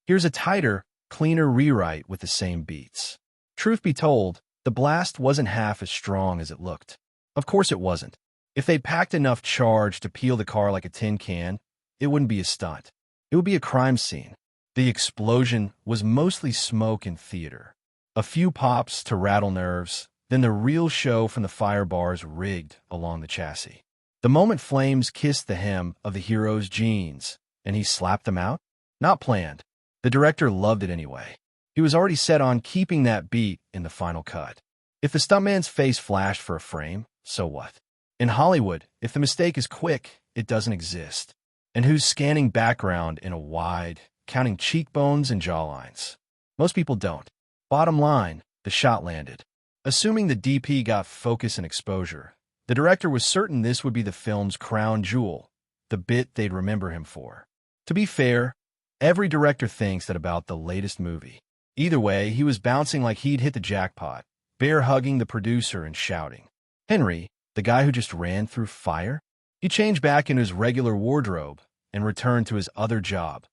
Here's a tighter, cleaner rewrite with the same beats. Truth be told, the blast wasn't half as strong as it looked. Of course it wasn't. If they'd packed enough charge to peel the car like a tin can, it wouldn't be a stunt. It would be a crime scene. The explosion was mostly smoke and theater. A few pops to rattle nerves, then the real show from the fire bars rigged along the chassis. The moment flames kissed the hem of the hero's jeans, and he slapped them out? Not planned. The director loved it anyway. He was already set on keeping that beat in the final cut. If the stuntman's face flashed for a frame, so what? In Hollywood, if the mistake is quick, it doesn't exist. And who's scanning background in a wide, counting cheekbones and jawlines? Most people don't. Bottom line, the shot landed. Assuming the DP got focus and exposure, the director was certain this would be the film's crown jewel, the bit they'd remember him for. To be fair, every director thinks that about the latest movie. Either way, he was bouncing like he'd hit the jackpot, bear-hugging the producer and shouting. Henry, the guy who just ran through fire? He changed back into his regular wardrobe and returned to his other job,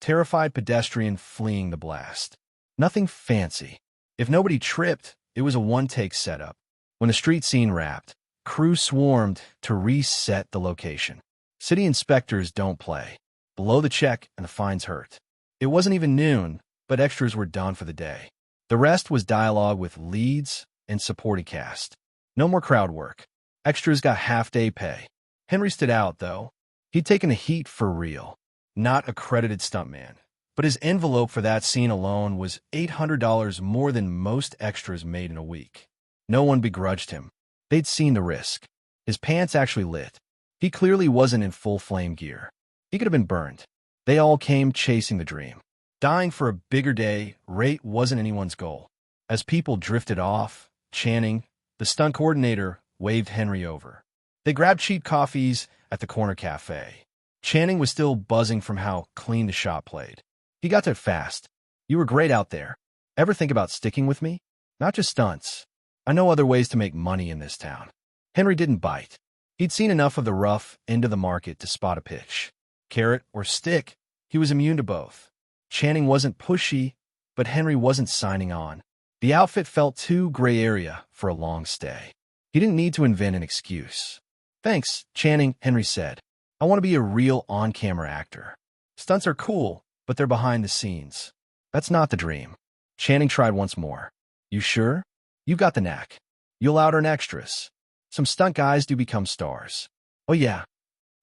terrified pedestrian fleeing the blast. Nothing fancy. If nobody tripped, it was a one-take setup. When the street scene wrapped, crew swarmed to reset the location. City inspectors don't play. Below the check and the fines hurt. It wasn't even noon, but extras were done for the day. The rest was dialogue with leads and supporting cast. No more crowd work. Extras got half-day pay. Henry stood out, though. He'd taken the heat for real. Not a credited stuntman. But his envelope for that scene alone was $800 more than most extras made in a week. No one begrudged him. They'd seen the risk. His pants actually lit. He clearly wasn't in full flame gear. He could have been burned. They all came chasing the dream. Dying for a bigger day rate wasn't anyone's goal. As people drifted off, Channing, the stunt coordinator, waved Henry over. They grabbed cheap coffees at the corner cafe. Channing was still buzzing from how clean the shot played. He got to it fast. You were great out there. Ever think about sticking with me? Not just stunts. I know other ways to make money in this town. Henry didn't bite. He'd seen enough of the rough end of the market to spot a pitch. Carrot or stick, he was immune to both. Channing wasn't pushy, but Henry wasn't signing on. The outfit felt too gray area for a long stay. He didn't need to invent an excuse. Thanks, Channing, Henry said. I want to be a real on-camera actor. Stunts are cool, but they're behind the scenes. That's not the dream. Channing tried once more. You sure? You got the knack. You'll out-earn extras. Some stunt guys do become stars. Oh yeah,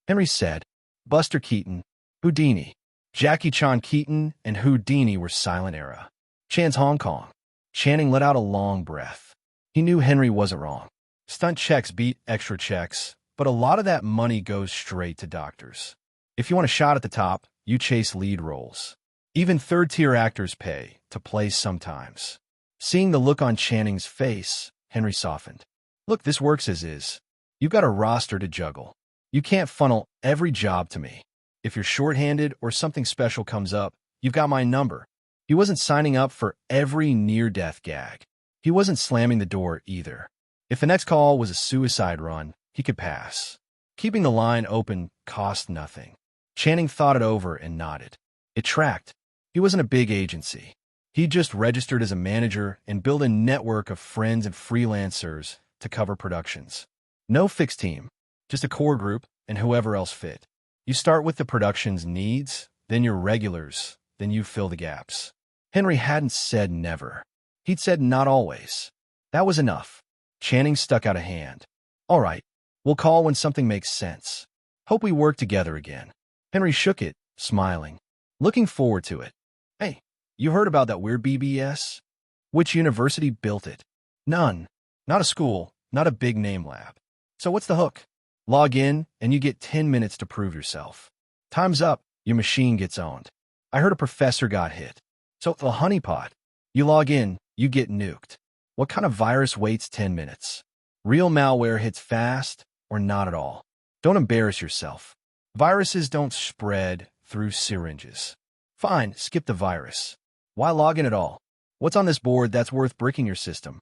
Henry said. Buster Keaton, Houdini. Jackie Chan Keaton and Houdini were silent era. Chan's Hong Kong. Channing let out a long breath. He knew Henry wasn't wrong. Stunt checks beat extra checks, but a lot of that money goes straight to doctors. If you want a shot at the top, you chase lead roles. Even third-tier actors pay to play sometimes. Seeing the look on Channing's face, Henry softened. Look, this works as is. You've got a roster to juggle. You can't funnel every job to me. If you're shorthanded or something special comes up, you've got my number. He wasn't signing up for every near-death gag. He wasn't slamming the door either. If the next call was a suicide run, he could pass. Keeping the line open cost nothing. Channing thought it over and nodded. It tracked. He wasn't a big agency. He just registered as a manager and built a network of friends and freelancers to cover productions. No fixed team, just a core group and whoever else fit. You start with the production's needs, then your regulars, then you fill the gaps. Henry hadn't said never. He'd said not always. That was enough. Channing stuck out a hand. All right, we'll call when something makes sense. Hope we work together again. Henry shook it, smiling. Looking forward to it. Hey, you heard about that weird BBS? Which university built it? None. Not a school, not a big name lab. So what's the hook? Log in, and you get 10 minutes to prove yourself. Time's up, your machine gets owned. I heard a professor got hit. So the honeypot. You log in, you get nuked. What kind of virus waits 10 minutes? Real malware hits fast or not at all. Don't embarrass yourself. Viruses don't spread through syringes. Fine, skip the virus. Why log in at all? What's on this board that's worth bricking your system?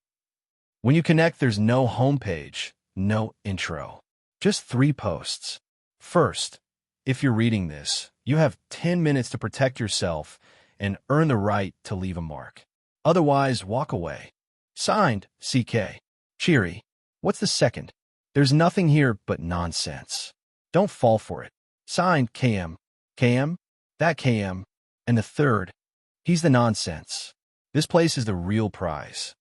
When you connect, there's no homepage, no intro. Just 3 posts. First, if you're reading this, you have 10 minutes to protect yourself and earn the right to leave a mark. Otherwise, walk away. Signed, CK. Cheery. What's the second? There's nothing here but nonsense. Don't fall for it. Signed, KM. KM? That KM. And the third. He's the nonsense. This place is the real prize.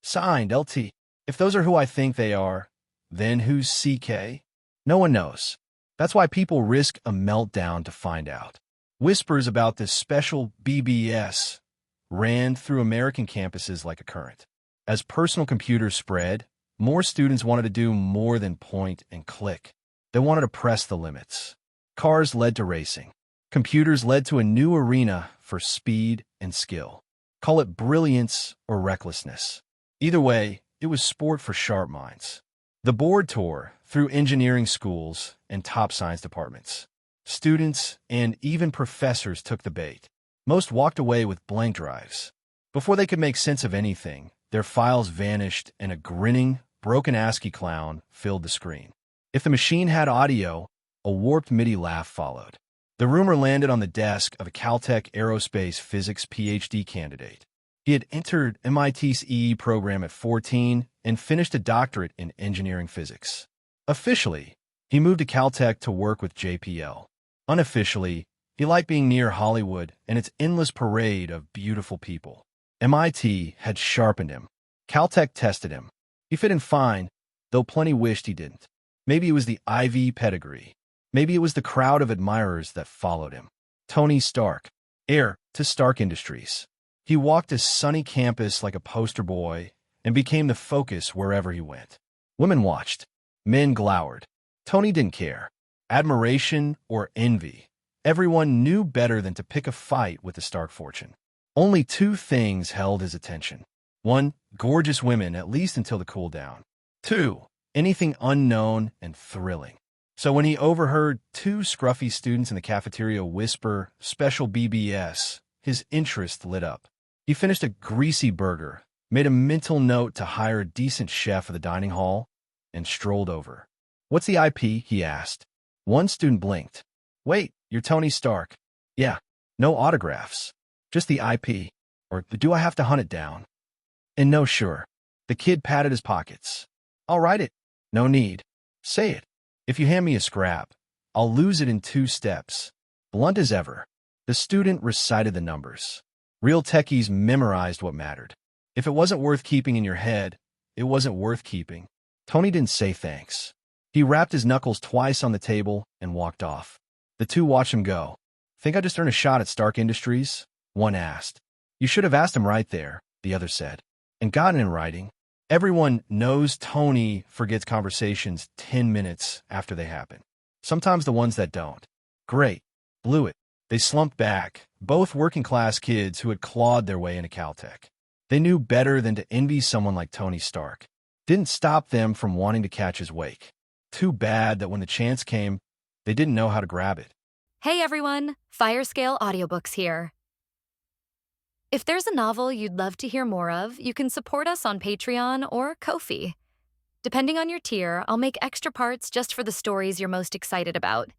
Signed, LT. If those are who I think they are, then who's CK? No one knows. That's why people risk a meltdown to find out. Whispers about this special BBS ran through American campuses like a current. As personal computers spread, more students wanted to do more than point and click. They wanted to press the limits. Cars led to racing. Computers led to a new arena for speed and skill. Call it brilliance or recklessness. Either way, it was sport for sharp minds. The board tore through engineering schools and top science departments. Students and even professors took the bait. Most walked away with blank drives. Before they could make sense of anything, their files vanished and a grinning, broken ASCII clown filled the screen. If the machine had audio, a warped MIDI laugh followed. The rumor landed on the desk of a Caltech aerospace physics PhD candidate. He had entered MIT's EE program at 14 and finished a doctorate in engineering physics. Officially, he moved to Caltech to work with JPL. Unofficially, he liked being near Hollywood and its endless parade of beautiful people. MIT had sharpened him. Caltech tested him. He fit in fine, though plenty wished he didn't. Maybe it was the Ivy pedigree. Maybe it was the crowd of admirers that followed him. Tony Stark, heir to Stark Industries. He walked a sunny campus like a poster boy and became the focus wherever he went. Women watched. Men glowered. Tony didn't care. Admiration or envy. Everyone knew better than to pick a fight with the Stark fortune. Only two things held his attention. One, gorgeous women, at least until the cool down. Two, anything unknown and thrilling. So when he overheard two scruffy students in the cafeteria whisper special BBS, his interest lit up. He finished a greasy burger, made a mental note to hire a decent chef for the dining hall, and strolled over. What's the IP? He asked. One student blinked. Wait, you're Tony Stark. Yeah, no autographs. Just the IP. Or do I have to hunt it down? And no, sure. The kid patted his pockets. I'll write it. No need. Say it. If you hand me a scrap, I'll lose it in 2 steps. Blunt as ever. The student recited the numbers. Real techies memorized what mattered. If it wasn't worth keeping in your head, it wasn't worth keeping. Tony didn't say thanks. He rapped his knuckles twice on the table and walked off. The two watched him go. Think I just earned a shot at Stark Industries? One asked. You should have asked him right there, the other said. And gotten in writing. Everyone knows Tony forgets conversations 10 minutes after they happen. Sometimes the ones that don't. Great. Blew it. They slumped back, both working-class kids who had clawed their way into Caltech. They knew better than to envy someone like Tony Stark. Didn't stop them from wanting to catch his wake. Too bad that when the chance came, they didn't know how to grab it. Hey everyone, Firescale Audiobooks here. If there's a novel you'd love to hear more of, you can support us on Patreon or Ko-fi. Depending on your tier, I'll make extra parts just for the stories you're most excited about.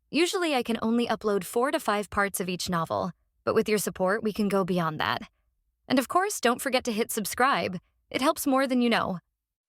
Usually I can only upload 4 to 5 parts of each novel, but with your support, we can go beyond that. And of course, don't forget to hit subscribe. It helps more than you know.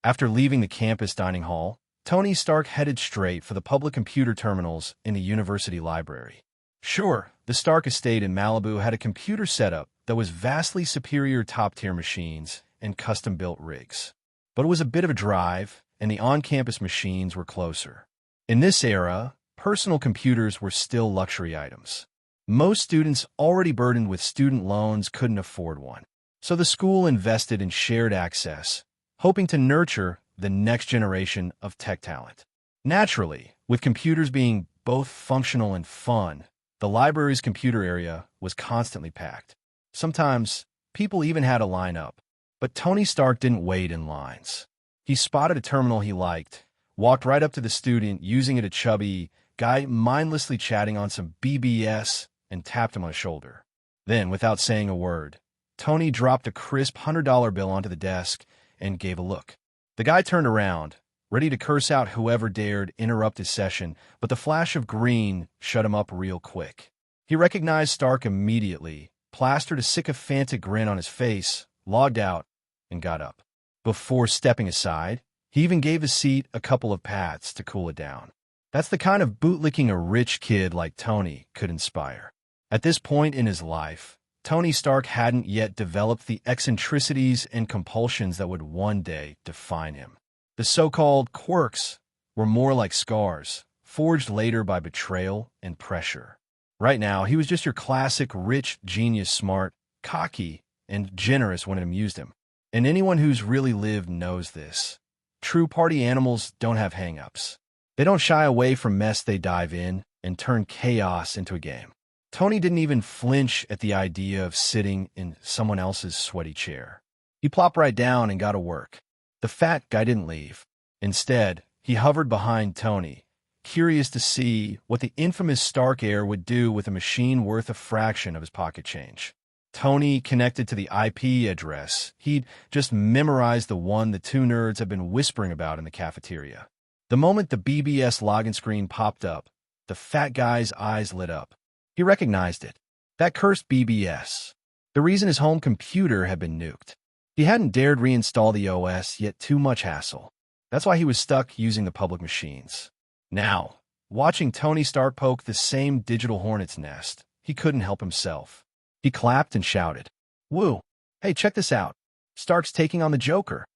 After leaving the campus dining hall, Tony Stark headed straight for the public computer terminals in the university library. Sure, the Stark estate in Malibu had a computer setup that was vastly superior top-tier machines and custom-built rigs. But it was a bit of a drive, and the on-campus machines were closer. In this era, personal computers were still luxury items. Most students already burdened with student loans couldn't afford one. So the school invested in shared access, hoping to nurture the next generation of tech talent. Naturally, with computers being both functional and fun, the library's computer area was constantly packed. Sometimes, people even had a line up. But Tony Stark didn't wait in lines. He spotted a terminal he liked, walked right up to the student using it a chubby guy mindlessly chatting on some BBS, and tapped him on the shoulder. Then, without saying a word, Tony dropped a crisp $100 bill onto the desk and gave a look. The guy turned around, ready to curse out whoever dared interrupt his session, but the flash of green shut him up real quick. He recognized Stark immediately, plastered a sycophantic grin on his face, logged out, and got up. Before stepping aside, he even gave his seat a couple of pats to cool it down. That's the kind of bootlicking a rich kid like Tony could inspire. At this point in his life, Tony Stark hadn't yet developed the eccentricities and compulsions that would one day define him. The so-called quirks were more like scars, forged later by betrayal and pressure. Right now, he was just your classic rich genius, smart, cocky, and generous when it amused him. And anyone who's really lived knows this. True party animals don't have hang-ups. They don't shy away from mess. They dive in and turn chaos into a game. Tony didn't even flinch at the idea of sitting in someone else's sweaty chair. He plopped right down and got to work. The fat guy didn't leave. Instead, he hovered behind Tony, curious to see what the infamous Stark heir would do with a machine worth a fraction of his pocket change. Tony connected to the IP address. He'd just memorized the one the two nerds had been whispering about in the cafeteria. The moment the BBS login screen popped up, the fat guy's eyes lit up. He recognized it. That cursed BBS. The reason his home computer had been nuked. He hadn't dared reinstall the OS, yet too much hassle. That's why he was stuck using the public machines. Now, watching Tony Stark poke the same digital hornet's nest, he couldn't help himself. He clapped and shouted, "Woo! Hey, check this out. Stark's taking on the Joker."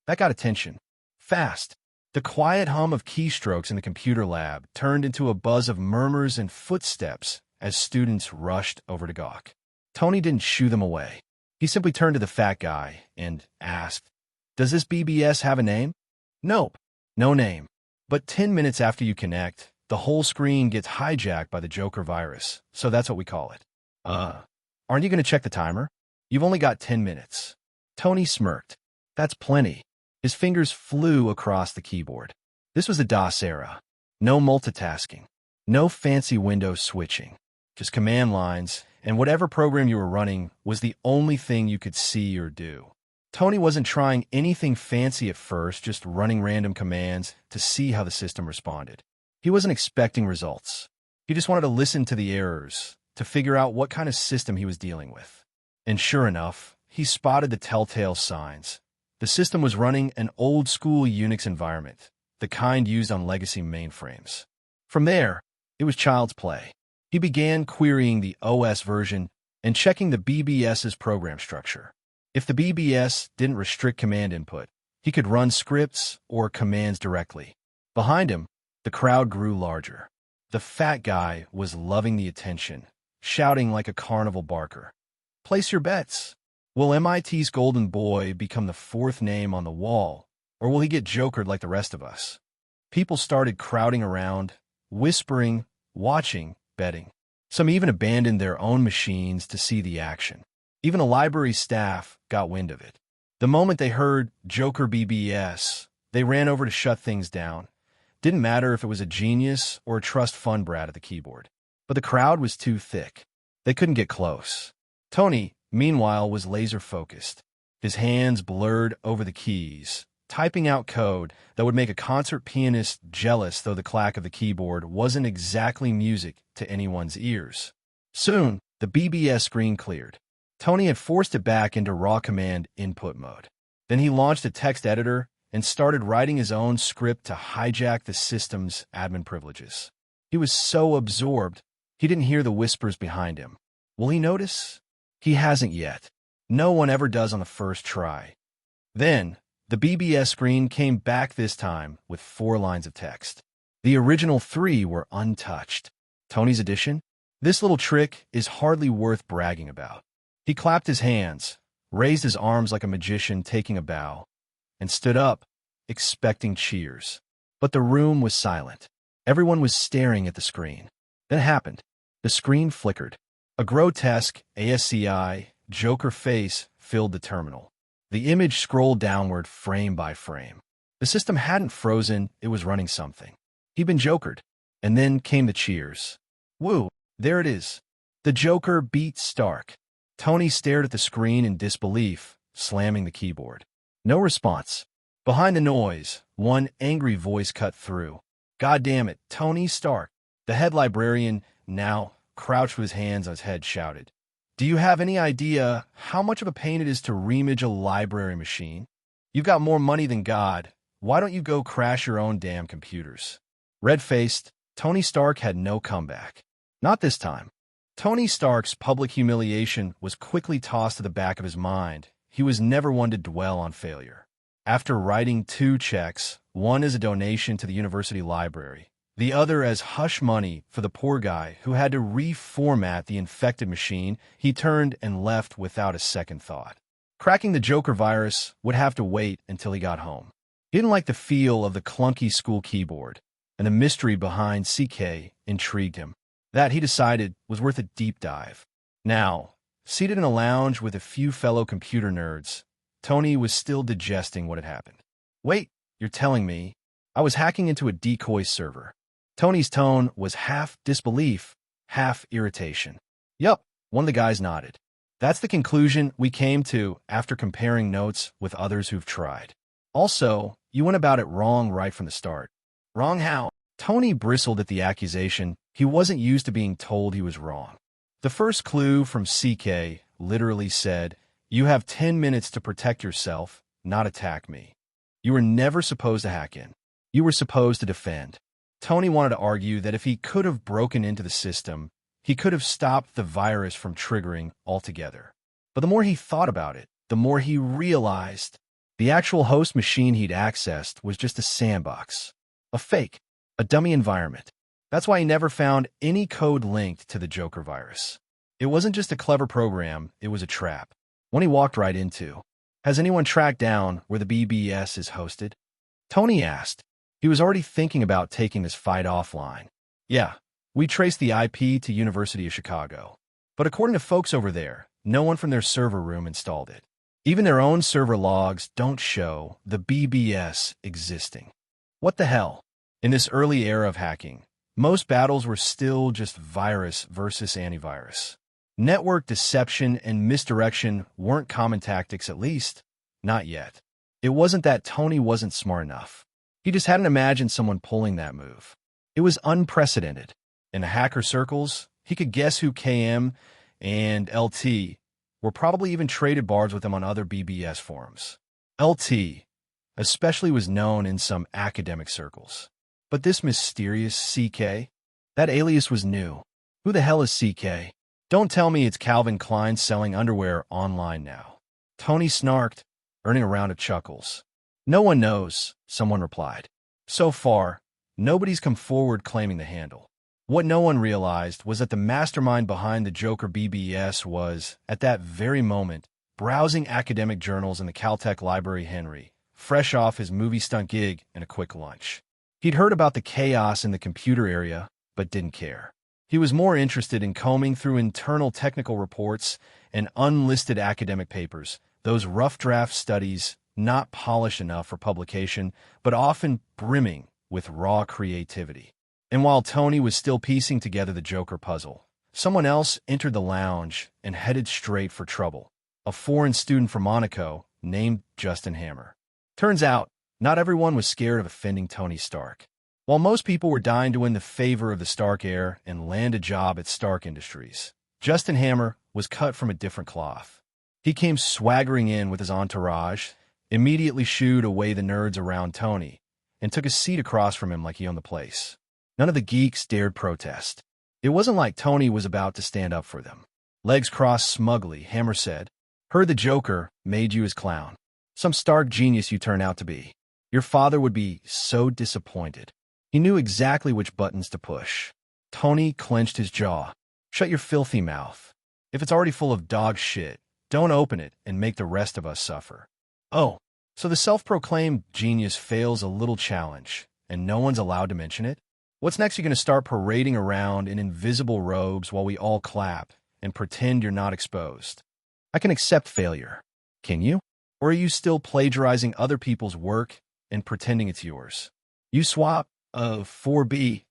That got attention. Fast. The quiet hum of keystrokes in the computer lab turned into a buzz of murmurs and footsteps as students rushed over to gawk. Tony didn't shoo them away. He simply turned to the fat guy and asked, "Does this BBS have a name?" "Nope. No name. But 10 minutes after you connect, the whole screen gets hijacked by the Joker virus, so that's what we call it." Aren't you going to check the timer? You've only got 10 minutes. Tony smirked. That's plenty. His fingers flew across the keyboard. This was the DOS era. No multitasking. No fancy window switching. Just command lines, and whatever program you were running was the only thing you could see or do. Tony wasn't trying anything fancy at first, just running random commands to see how the system responded. He wasn't expecting results. He just wanted to listen to the errors, to figure out what kind of system he was dealing with. And sure enough, he spotted the telltale signs. The system was running an old-school Unix environment, the kind used on legacy mainframes. From there, it was child's play. He began querying the OS version and checking the BBS's program structure. If the BBS didn't restrict command input, he could run scripts or commands directly. Behind him, the crowd grew larger. The fat guy was loving the attention, shouting like a carnival barker. "Place your bets. Will MIT's golden boy become the fourth name on the wall, or will he get jokered like the rest of us?" People started crowding around, whispering, watching, betting. Some even abandoned their own machines to see the action. Even the library staff got wind of it. The moment they heard Joker BBS, they ran over to shut things down. Didn't matter if it was a genius or a trust fund brat at the keyboard. But the crowd was too thick. They couldn't get close. Tony, meanwhile, was laser-focused. His hands blurred over the keys, typing out code that would make a concert pianist jealous, though the clack of the keyboard wasn't exactly music to anyone's ears. Soon, the BBS screen cleared. Tony had forced it back into raw command input mode. Then he launched a text editor and started writing his own script to hijack the system's admin privileges. He was so absorbed, he didn't hear the whispers behind him. Will he notice? He hasn't yet. No one ever does on the first try. Then, the BBS screen came back this time with 4 lines of text. The original 3 were untouched. Tony's addition? This little trick is hardly worth bragging about. He clapped his hands, raised his arms like a magician taking a bow, and stood up, expecting cheers. But the room was silent. Everyone was staring at the screen. Then it happened. The screen flickered. A grotesque ASCII Joker face filled the terminal. The image scrolled downward frame by frame. The system hadn't frozen, it was running something. He'd been jokered. And then came the cheers. Woo, there it is. The Joker beat Stark. Tony stared at the screen in disbelief, slamming the keyboard. No response. Behind the noise, one angry voice cut through. "God damn it, Tony Stark." The head librarian, now crouched with his hands on his head, shouted, Do you have any idea how much of a pain it is to reimage a library machine? You've got more money than God. Why don't you go crash your own damn computers? Red-faced, Tony Stark had no comeback. Not this time. Tony Stark's public humiliation was quickly tossed to the back of his mind. He was never one to dwell on failure. After writing 2 checks, one as a donation to the university library, the other as hush money for the poor guy who had to reformat the infected machine, he turned and left without a second thought. Cracking the Joker virus would have to wait until he got home. He didn't like the feel of the clunky school keyboard, and the mystery behind CK intrigued him. That, he decided, was worth a deep dive. Now, seated in a lounge with a few fellow computer nerds, Tony was still digesting what had happened. Wait, you're telling me I was hacking into a decoy server? Tony's tone was half disbelief, half irritation. Yup, one of the guys nodded. That's the conclusion we came to after comparing notes with others who've tried. Also, you went about it wrong right from the start. Wrong how? Tony bristled at the accusation. He wasn't used to being told he was wrong. The first clue from CK literally said, "You have 10 minutes to protect yourself, not attack me." You were never supposed to hack in. You were supposed to defend. Tony wanted to argue that if he could have broken into the system, he could have stopped the virus from triggering altogether. But the more he thought about it, the more he realized the actual host machine he'd accessed was just a sandbox, a fake, a dummy environment. That's why he never found any code linked to the Joker virus. It wasn't just a clever program, it was a trap. One he walked right into. Has anyone tracked down where the BBS is hosted? Tony asked. He was already thinking about taking this fight offline. Yeah, we traced the IP to University of Chicago. But according to folks over there, no one from their server room installed it. Even their own server logs don't show the BBS existing. What the hell? In this early era of hacking, most battles were still just virus versus antivirus. Network deception and misdirection weren't common tactics, at least, not yet. It wasn't that Tony wasn't smart enough. He just hadn't imagined someone pulling that move. It was unprecedented. In the hacker circles, he could guess who KM and LT were, probably even traded bars with them on other BBS forums. LT especially was known in some academic circles. But this mysterious CK? That alias was new. Who the hell is CK? Don't tell me it's Calvin Klein selling underwear online now. Tony snarked, earning a round of chuckles. No one knows, someone replied. So far, nobody's come forward claiming the handle. What no one realized was that the mastermind behind the Joker BBS was, at that very moment, browsing academic journals in the Caltech library Henry, fresh off his movie stunt gig and a quick lunch. He'd heard about the chaos in the computer area, but didn't care. He was more interested in combing through internal technical reports and unlisted academic papers, those rough draft studies not polished enough for publication, but often brimming with raw creativity. And while Tony was still piecing together the Joker puzzle, someone else entered the lounge and headed straight for trouble. A foreign student from Monaco named Justin Hammer. Turns out, not everyone was scared of offending Tony Stark. While most people were dying to win the favor of the Stark heir and land a job at Stark Industries, Justin Hammer was cut from a different cloth. He came swaggering in with his entourage, immediately shooed away the nerds around Tony, and took a seat across from him like he owned the place. None of the geeks dared protest. It wasn't like Tony was about to stand up for them. Legs crossed smugly, Hammer said, "Heard the Joker made you his clown. Some Stark genius you turn out to be. Your father would be so disappointed." He knew exactly which buttons to push. Tony clenched his jaw. "Shut your filthy mouth. If it's already full of dog shit, don't open it and make the rest of us suffer." Oh, so the self-proclaimed genius fails a little challenge, and no one's allowed to mention it? What's next? You're going to start parading around in invisible robes while we all clap and pretend you're not exposed. I can accept failure. Can you? Or are you still plagiarizing other people's work and pretending it's yours? You swap a 4B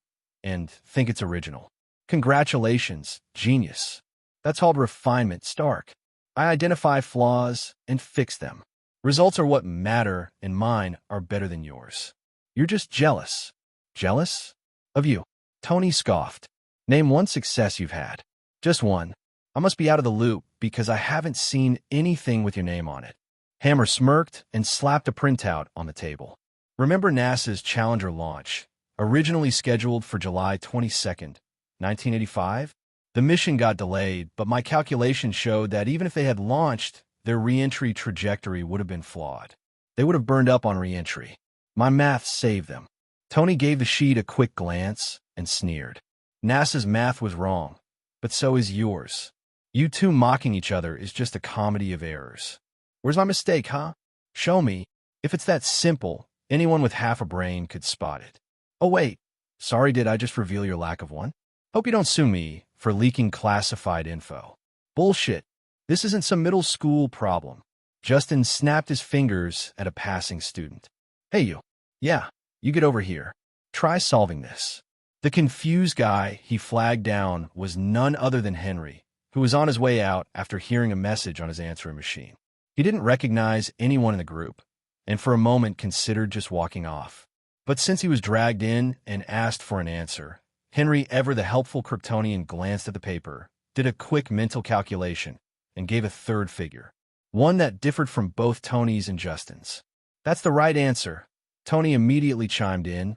and think it's original. Congratulations, genius. That's called refinement, Stark. I identify flaws and fix them. Results are what matter, and mine are better than yours. You're just jealous. Jealous? Of you. Tony scoffed. Name one success you've had. Just one. I must be out of the loop because I haven't seen anything with your name on it. Hammer smirked and slapped a printout on the table. Remember NASA's Challenger launch, originally scheduled for July 22nd, 1985? The mission got delayed, but my calculations showed that even if they had launched, their re-entry trajectory would have been flawed. They would have burned up on re-entry. My math saved them. Tony gave the sheet a quick glance and sneered. NASA's math was wrong, but so is yours. You two mocking each other is just a comedy of errors. Where's my mistake, huh? Show me. If it's that simple, anyone with half a brain could spot it. Oh wait, sorry, did I just reveal your lack of one? Hope you don't sue me for leaking classified info. Bullshit. This isn't some middle school problem. Justin snapped his fingers at a passing student. Hey you. Yeah, you get over here. Try solving this. The confused guy he flagged down was none other than Henry, who was on his way out after hearing a message on his answering machine. He didn't recognize anyone in the group, and for a moment considered just walking off. But since he was dragged in and asked for an answer, Henry, ever the helpful Kryptonian, glanced at the paper, did a quick mental calculation, and gave a third figure. One that differed from both Tony's and Justin's. That's the right answer. Tony immediately chimed in,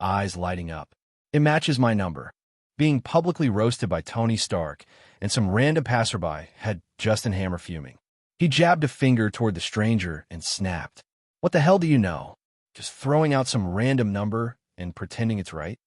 eyes lighting up. It matches my number. Being publicly roasted by Tony Stark and some random passerby had Justin Hammer fuming. He jabbed a finger toward the stranger and snapped. What the hell do you know? Just throwing out some random number and pretending it's right?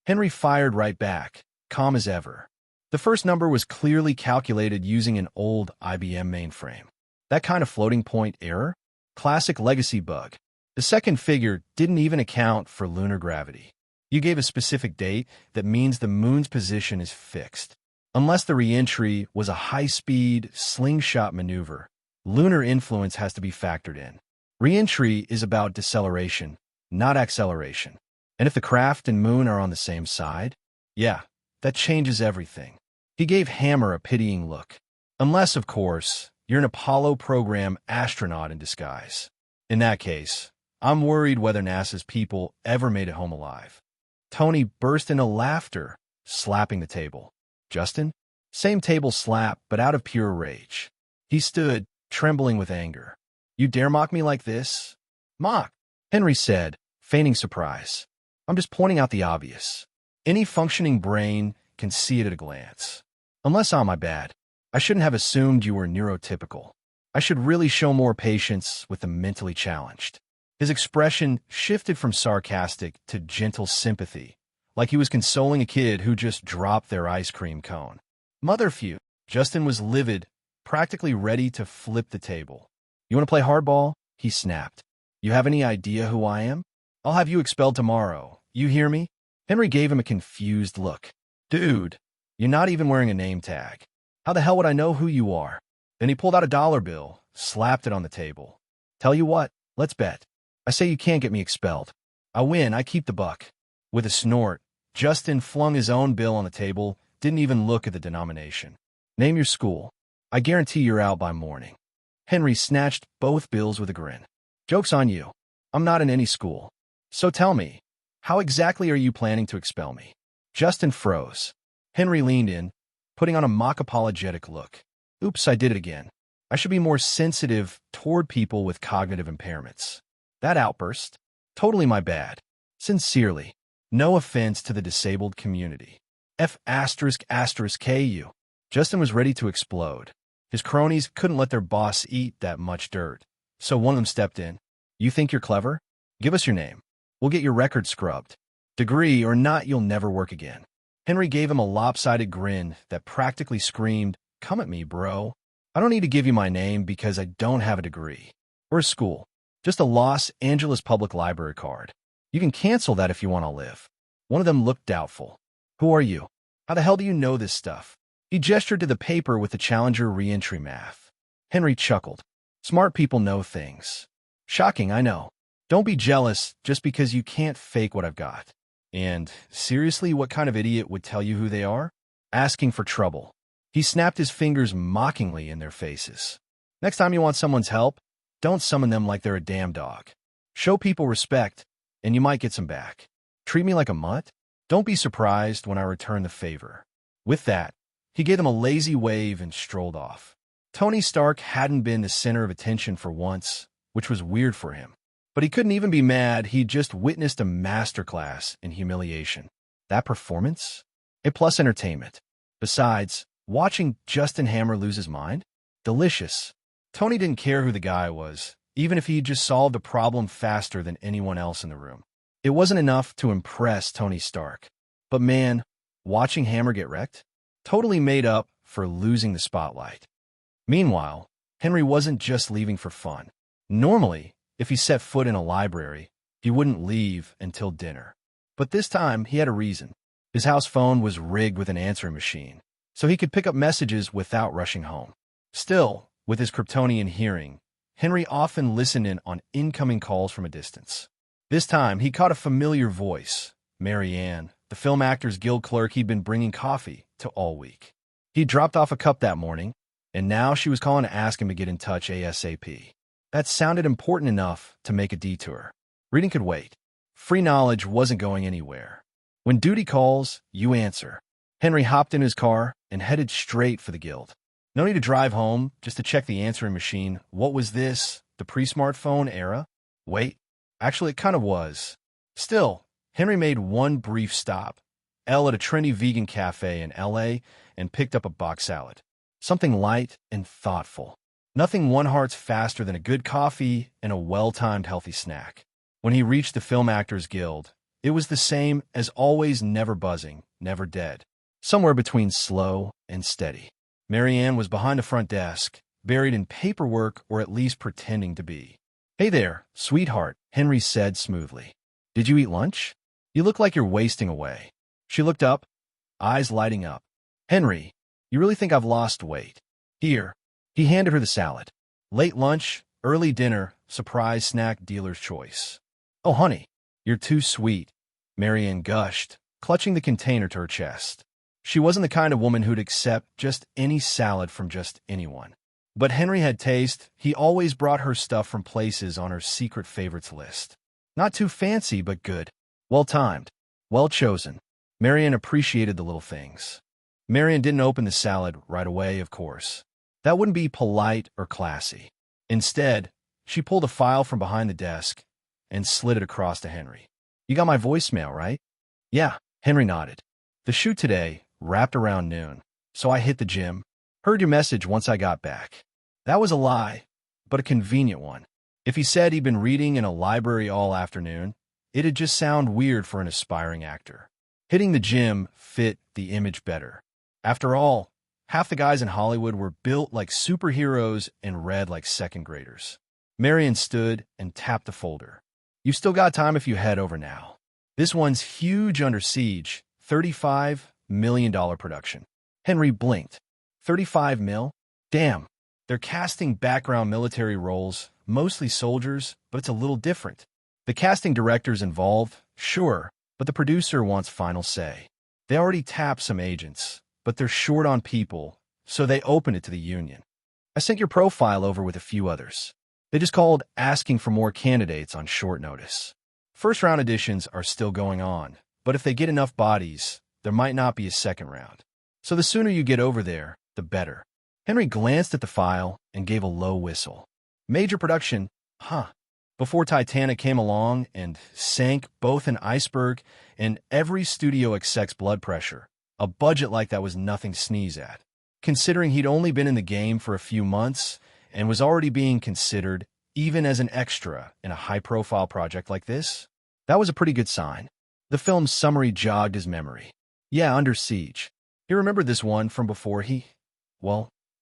Henry fired right back, calm as ever. The first number was clearly calculated using an old IBM mainframe. That kind of floating point error? Classic legacy bug. The second figure didn't even account for lunar gravity. You gave a specific date that means the moon's position is fixed. Unless the re-entry was a high-speed slingshot maneuver, lunar influence has to be factored in. Re-entry is about deceleration, not acceleration. And if the craft and moon are on the same side, yeah, that changes everything. He gave Hammer a pitying look. Unless, of course, you're an Apollo program astronaut in disguise. In that case, I'm worried whether NASA's people ever made it home alive. Tony burst into laughter, slapping the table. Justin? Same table slap, but out of pure rage. He stood, trembling with anger. You dare mock me like this? Mock, Henry said, feigning surprise. I'm just pointing out the obvious. Any functioning brain can see it at a glance. Unless I'm my bad. I shouldn't have assumed you were neurotypical. I should really show more patience with the mentally challenged. His expression shifted from sarcastic to gentle sympathy, like he was consoling a kid who just dropped their ice cream cone. Motherfuck. Justin was livid, practically ready to flip the table. You want to play hardball? He snapped. You have any idea who I am? I'll have you expelled tomorrow. You hear me? Henry gave him a confused look. Dude, you're not even wearing a name tag. How the hell would I know who you are? Then he pulled out a dollar bill, slapped it on the table. Tell you what, let's bet. I say you can't get me expelled. I win, I keep the buck. With a snort, Justin flung his own bill on the table, didn't even look at the denomination. Name your school. I guarantee you're out by morning. Henry snatched both bills with a grin. Joke's on you. I'm not in any school. So tell me, how exactly are you planning to expel me? Justin froze. Henry leaned in, putting on a mock apologetic look. Oops, I did it again. I should be more sensitive toward people with cognitive impairments. That outburst, totally my bad. Sincerely, no offense to the disabled community. F***KU. Justin was ready to explode. His cronies couldn't let their boss eat that much dirt, so one of them stepped in. You think you're clever? Give us your name. We'll get your record scrubbed. Degree or not, you'll never work again. Henry gave him a lopsided grin that practically screamed, Come at me, bro. I don't need to give you my name because I don't have a degree. Or a school. Just a Los Angeles Public Library card. You can cancel that if you want to live. One of them looked doubtful. Who are you? How the hell do you know this stuff? He gestured to the paper with the Challenger re-entry math. Henry chuckled. Smart people know things. Shocking, I know. Don't be jealous just because you can't fake what I've got. And, seriously, what kind of idiot would tell you who they are? Asking for trouble. He snapped his fingers mockingly in their faces. Next time you want someone's help, don't summon them like they're a damn dog. Show people respect, and you might get some back. Treat me like a mutt? Don't be surprised when I return the favor. With that, He gave them a lazy wave and strolled off. Tony Stark hadn't been the center of attention for once, which was weird for him. But he couldn't even be mad. He'd just witnessed a masterclass in humiliation. That performance? A plus entertainment. Besides, watching Justin Hammer lose his mind? Delicious. Tony didn't care who the guy was, even if he'd just solved a problem faster than anyone else in the room. It wasn't enough to impress Tony Stark. But man, watching Hammer get wrecked? Totally made up for losing the spotlight. Meanwhile, Henry wasn't just leaving for fun. Normally, if he set foot in a library, he wouldn't leave until dinner. But this time, he had a reason. His house phone was rigged with an answering machine, so he could pick up messages without rushing home. Still, with his Kryptonian hearing, Henry often listened in on incoming calls from a distance. This time, he caught a familiar voice, Mary Ann, the Film Actors Guild clerk he'd been bringing coffee to all week. He dropped off a cup that morning, and now she was calling to ask him to get in touch ASAP. That sounded important enough to make a detour. Reading could wait. Free knowledge wasn't going anywhere. When duty calls, you answer. Henry hopped in his car and headed straight for the Guild. No need to drive home, just to check the answering machine. What was this? The pre-smartphone era? Wait, actually it kind of was. Still, Henry made one brief stop, at a trendy vegan cafe in LA, and picked up a box salad. Something light and thoughtful. Nothing one hearts faster than a good coffee and a well-timed healthy snack. When he reached the Film Actors Guild, it was the same as always, never buzzing, never dead. Somewhere between slow and steady. Mary Ann was behind the front desk, buried in paperwork or at least pretending to be. "Hey there, sweetheart," Henry said smoothly. "Did you eat lunch? You look like you're wasting away." She looked up, eyes lighting up. "Henry, you really think I've lost weight? Here." He handed her the salad. Late lunch, early dinner, surprise snack, dealer's choice. "Oh, honey, you're too sweet," Mary Ann gushed, clutching the container to her chest. She wasn't the kind of woman who'd accept just any salad from just anyone. But Henry had taste. He always brought her stuff from places on her secret favorites list. Not too fancy, but good. Well-timed. Well-chosen. Mary Ann appreciated the little things. Mary Ann didn't open the salad right away, of course. That wouldn't be polite or classy. Instead, she pulled a file from behind the desk and slid it across to Henry. "You got my voicemail, right?" "Yeah," Henry nodded. "The shoot today wrapped around noon, so I hit the gym. Heard your message once I got back." That was a lie, but a convenient one. If he said he'd been reading in a library all afternoon, it'd just sound weird for an aspiring actor. Hitting the gym fit the image better. After all, half the guys in Hollywood were built like superheroes and read like second graders. Marion stood and tapped the folder. "You've still got time if you head over now. This one's huge, Under Siege, $35 million production." Henry blinked. 35 mil? Damn. They're casting background military roles, mostly soldiers, but it's a little different. The casting director's involved, sure, but the producer wants final say. They already tapped some agents, but they're short on people, so they opened it to the union. "I sent your profile over with a few others. They just called asking for more candidates on short notice. First round auditions are still going on, but if they get enough bodies, there might not be a second round. So the sooner you get over there, the better." Henry glanced at the file and gave a low whistle. Major production, huh? Before Titanic came along and sank both an iceberg and every studio exec's blood pressure, a budget like that was nothing to sneeze at. Considering he'd only been in the game for a few months and was already being considered even as an extra in a high-profile project like this, that was a pretty good sign. The film's summary jogged his memory. Yeah, Under Siege. He remembered this one from before he,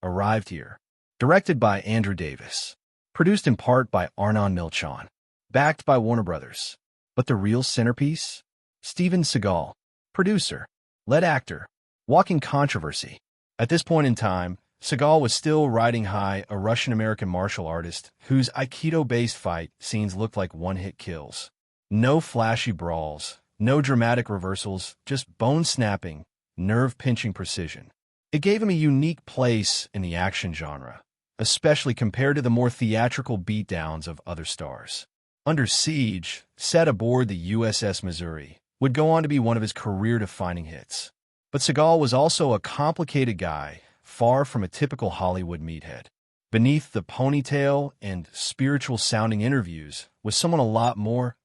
arrived here. Directed by Andrew Davis. Produced in part by Arnon Milchan. Backed by Warner Brothers. But the real centerpiece? Steven Seagal. Producer. Lead actor. Walking controversy. At this point in time, Seagal was still riding high, a Russian-American martial artist whose Aikido-based fight scenes looked like one-hit kills. No flashy brawls, no dramatic reversals, just bone-snapping, nerve-pinching precision. It gave him a unique place in the action genre, especially compared to the more theatrical beatdowns of other stars. Under Siege, set aboard the USS Missouri, would go on to be one of his career-defining hits. But Seagal was also a complicated guy, far from a typical Hollywood meathead. Beneath the ponytail and spiritual-sounding interviews was someone a lot more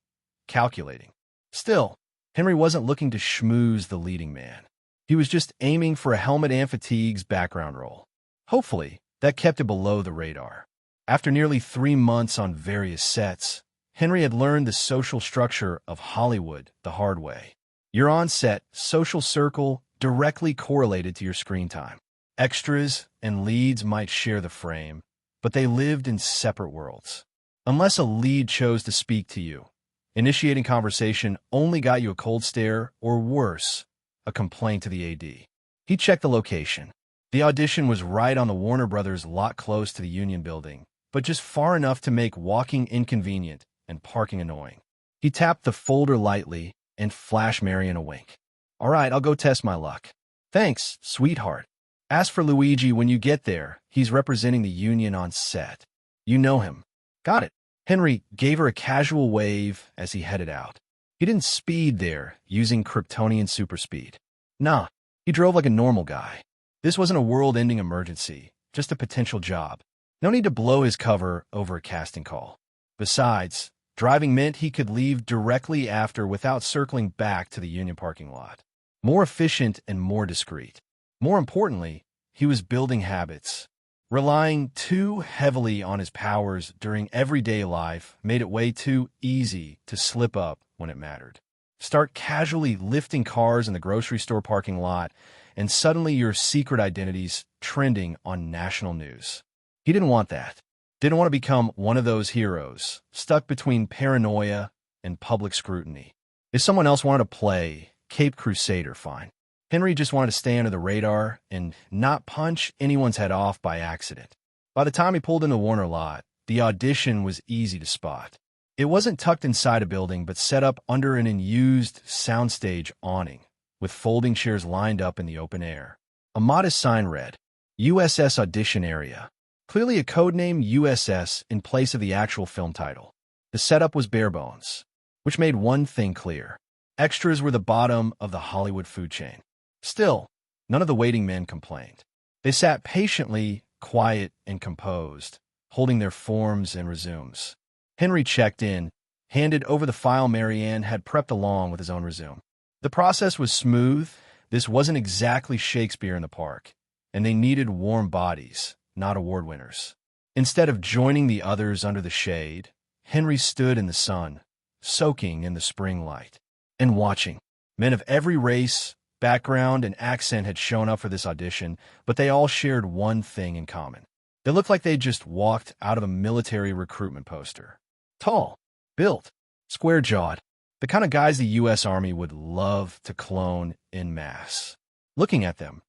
calculating. Still, Henry wasn't looking to schmooze the leading man. He was just aiming for a helmet and fatigues background role. Hopefully, that kept it below the radar. After nearly 3 months on various sets, Henry had learned the social structure of Hollywood the hard way. Your on-set social circle directly correlated to your screen time. Extras and leads might share the frame, but they lived in separate worlds. Unless a lead chose to speak to you, initiating conversation only got you a cold stare or worse, a complaint to the AD. He checked the location. The audition was right on the Warner Brothers lot close to the Union Building, but just far enough to make walking inconvenient and parking annoying. He tapped the folder lightly and flashed Marion a wink. "All right, I'll go test my luck." "Thanks, sweetheart. Ask for Luigi when you get there. He's representing the Union on set. You know him." "Got it." Henry gave her a casual wave as he headed out. He didn't speed there using Kryptonian super speed. Nah, he drove like a normal guy. This wasn't a world-ending emergency, just a potential job. No need to blow his cover over a casting call. Besides, driving meant he could leave directly after without circling back to the Union parking lot. More efficient and more discreet. More importantly, he was building habits. Relying too heavily on his powers during everyday life made it way too easy to slip up when it mattered. Start casually lifting cars in the grocery store parking lot, and suddenly your secret identity's trending on national news. He didn't want that. Didn't want to become one of those heroes, stuck between paranoia and public scrutiny. If someone else wanted to play Cape Crusader, fine. Henry just wanted to stay under the radar and not punch anyone's head off by accident. By the time he pulled in the Warner lot, the audition was easy to spot. It wasn't tucked inside a building, but set up under an unused soundstage awning, with folding chairs lined up in the open air. A modest sign read, USS Audition Area. Clearly a codename USS in place of the actual film title. The setup was bare bones, which made one thing clear. Extras were the bottom of the Hollywood food chain. Still, none of the waiting men complained. They sat patiently, quiet and composed, holding their forms and resumes. Henry checked in, handed over the file Marianne had prepped along with his own resume. The process was smooth. This wasn't exactly Shakespeare in the Park, and they needed warm bodies, not award winners. Instead of joining the others under the shade, Henry stood in the sun, soaking in the spring light, and watching. Men of every race, background, and accent had shown up for this audition, but they all shared one thing in common. They looked like they'd just walked out of a military recruitment poster. Tall, built, square-jawed, the kind of guys the U.S. Army would love to clone en masse. Looking at them,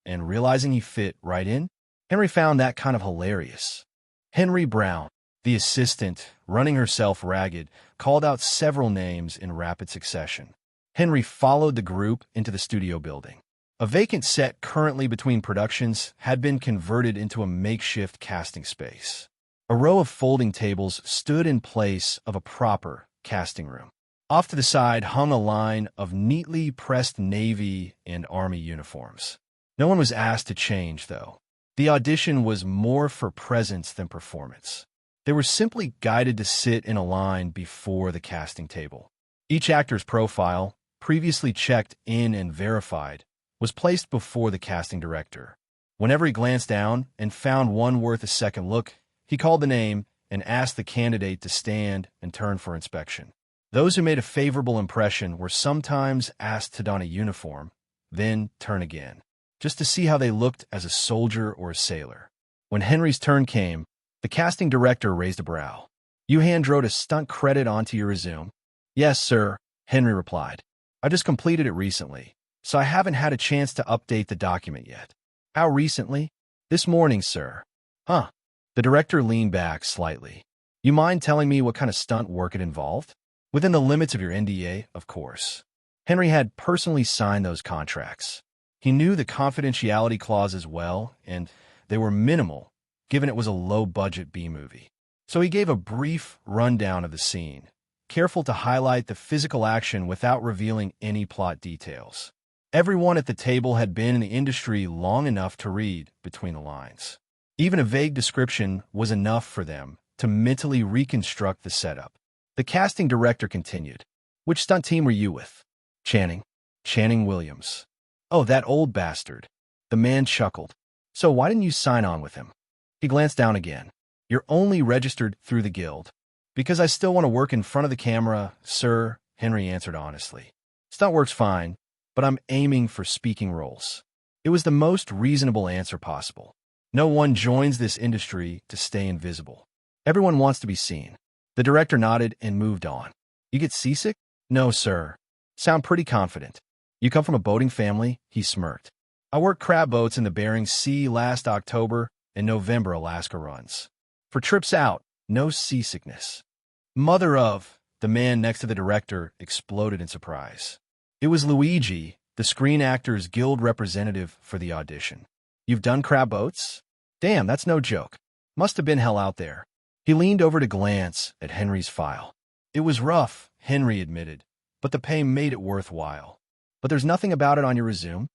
and realizing he fit right in, Henry found that kind of hilarious. Henry Brown, the assistant, running herself ragged, called out several names in rapid succession. Henry followed the group into the studio building. A vacant set currently between productions had been converted into a makeshift casting space. A row of folding tables stood in place of a proper casting room. Off to the side hung a line of neatly pressed Navy and Army uniforms. No one was asked to change, though. The audition was more for presence than performance. They were simply guided to sit in a line before the casting table. Each actor's profile, previously checked in and verified, was placed before the casting director. Whenever he glanced down and found one worth a second look, he called the name and asked the candidate to stand and turn for inspection. Those who made a favorable impression were sometimes asked to don a uniform, then turn again, just to see how they looked as a soldier or a sailor. When Henry's turn came, the casting director raised a brow. "You hand-wrote a stunt credit onto your resume?" "Yes, sir," Henry replied. "I just completed it recently, so I haven't had a chance to update the document yet." "How recently?" "This morning, sir." "Huh." The director leaned back slightly. "You mind telling me what kind of stunt work it involved?" "Within the limits of your NDA, of course." Henry had personally signed those contracts. He knew the confidentiality clauses well, and they were minimal, given it was a low-budget B-movie. So he gave a brief rundown of the scene, careful to highlight the physical action without revealing any plot details. Everyone at the table had been in the industry long enough to read between the lines. Even a vague description was enough for them to mentally reconstruct the setup. The casting director continued. Which stunt team were you with? Channing. Channing Williams. Oh, that old bastard. The man chuckled. So why didn't you sign on with him? He glanced down again. You're only registered through the guild. Because I still want to work in front of the camera, sir, Henry answered honestly. Stunt work's fine, but I'm aiming for speaking roles. It was the most reasonable answer possible. No one joins this industry to stay invisible. Everyone wants to be seen. The director nodded and moved on. You get seasick? No, sir. Sound pretty confident. You come from a boating family? He smirked. I worked crab boats in the Bering Sea last October and November Alaska runs. For trips out, no seasickness. Mother of, the man next to the director exploded in surprise. It was Luigi, the Screen Actors Guild representative for the audition. You've done crab boats? Damn, that's no joke. Must have been hell out there. He leaned over to glance at Henry's file. It was rough, Henry admitted, but the pay made it worthwhile. But there's nothing about it on your resume?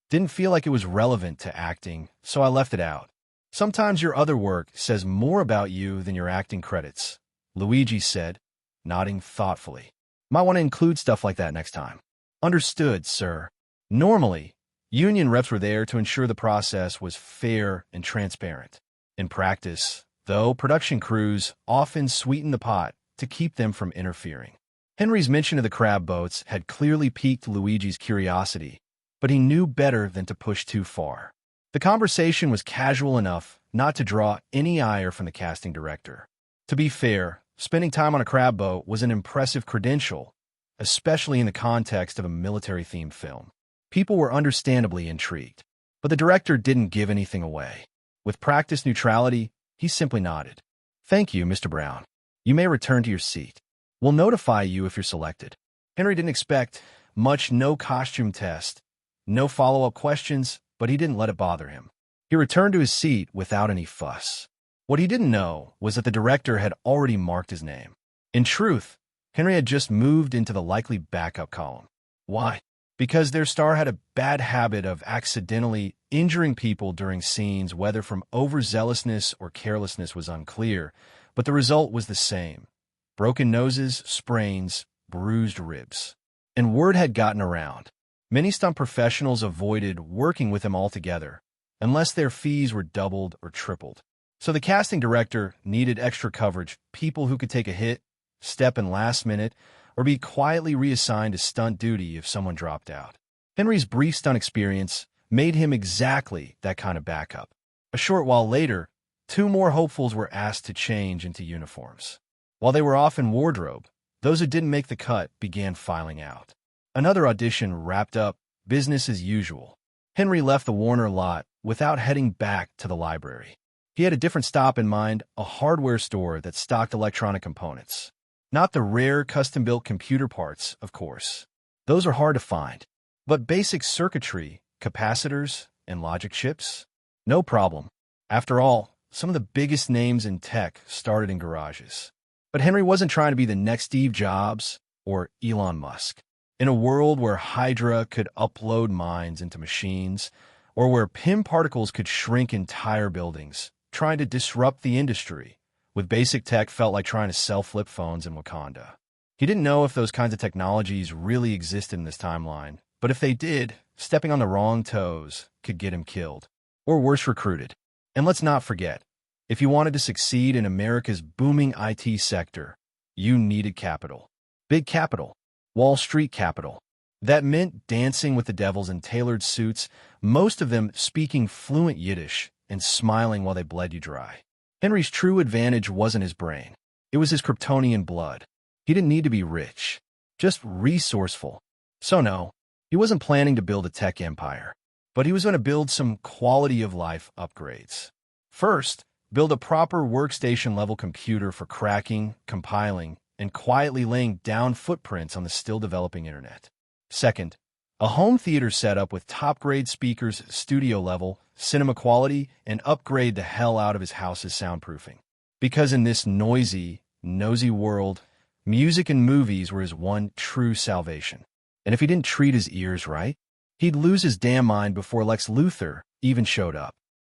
Didn't feel like it was relevant to acting, so I left it out. Sometimes your other work says more about you than your acting credits, Luigi said, nodding thoughtfully. Might want to include stuff like that next time. Understood, sir. Normally, union reps were there to ensure the process was fair and transparent. In practice, though, production crews often sweeten the pot to keep them from interfering. Henry's mention of the crab boats had clearly piqued Luigi's curiosity, but he knew better than to push too far. The conversation was casual enough not to draw any ire from the casting director. To be fair, spending time on a crab boat was an impressive credential, especially in the context of a military-themed film. People were understandably intrigued, but the director didn't give anything away. With practiced neutrality, he simply nodded. Thank you, Mr. Brown. You may return to your seat. We'll notify you if you're selected. Henry didn't expect much, no costume test, no follow-up questions, but he didn't let it bother him. He returned to his seat without any fuss. What he didn't know was that the director had already marked his name. In truth, Henry had just moved into the likely backup column. Why? Because their star had a bad habit of accidentally injuring people during scenes, whether from overzealousness or carelessness was unclear, but the result was the same. Broken noses, sprains, bruised ribs. And word had gotten around. Many stunt professionals avoided working with him altogether, unless their fees were doubled or tripled. So the casting director needed extra coverage, people who could take a hit, step in last minute, or be quietly reassigned to stunt duty if someone dropped out. Henry's brief stunt experience made him exactly that kind of backup. A short while later, 2 more hopefuls were asked to change into uniforms. While they were off in wardrobe, those who didn't make the cut began filing out. Another audition wrapped up, business as usual. Henry left the Warner lot without heading back to the library. He had a different stop in mind, a hardware store that stocked electronic components. Not the rare custom-built computer parts, of course. Those are hard to find. But basic circuitry, capacitors, and logic chips? No problem. After all, some of the biggest names in tech started in garages. But Henry wasn't trying to be the next Steve Jobs or Elon Musk. In a world where Hydra could upload minds into machines, or where PIM particles could shrink entire buildings, trying to disrupt the industry with basic tech felt like trying to sell flip phones in Wakanda. He didn't know if those kinds of technologies really existed in this timeline, but if they did, stepping on the wrong toes could get him killed, or worse, recruited. And let's not forget, if you wanted to succeed in America's booming IT sector, you needed capital. Big capital. Wall Street capital. That meant dancing with the devils in tailored suits, most of them speaking fluent Yiddish and smiling while they bled you dry. Henry's true advantage wasn't his brain. It was his Kryptonian blood. He didn't need to be rich, just resourceful. So no, he wasn't planning to build a tech empire, but he was going to build some quality-of-life upgrades. First, build a proper workstation-level computer for cracking, compiling, and quietly laying down footprints on the still-developing internet. Second, a home theater setup with top-grade speakers, studio-level, cinema quality, and upgrade the hell out of his house's soundproofing. Because in this noisy, nosy world, music and movies were his one true salvation. And if he didn't treat his ears right, He'd lose his damn mind before Lex Luthor even showed up.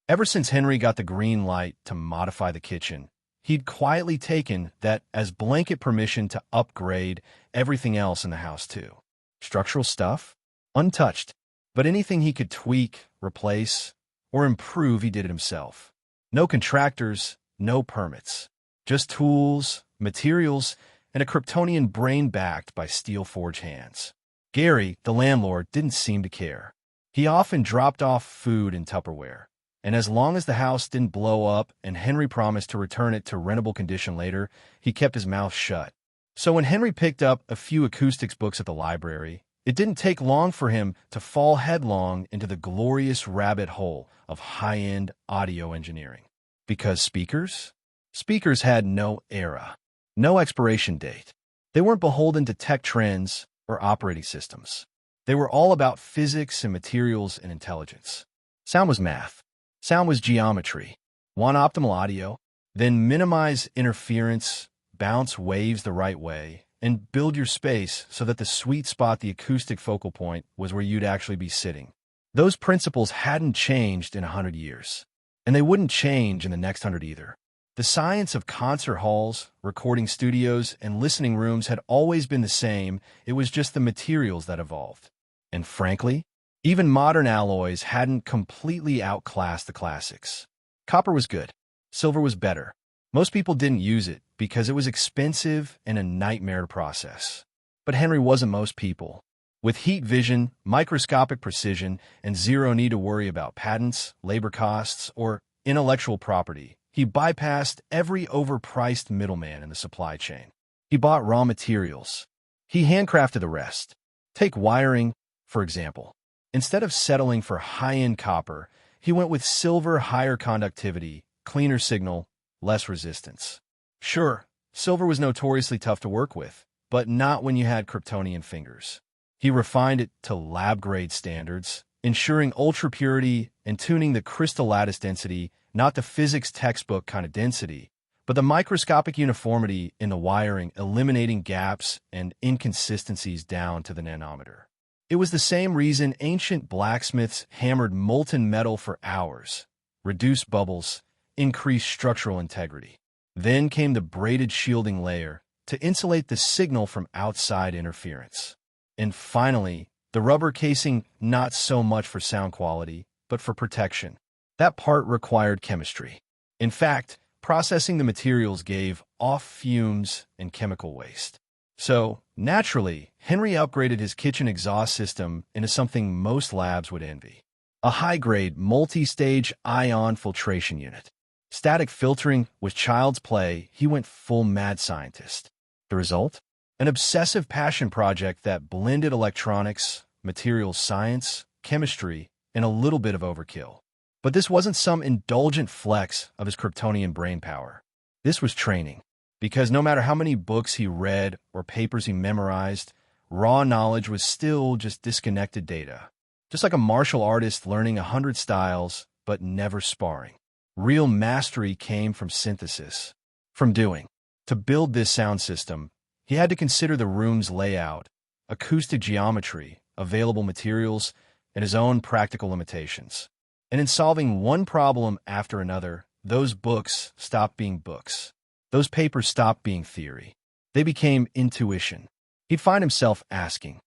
Ever since Henry got the green light to modify the kitchen, he'd quietly taken that as blanket permission to upgrade everything else in the house too. Structural stuff? Untouched. But anything he could tweak, replace, or improve, he did it himself. No contractors, no permits. Just tools, materials, and a Kryptonian brain backed by steel-forged hands. Gary, the landlord, didn't seem to care. He often dropped off food in Tupperware, and as long as the house didn't blow up and Henry promised to return it to rentable condition later, he kept his mouth shut. So when Henry picked up a few acoustics books at the library, it didn't take long for him to fall headlong into the glorious rabbit hole of high-end audio engineering. Because speakers? Speakers had no era, no expiration date. They weren't beholden to tech trends or operating systems. They were all about physics and materials and intelligence. Sound was math. Sound was geometry. Want optimal audio? Then minimize interference, bounce waves the right way, and build your space so that the sweet spot, the acoustic focal point, was where you'd actually be sitting. Those principles hadn't changed in 100 years, and they wouldn't change in the next 100 either. The science of concert halls, recording studios, and listening rooms had always been the same. It was just the materials that evolved. And frankly, even modern alloys hadn't completely outclassed the classics. Copper was good. Silver was better. Most people didn't use it because it was expensive and a nightmare to process. But Henry wasn't most people. With heat vision, microscopic precision, and zero need to worry about patents, labor costs, or intellectual property, he bypassed every overpriced middleman in the supply chain. He bought raw materials. He handcrafted the rest. Take wiring, for example. Instead of settling for high-end copper, he went with silver, higher conductivity, cleaner signal, less resistance. Sure, silver was notoriously tough to work with, but not when you had Kryptonian fingers. He refined it to lab-grade standards, ensuring ultra-purity and tuning the crystal lattice density, not the physics textbook kind of density, but the microscopic uniformity in the wiring, eliminating gaps and inconsistencies down to the nanometer. It was the same reason ancient blacksmiths hammered molten metal for hours, reduced bubbles, increased structural integrity. Then came the braided shielding layer to insulate the signal from outside interference. And finally, the rubber casing, not so much for sound quality, but for protection. That part required chemistry. In fact, processing the materials gave off fumes and chemical waste. So, naturally, Henry upgraded his kitchen exhaust system into something most labs would envy. A high-grade, multi-stage ion filtration unit. Static filtering was child's play. He went full mad scientist. The result? An obsessive passion project that blended electronics, materials science, chemistry, and a little bit of overkill. But this wasn't some indulgent flex of his Kryptonian brainpower. This was training. Because no matter how many books he read or papers he memorized, raw knowledge was still just disconnected data. Just like a martial artist learning 100 styles, but never sparring. Real mastery came from synthesis, from doing. To build this sound system, he had to consider the room's layout, acoustic geometry, available materials, and his own practical limitations. And in solving one problem after another, those books stopped being books. Those papers stopped being theory. They became intuition. He'd find himself asking,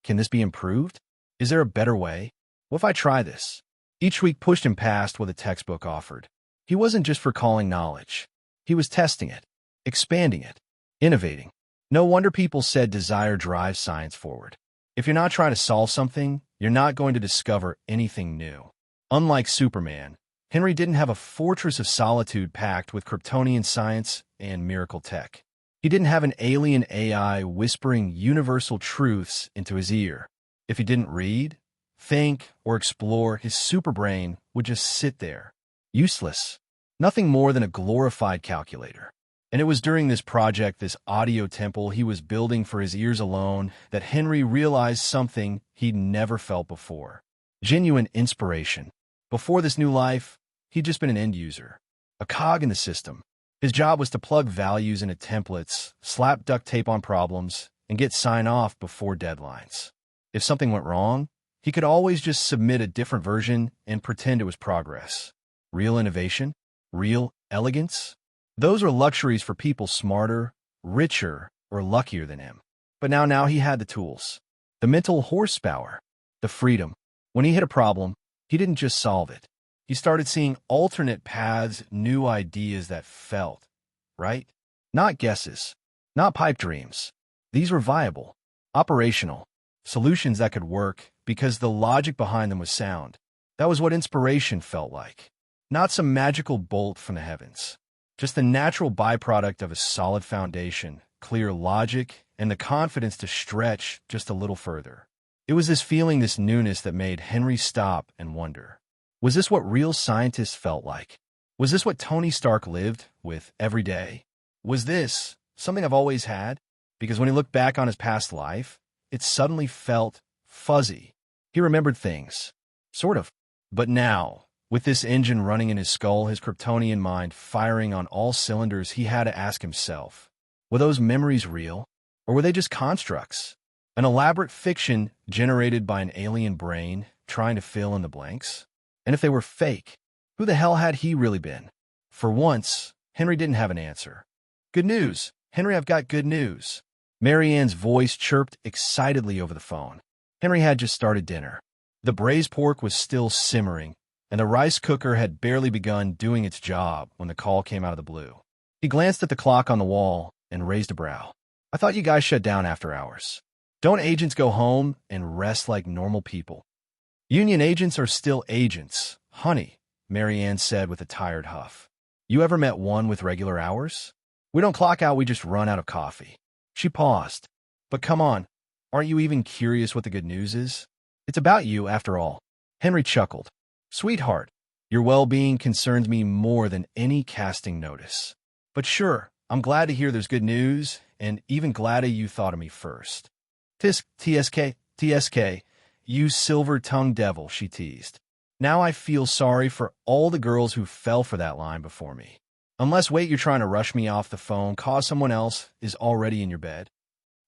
can this be improved? Is there a better way? What if I try this? Each week pushed him past what the textbook offered. He wasn't just recalling knowledge. He was testing it, expanding it, innovating. No wonder people said desire drives science forward. If you're not trying to solve something, you're not going to discover anything new. Unlike Superman, Henry didn't have a fortress of solitude packed with Kryptonian science and miracle tech. He didn't have an alien AI whispering universal truths into his ear. If he didn't read, think, or explore, his superbrain would just sit there, useless, nothing more than a glorified calculator. And it was during this project, this audio temple he was building for his ears alone, that Henry realized something he'd never felt before. Genuine inspiration. Before this new life, he'd just been an end user, a cog in the system. His job was to plug values into templates, slap duct tape on problems, and get sign-off before deadlines. If something went wrong, He could always just submit a different version and pretend it was progress. Real innovation? Real elegance? Those are luxuries for people smarter, richer, or luckier than him. But now he had the tools, the mental horsepower, the freedom. When he hit a problem, he didn't just solve it. He started seeing alternate paths, new ideas that felt right. Not guesses, not pipe dreams. These were viable, operational, solutions that could work because the logic behind them was sound. That was what inspiration felt like. Not some magical bolt from the heavens. Just the natural byproduct of a solid foundation, clear logic, and the confidence to stretch just a little further. It was this feeling, this newness that made Henry stop and wonder. Was this what real scientists felt like? Was this what Tony Stark lived with every day? Was this something I've always had? Because when he looked back on his past life, it suddenly felt fuzzy. He remembered things. Sort of. But now, with this engine running in his skull, his Kryptonian mind firing on all cylinders, he had to ask himself, were those memories real? Or were they just constructs? An elaborate fiction generated by an alien brain trying to fill in the blanks? And if they were fake, who the hell had he really been? For once, Henry didn't have an answer. Good news, Henry, I've got good news. Mary Ann's voice chirped excitedly over the phone. Henry had just started dinner. The braised pork was still simmering, and the rice cooker had barely begun doing its job when the call came out of the blue. He glanced at the clock on the wall and raised a brow. I thought you guys shut down after hours. Don't agents go home and rest like normal people? Union agents are still agents, honey, Mary Ann said with a tired huff. You ever met one with regular hours? We don't clock out, we just run out of coffee. She paused. But come on, aren't you even curious what the good news is? It's about you, after all. Henry chuckled. Sweetheart, your well-being concerns me more than any casting notice. But sure, I'm glad to hear there's good news, and even gladder you thought of me first. TSK, you silver-tongued devil, she teased. Now I feel sorry for all the girls who fell for that line before me. Unless, wait, you're trying to rush me off the phone, cause someone else is already in your bed.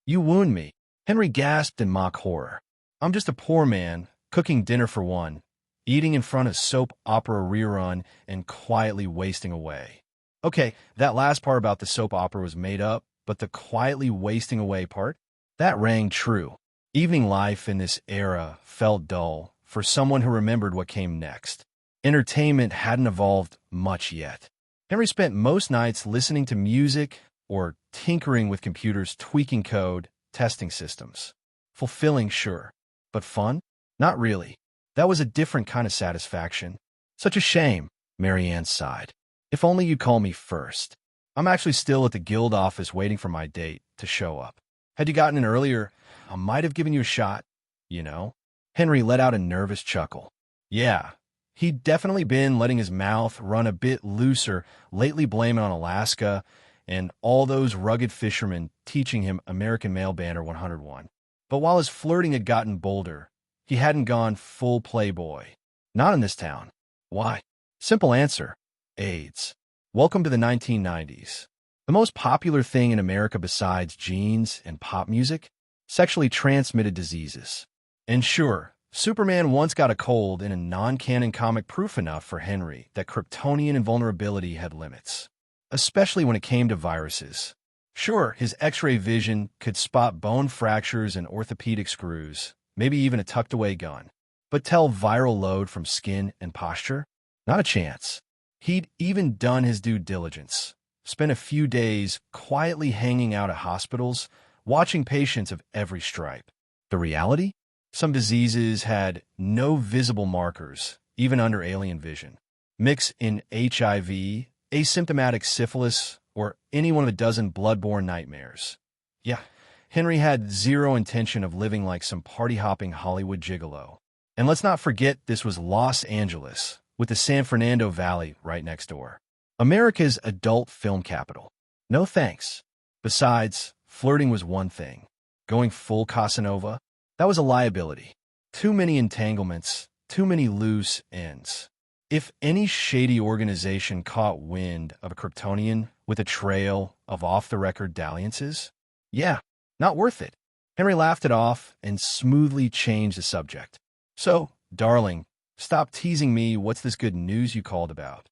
You wound me. Henry gasped in mock horror. I'm just a poor man, cooking dinner for one, eating in front of soap opera rerun, and quietly wasting away. Okay, that last part about the soap opera was made up, but the quietly wasting away part? That rang true. Evening life in this era felt dull for someone who remembered what came next. Entertainment hadn't evolved much yet. Henry spent most nights listening to music or tinkering with computers, tweaking code, testing systems. Fulfilling, sure. But fun? Not really. That was a different kind of satisfaction. Such a shame, Mary Ann sighed. If only you'd call me first. I'm actually still at the guild office waiting for my date to show up. Had you gotten in earlier, I might have given you a shot, you know? Henry let out a nervous chuckle. Yeah, he'd definitely been letting his mouth run a bit looser, lately blaming on Alaska and all those rugged fishermen teaching him American Male Banner 101. But while his flirting had gotten bolder, he hadn't gone full playboy. Not in this town. Why? Simple answer. AIDS. Welcome to the 1990s. The most popular thing in America besides jeans and pop music? Sexually transmitted diseases. And sure, Superman once got a cold in a non-canon comic, proof enough for Henry that Kryptonian invulnerability had limits. Especially when it came to viruses. Sure, his X-ray vision could spot bone fractures and orthopedic screws, maybe even a tucked-away gun. But tell viral load from skin and posture? Not a chance. He'd even done his due diligence. Spent a few days quietly hanging out at hospitals, watching patients of every stripe. The reality? Some diseases had no visible markers, even under alien vision. Mix in HIV, asymptomatic syphilis, or any one of a dozen blood-borne nightmares. Yeah, Henry had zero intention of living like some party-hopping Hollywood gigolo. And let's not forget this was Los Angeles, with the San Fernando Valley right next door. America's adult film capital. No thanks. Besides, flirting was one thing. Going full Casanova? That was a liability. Too many entanglements, too many loose ends. If any shady organization caught wind of a Kryptonian with a trail of off-the-record dalliances, yeah, not worth it. Henry laughed it off and smoothly changed the subject. So, darling, stop teasing me. What's this good news you called about?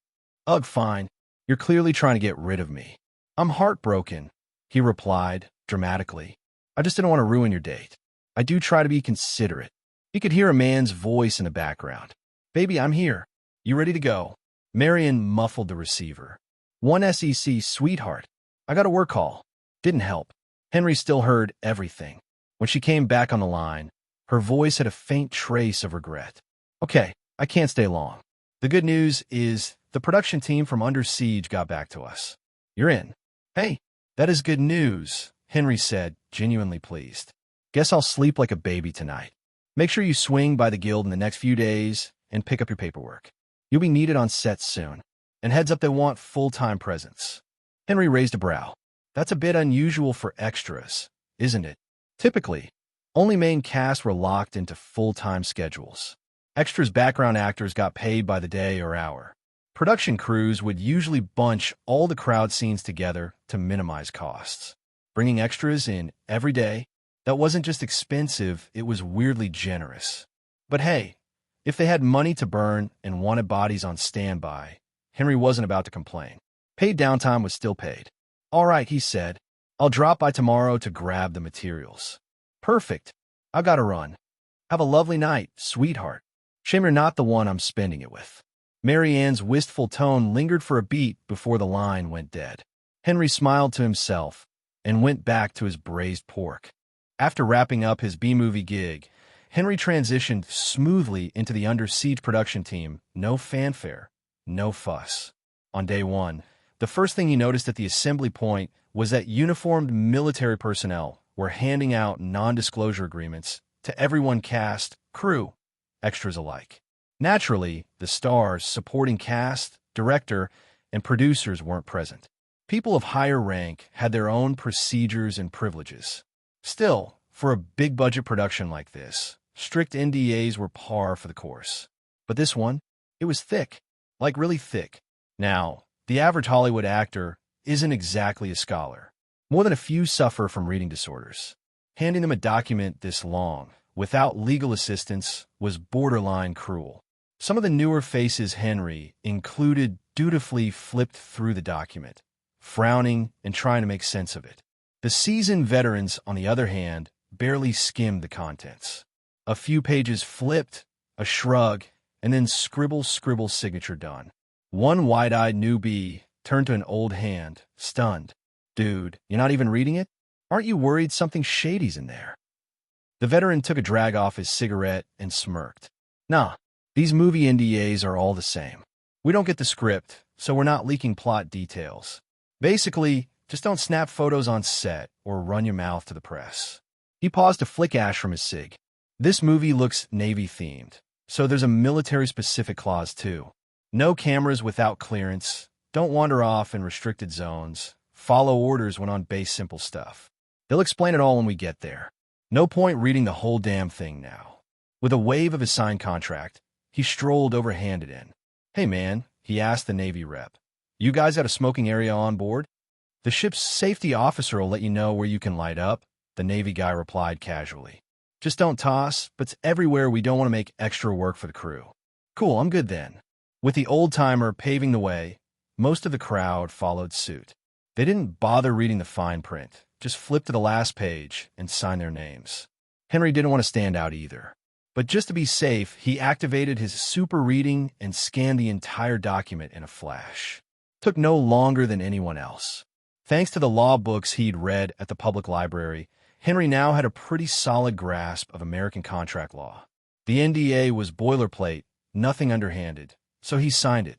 Ugh, fine. You're clearly trying to get rid of me. I'm heartbroken, he replied, dramatically. I just didn't want to ruin your date. I do try to be considerate. He could hear a man's voice in the background. Baby, I'm here. You ready to go? Marion muffled the receiver. One SEC, sweetheart. I got a work call. Didn't help. Henry still heard everything. When she came back on the line, her voice had a faint trace of regret. Okay, I can't stay long. The good news is the production team from Under Siege got back to us. You're in. Hey, that is good news, Henry said, genuinely pleased. Guess I'll sleep like a baby tonight. Make sure you swing by the guild in the next few days and pick up your paperwork. You'll be needed on set soon. And heads up, they want full-time presence. Henry raised a brow. That's a bit unusual for extras, isn't it? Typically, only main cast were locked into full-time schedules. Extras' background actors got paid by the day or hour. Production crews would usually bunch all the crowd scenes together to minimize costs. Bringing extras in every day, that wasn't just expensive, it was weirdly generous. But hey, if they had money to burn and wanted bodies on standby, Henry wasn't about to complain. Paid downtime was still paid. All right, he said. I'll drop by tomorrow to grab the materials. Perfect. I've got to run. Have a lovely night, sweetheart. Shame you're not the one I'm spending it with. Mary Ann's wistful tone lingered for a beat before the line went dead. Henry smiled to himself and went back to his braised pork. After wrapping up his B-movie gig, Henry transitioned smoothly into the Under Siege production team. No fanfare, no fuss. On day one, the first thing he noticed at the assembly point was that uniformed military personnel were handing out non-disclosure agreements to everyone, cast, crew, extras alike. Naturally, the stars, supporting cast, director, and producers weren't present. People of higher rank had their own procedures and privileges. Still, for a big-budget production like this, strict NDAs were par for the course. But this one, it was thick, like really thick. Now, the average Hollywood actor isn't exactly a scholar. More than a few suffer from reading disorders. Handing them a document this long, without legal assistance, was borderline cruel. Some of the newer faces Henry included dutifully flipped through the document, frowning and trying to make sense of it. The seasoned veterans, on the other hand, barely skimmed the contents. A few pages flipped, a shrug, and then scribble, signature done. One wide-eyed newbie turned to an old hand, stunned. Dude, you're not even reading it? Aren't you worried something shady's in there? The veteran took a drag off his cigarette and smirked. Nah, these movie NDAs are all the same. We don't get the script, so we're not leaking plot details. Basically, just don't snap photos on set or run your mouth to the press. He paused to flick ash from his cig. This movie looks Navy-themed, so there's a military-specific clause too. No cameras without clearance, don't wander off in restricted zones, follow orders when on base, simple stuff. They'll explain it all when we get there. No point reading the whole damn thing now. With a wave of his signed contract, he strolled over, handed in. Hey man, he asked the Navy rep. You guys got a smoking area on board? The ship's safety officer will let you know where you can light up, the Navy guy replied casually. Just don't toss, but it's everywhere. We don't want to make extra work for the crew. Cool, I'm good then. With the old-timer paving the way, most of the crowd followed suit. They didn't bother reading the fine print, just flipped to the last page and signed their names. Henry didn't want to stand out either. But just to be safe, he activated his super reading and scanned the entire document in a flash. Took no longer than anyone else. Thanks to the law books he'd read at the public library, Henry now had a pretty solid grasp of American contract law. The NDA was boilerplate, nothing underhanded, so he signed it.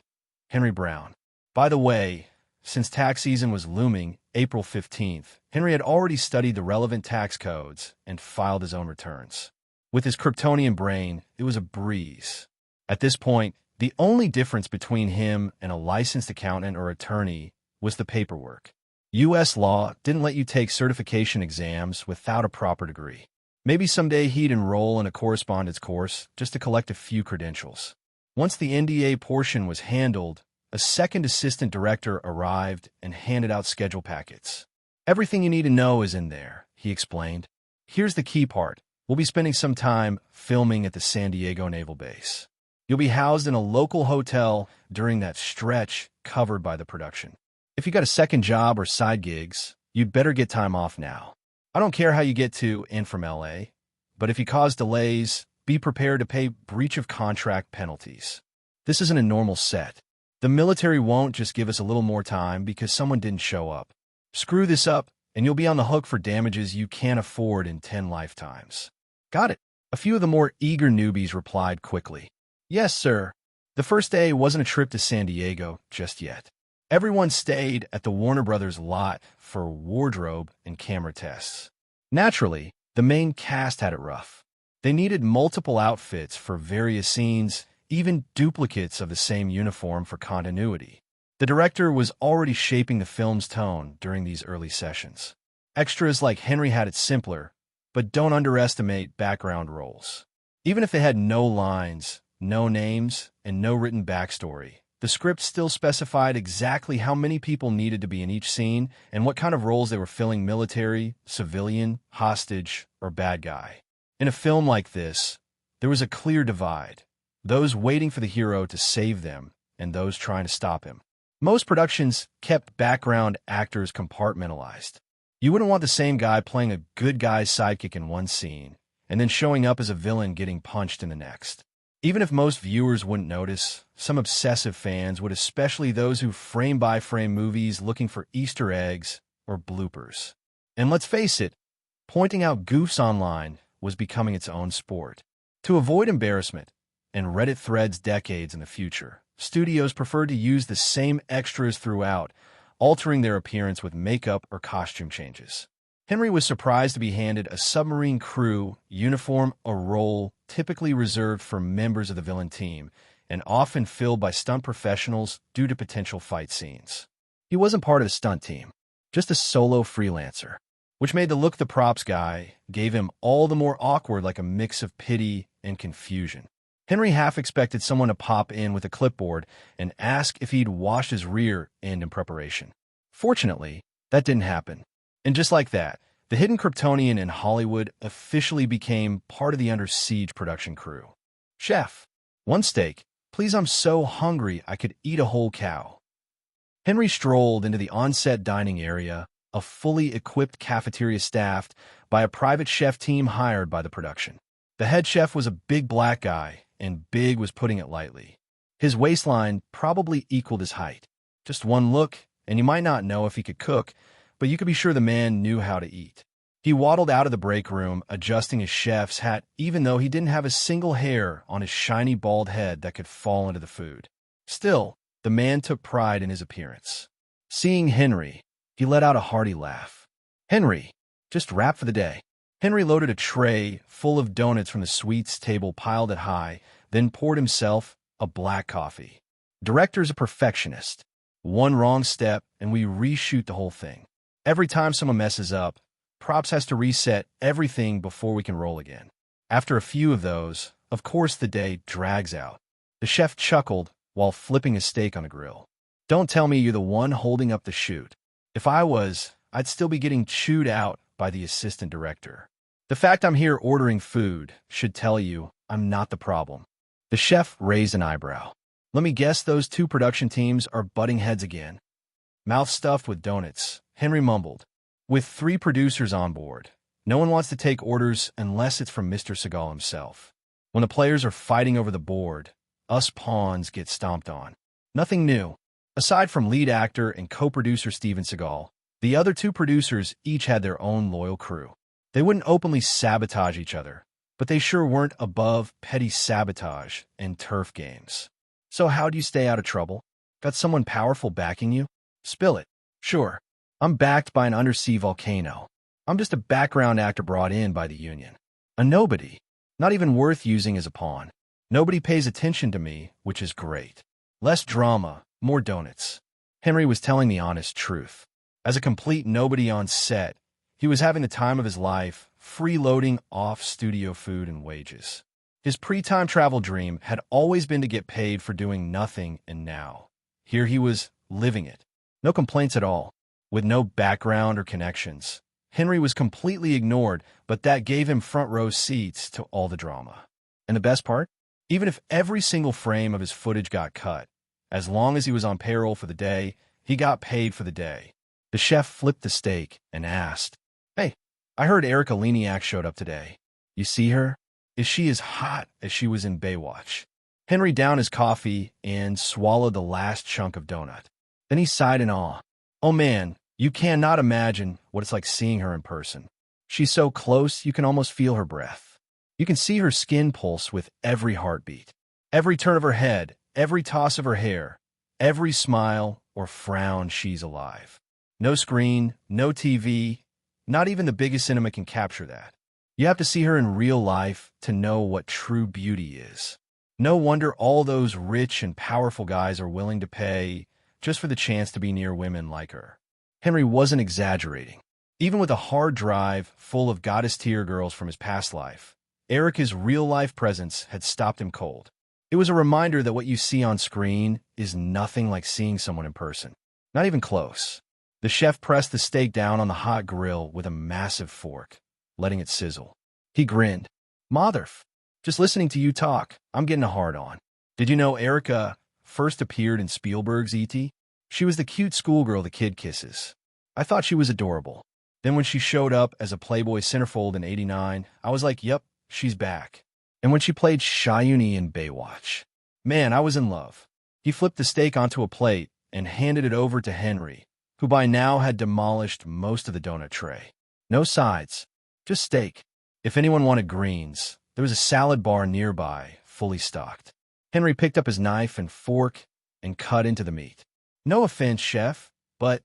Henry Brown. By the way, since tax season was looming, April 15th, Henry had already studied the relevant tax codes and filed his own returns. With his Kryptonian brain, it was a breeze. At this point, the only difference between him and a licensed accountant or attorney was the paperwork. U.S. law didn't let you take certification exams without a proper degree. Maybe someday he'd enroll in a correspondence course just to collect a few credentials. Once the NDA portion was handled, a second assistant director arrived and handed out schedule packets. Everything you need to know is in there, he explained. Here's the key part. We'll be spending some time filming at the San Diego Naval Base. You'll be housed in a local hotel during that stretch covered by the production. If you got a second job or side gigs, you'd better get time off now. I don't care how you get to and from LA, but if you cause delays, be prepared to pay breach of contract penalties. This isn't a normal set. The military won't just give us a little more time because someone didn't show up. Screw this up, and you'll be on the hook for damages you can't afford in 10 lifetimes. Got it. A few of the more eager newbies replied quickly. Yes, sir. The first day wasn't a trip to San Diego just yet. Everyone stayed at the Warner Brothers lot for wardrobe and camera tests. Naturally, the main cast had it rough. They needed multiple outfits for various scenes, even duplicates of the same uniform for continuity. The director was already shaping the film's tone during these early sessions. Extras like Henry had it simpler, but don't underestimate background roles. Even if they had no lines, no names, and no written backstory, the script still specified exactly how many people needed to be in each scene and what kind of roles they were filling: military, civilian, hostage, or bad guy. In a film like this, there was a clear divide: those waiting for the hero to save them and those trying to stop him. Most productions kept background actors compartmentalized. You wouldn't want the same guy playing a good guy's sidekick in one scene and then showing up as a villain getting punched in the next. Even if most viewers wouldn't notice, some obsessive fans would, especially those who frame-by-frame movies looking for Easter eggs or bloopers. And let's face it, pointing out goofs online was becoming its own sport. To avoid embarrassment and Reddit threads decades in the future, studios preferred to use the same extras throughout, altering their appearance with makeup or costume changes. Henry was surprised to be handed a submarine crew uniform, a role typically reserved for members of the villain team, and often filled by stunt professionals due to potential fight scenes. He wasn't part of the stunt team, just a solo freelancer, which made the look the props guy gave him all the more awkward, like a mix of pity and confusion. Henry half expected someone to pop in with a clipboard and ask if he'd washed his rear end in preparation. Fortunately, that didn't happen. And just like that, the hidden Kryptonian in Hollywood officially became part of the Under Siege production crew. Chef, one steak, please, I'm so hungry I could eat a whole cow. Henry strolled into the on-set dining area, a fully equipped cafeteria staffed by a private chef team hired by the production. The head chef was a big black guy, and big was putting it lightly. His waistline probably equaled his height. Just one look, and you might not know if he could cook, but you could be sure the man knew how to eat. He waddled out of the break room, adjusting his chef's hat, even though he didn't have a single hair on his shiny bald head that could fall into the food. Still, the man took pride in his appearance. Seeing Henry, he let out a hearty laugh. Henry, just wrap for the day. Henry loaded a tray full of donuts from the sweets table, piled it high, then poured himself a black coffee. Director's a perfectionist. One wrong step, and we reshoot the whole thing. Every time someone messes up, props has to reset everything before we can roll again. After a few of those, of course the day drags out. The chef chuckled while flipping a steak on a grill. Don't tell me you're the one holding up the shoot. If I was, I'd still be getting chewed out by the assistant director. The fact I'm here ordering food should tell you I'm not the problem. The chef raised an eyebrow. Let me guess, those two production teams are butting heads again. Mouth stuffed with donuts, Henry mumbled. With 3 producers on board, no one wants to take orders unless it's from Mr. Seagal himself. When the players are fighting over the board, us pawns get stomped on. Nothing new. Aside from lead actor and co-producer Steven Seagal, the other 2 producers each had their own loyal crew. They wouldn't openly sabotage each other, but they sure weren't above petty sabotage and turf games. So how do you stay out of trouble? Got someone powerful backing you? Spill it. Sure. I'm backed by an undersea volcano. I'm just a background actor brought in by the union. A nobody. Not even worth using as a pawn. Nobody pays attention to me, which is great. Less drama, more donuts. Henry was telling the honest truth. As a complete nobody on set, he was having the time of his life, freeloading off studio food and wages. His pre-time travel dream had always been to get paid for doing nothing, and now, here he was living it. No complaints at all. With no background or connections, Henry was completely ignored, but that gave him front row seats to all the drama. And the best part? Even if every single frame of his footage got cut, as long as he was on payroll for the day, he got paid for the day. The chef flipped the steak and asked, "Hey, I heard Erica Leniak showed up today. You see her? Is she as hot as she was in Baywatch?" Henry downed his coffee and swallowed the last chunk of donut. Then he sighed in awe. "Oh man, you cannot imagine what it's like seeing her in person. She's so close you can almost feel her breath. You can see her skin pulse with every heartbeat, every turn of her head, every toss of her hair, every smile or frown. She's alive. No screen, no TV, not even the biggest cinema can capture that. You have to see her in real life to know what true beauty is. No wonder all those rich and powerful guys are willing to pay just for the chance to be near women like her." Henry wasn't exaggerating. Even with a hard drive full of goddess-tier girls from his past life, Erica's real-life presence had stopped him cold. It was a reminder that what you see on screen is nothing like seeing someone in person. Not even close. The chef pressed the steak down on the hot grill with a massive fork, letting it sizzle. He grinned. "Motherf, just listening to you talk, I'm getting a hard-on. Did you know Erica first appeared in Spielberg's E.T.? She was the cute schoolgirl the kid kisses. I thought she was adorable. Then when she showed up as a Playboy centerfold in '89, I was like, yep, she's back. And when she played Shayuni in Baywatch, man, I was in love." He flipped the steak onto a plate and handed it over to Henry, who by now had demolished most of the donut tray. No sides, just steak. If anyone wanted greens, there was a salad bar nearby, fully stocked. Henry picked up his knife and fork and cut into the meat. "No offense, chef, but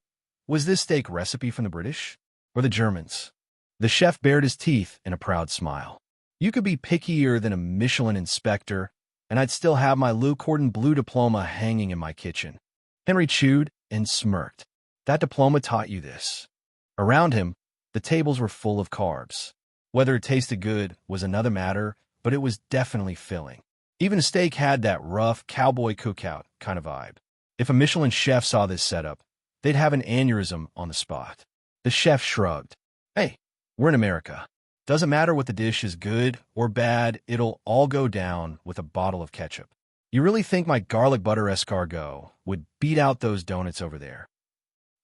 was this steak recipe from the British or the Germans?" The chef bared his teeth in a proud smile. "You could be pickier than a Michelin inspector, and I'd still have my Lou Cordon Bleu diploma hanging in my kitchen." Henry chewed and smirked. That diploma taught you this. Around him, the tables were full of carbs. Whether it tasted good was another matter, but it was definitely filling. Even a steak had that rough cowboy cookout kind of vibe. If a Michelin chef saw this setup, they'd have an aneurysm on the spot. The chef shrugged. "Hey, we're in America. Doesn't matter what the dish is, good or bad, it'll all go down with a bottle of ketchup. You really think my garlic butter escargot would beat out those donuts over there?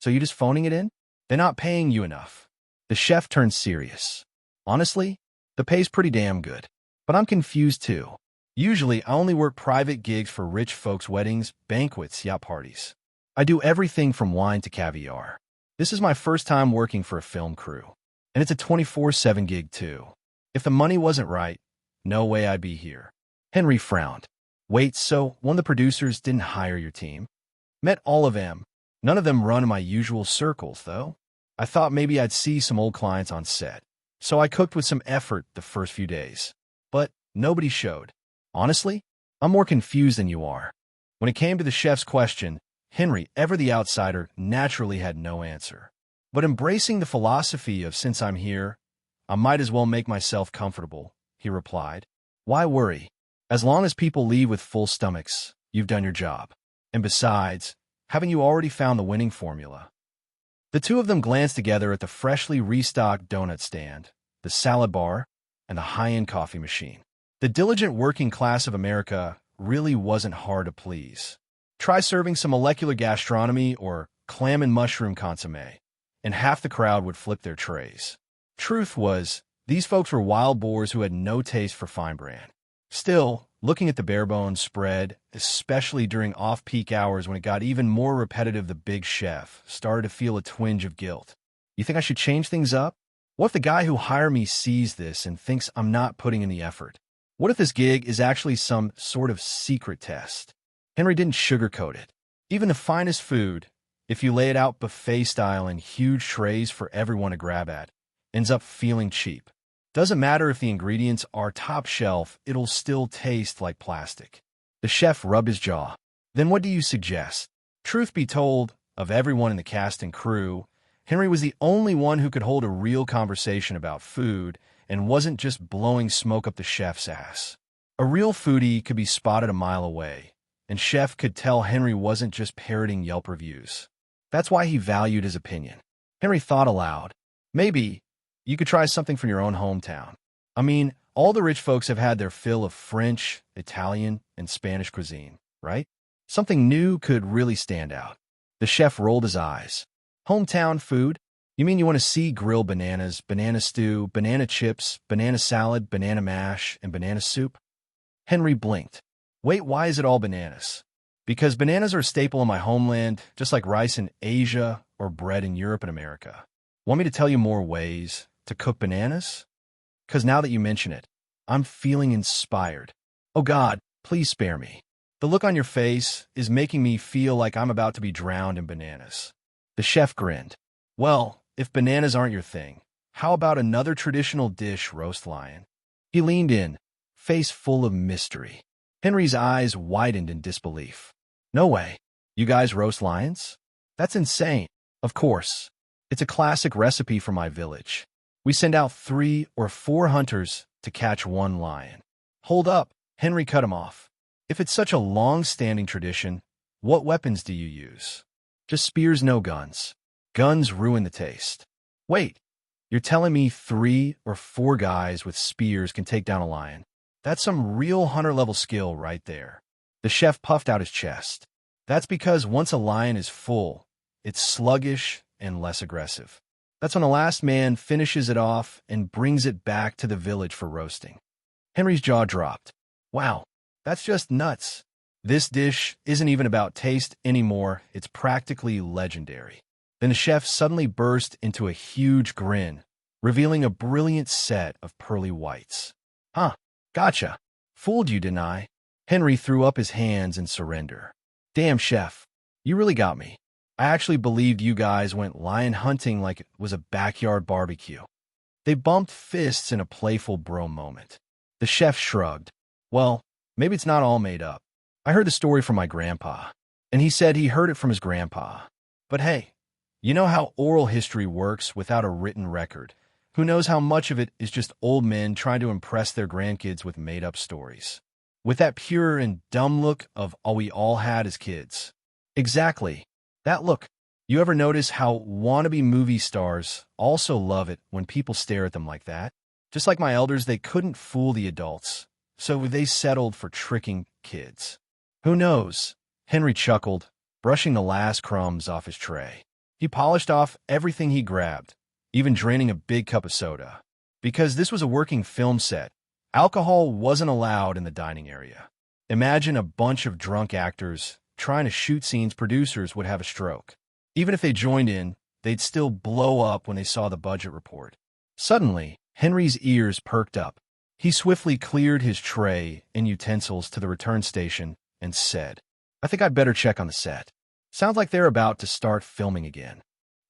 So you just phoning it in? They're not paying you enough." The chef turned serious. "Honestly, the pay's pretty damn good. But I'm confused too. Usually, I only work private gigs for rich folks' weddings, banquets, yacht parties. I do everything from wine to caviar. This is my first time working for a film crew. And it's a 24/7 gig too. If the money wasn't right, no way I'd be here." Henry frowned. "Wait, so one of the producers didn't hire your team?" "Met all of them. None of them run in my usual circles, though. I thought maybe I'd see some old clients on set. So I cooked with some effort the first few days. But nobody showed. Honestly, I'm more confused than you are." When it came to the chef's question, Henry, ever the outsider, naturally had no answer. But embracing the philosophy of "since I'm here, I might as well make myself comfortable," he replied. "Why worry? As long as people leave with full stomachs, you've done your job. And besides, haven't you already found the winning formula?" The two of them glanced together at the freshly restocked donut stand, the salad bar, and the high-end coffee machine. The diligent working class of America really wasn't hard to please. Try serving some molecular gastronomy or clam and mushroom consommé, and half the crowd would flip their trays. Truth was, these folks were wild boars who had no taste for fine brand. Still, looking at the bare-bones spread, especially during off-peak hours when it got even more repetitive, the big chef started to feel a twinge of guilt. "You think I should change things up? What if the guy who hired me sees this and thinks I'm not putting in the effort? What if this gig is actually some sort of secret test?" Henry didn't sugarcoat it. Even the finest food, if you lay it out buffet style in huge trays for everyone to grab at, ends up feeling cheap. Doesn't matter if the ingredients are top shelf, it'll still taste like plastic. The chef rubbed his jaw. "Then what do you suggest?" Truth be told, of everyone in the cast and crew, Henry was the only one who could hold a real conversation about food and wasn't just blowing smoke up the chef's ass. A real foodie could be spotted a mile away, and Chef could tell Henry wasn't just parroting Yelp reviews. That's why he valued his opinion. Henry thought aloud. Maybe you could try something from your own hometown. I mean, all the rich folks have had their fill of French, Italian, and Spanish cuisine, right? Something new could really stand out. The chef rolled his eyes. Hometown food? You mean you want to see grilled bananas, banana stew, banana chips, banana salad, banana mash, and banana soup? Henry blinked. Wait, why is it all bananas? Because bananas are a staple in my homeland, just like rice in Asia or bread in Europe and America. Want me to tell you more ways to cook bananas? Because now that you mention it, I'm feeling inspired. Oh God, please spare me. The look on your face is making me feel like I'm about to be drowned in bananas. The chef grinned. Well, if bananas aren't your thing, how about another traditional dish, roast lion? He leaned in, face full of mystery. Henry's eyes widened in disbelief. No way. You guys roast lions? That's insane. Of course. It's a classic recipe from my village. We send out 3 or 4 hunters to catch one lion. Hold up, Henry cut him off. If it's such a long-standing tradition, what weapons do you use? Just spears, no guns. Guns ruin the taste. Wait, you're telling me 3 or 4 guys with spears can take down a lion? That's some real hunter-level skill right there. The chef puffed out his chest. That's because once a lion is full, it's sluggish and less aggressive. That's when the last man finishes it off and brings it back to the village for roasting. Henry's jaw dropped. Wow, that's just nuts. This dish isn't even about taste anymore. It's practically legendary. Then the chef suddenly burst into a huge grin, revealing a brilliant set of pearly whites. Huh, gotcha. Fooled you, didn't I? Henry threw up his hands in surrender. Damn, chef, you really got me. I actually believed you guys went lion hunting like it was a backyard barbecue. They bumped fists in a playful bro moment. The chef shrugged. Well, maybe it's not all made up. I heard the story from my grandpa, and he said he heard it from his grandpa. But hey, you know how oral history works without a written record. Who knows how much of it is just old men trying to impress their grandkids with made-up stories. With that pure and dumb look of all we all had as kids. Exactly. That look. You ever notice how wannabe movie stars also love it when people stare at them like that? Just like my elders, they couldn't fool the adults, so they settled for tricking kids. Who knows? Henry chuckled, brushing the last crumbs off his tray. He polished off everything he grabbed, even draining a big cup of soda. Because this was a working film set, alcohol wasn't allowed in the dining area. Imagine a bunch of drunk actors trying to shoot scenes producers would have a stroke. Even if they joined in, they'd still blow up when they saw the budget report. Suddenly, Henry's ears perked up. He swiftly cleared his tray and utensils to the return station and said, I think I'd better check on the set. Sounds like they're about to start filming again.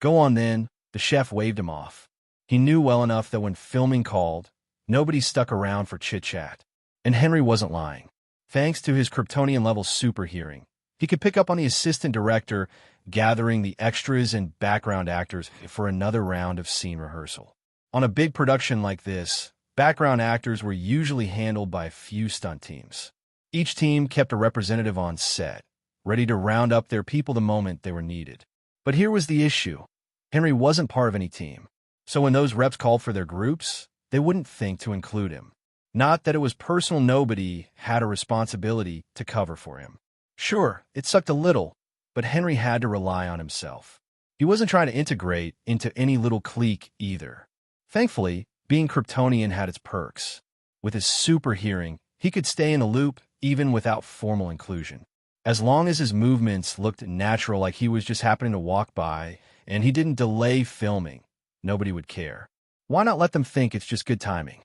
Go on then, the chef waved him off. He knew well enough that when filming called, nobody stuck around for chit-chat. And Henry wasn't lying. Thanks to his Kryptonian-level super hearing, he could pick up on the assistant director gathering the extras and background actors for another round of scene rehearsal. On a big production like this, background actors were usually handled by a few stunt teams. Each team kept a representative on set, ready to round up their people the moment they were needed. But here was the issue. Henry wasn't part of any team, so when those reps called for their groups, they wouldn't think to include him. Not that it was personal, nobody had a responsibility to cover for him. Sure, it sucked a little, but Henry had to rely on himself. He wasn't trying to integrate into any little clique either. Thankfully, being Kryptonian had its perks. With his super hearing, he could stay in the loop even without formal inclusion. As long as his movements looked natural, like he was just happening to walk by, and he didn't delay filming, nobody would care. Why not let them think it's just good timing?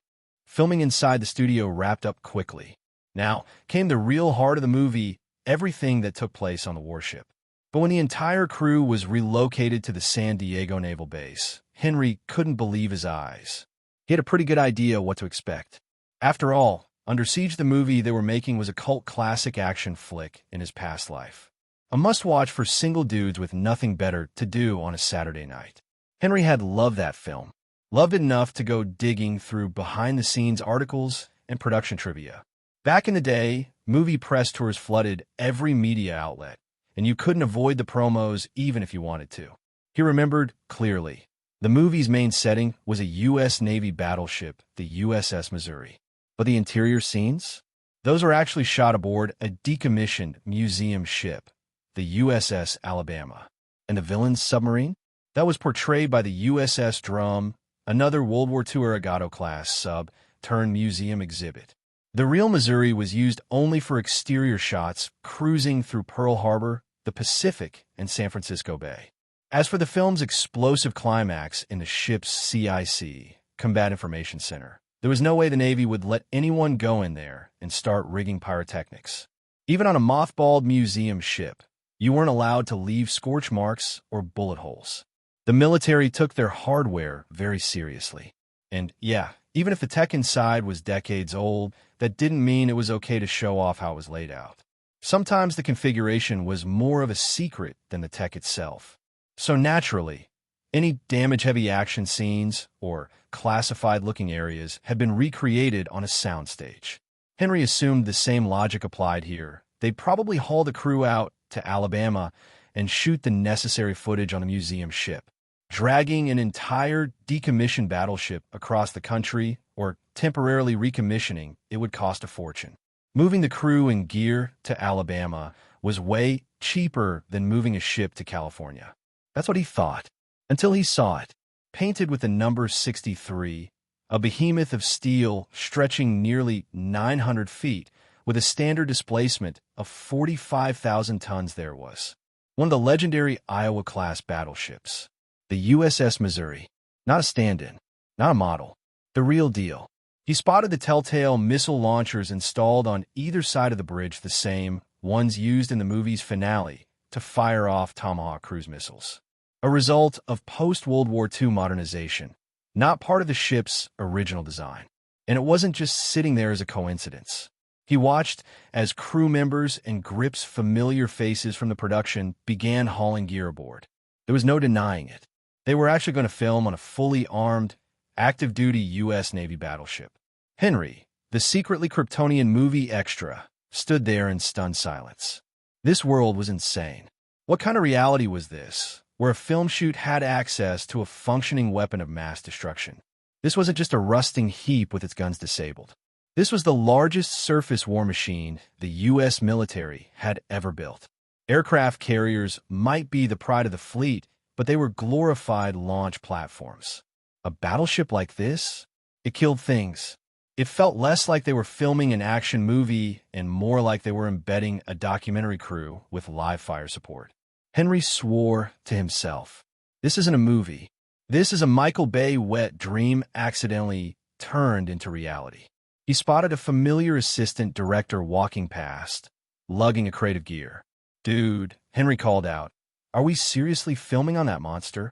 Filming inside the studio wrapped up quickly. Now came the real heart of the movie, everything that took place on the warship. But when the entire crew was relocated to the San Diego Naval Base, Henry couldn't believe his eyes. He had a pretty good idea what to expect. After all, Under Siege, the movie they were making, was a cult classic action flick in his past life. A must-watch for single dudes with nothing better to do on a Saturday night. Henry had loved that film. Loved it enough to go digging through behind-the-scenes articles and production trivia. Back in the day, movie press tours flooded every media outlet, and you couldn't avoid the promos even if you wanted to. He remembered clearly. The movie's main setting was a U.S. Navy battleship, the USS Missouri. But the interior scenes? Those were actually shot aboard a decommissioned museum ship, the USS Alabama. And the villain's submarine? That was portrayed by the USS Drum, another World War II Arigato-class sub turned museum exhibit. The real Missouri was used only for exterior shots cruising through Pearl Harbor, the Pacific, and San Francisco Bay. As for the film's explosive climax in the ship's CIC, Combat Information Center, there was no way the Navy would let anyone go in there and start rigging pyrotechnics. Even on a mothballed museum ship, you weren't allowed to leave scorch marks or bullet holes. The military took their hardware very seriously. And yeah, even if the tech inside was decades old, that didn't mean it was okay to show off how it was laid out. Sometimes the configuration was more of a secret than the tech itself. So naturally, any damage-heavy action scenes or classified-looking areas had been recreated on a soundstage. Henry assumed the same logic applied here. They'd probably haul the crew out to Alabama and shoot the necessary footage on the museum ship. Dragging an entire decommissioned battleship across the country or temporarily recommissioning it would cost a fortune. Moving the crew and gear to Alabama was way cheaper than moving a ship to California. That's what he thought, until he saw it, painted with the number 63, a behemoth of steel stretching nearly 900 feet with a standard displacement of 45,000 tons there was. One of the legendary Iowa-class battleships. The USS Missouri. Not a stand-in, not a model. The real deal. He spotted the telltale missile launchers installed on either side of the bridge, the same ones used in the movie's finale to fire off Tomahawk cruise missiles. A result of post-World War II modernization, not part of the ship's original design. And it wasn't just sitting there as a coincidence. He watched as crew members and grips familiar faces from the production began hauling gear aboard. There was no denying it. They were actually going to film on a fully armed, active-duty U.S. Navy battleship. Henry, the secretly Kryptonian movie extra, stood there in stunned silence. This world was insane. What kind of reality was this, where a film shoot had access to a functioning weapon of mass destruction? This wasn't just a rusting heap with its guns disabled. This was the largest surface war machine the U.S. military had ever built. Aircraft carriers might be the pride of the fleet, but they were glorified launch platforms. A battleship like this? It killed things. It felt less like they were filming an action movie and more like they were embedding a documentary crew with live fire support. Henry swore to himself. This isn't a movie. This is a Michael Bay wet dream accidentally turned into reality. He spotted a familiar assistant director walking past, lugging a crate of gear. "Dude," Henry called out, "are we seriously filming on that monster?"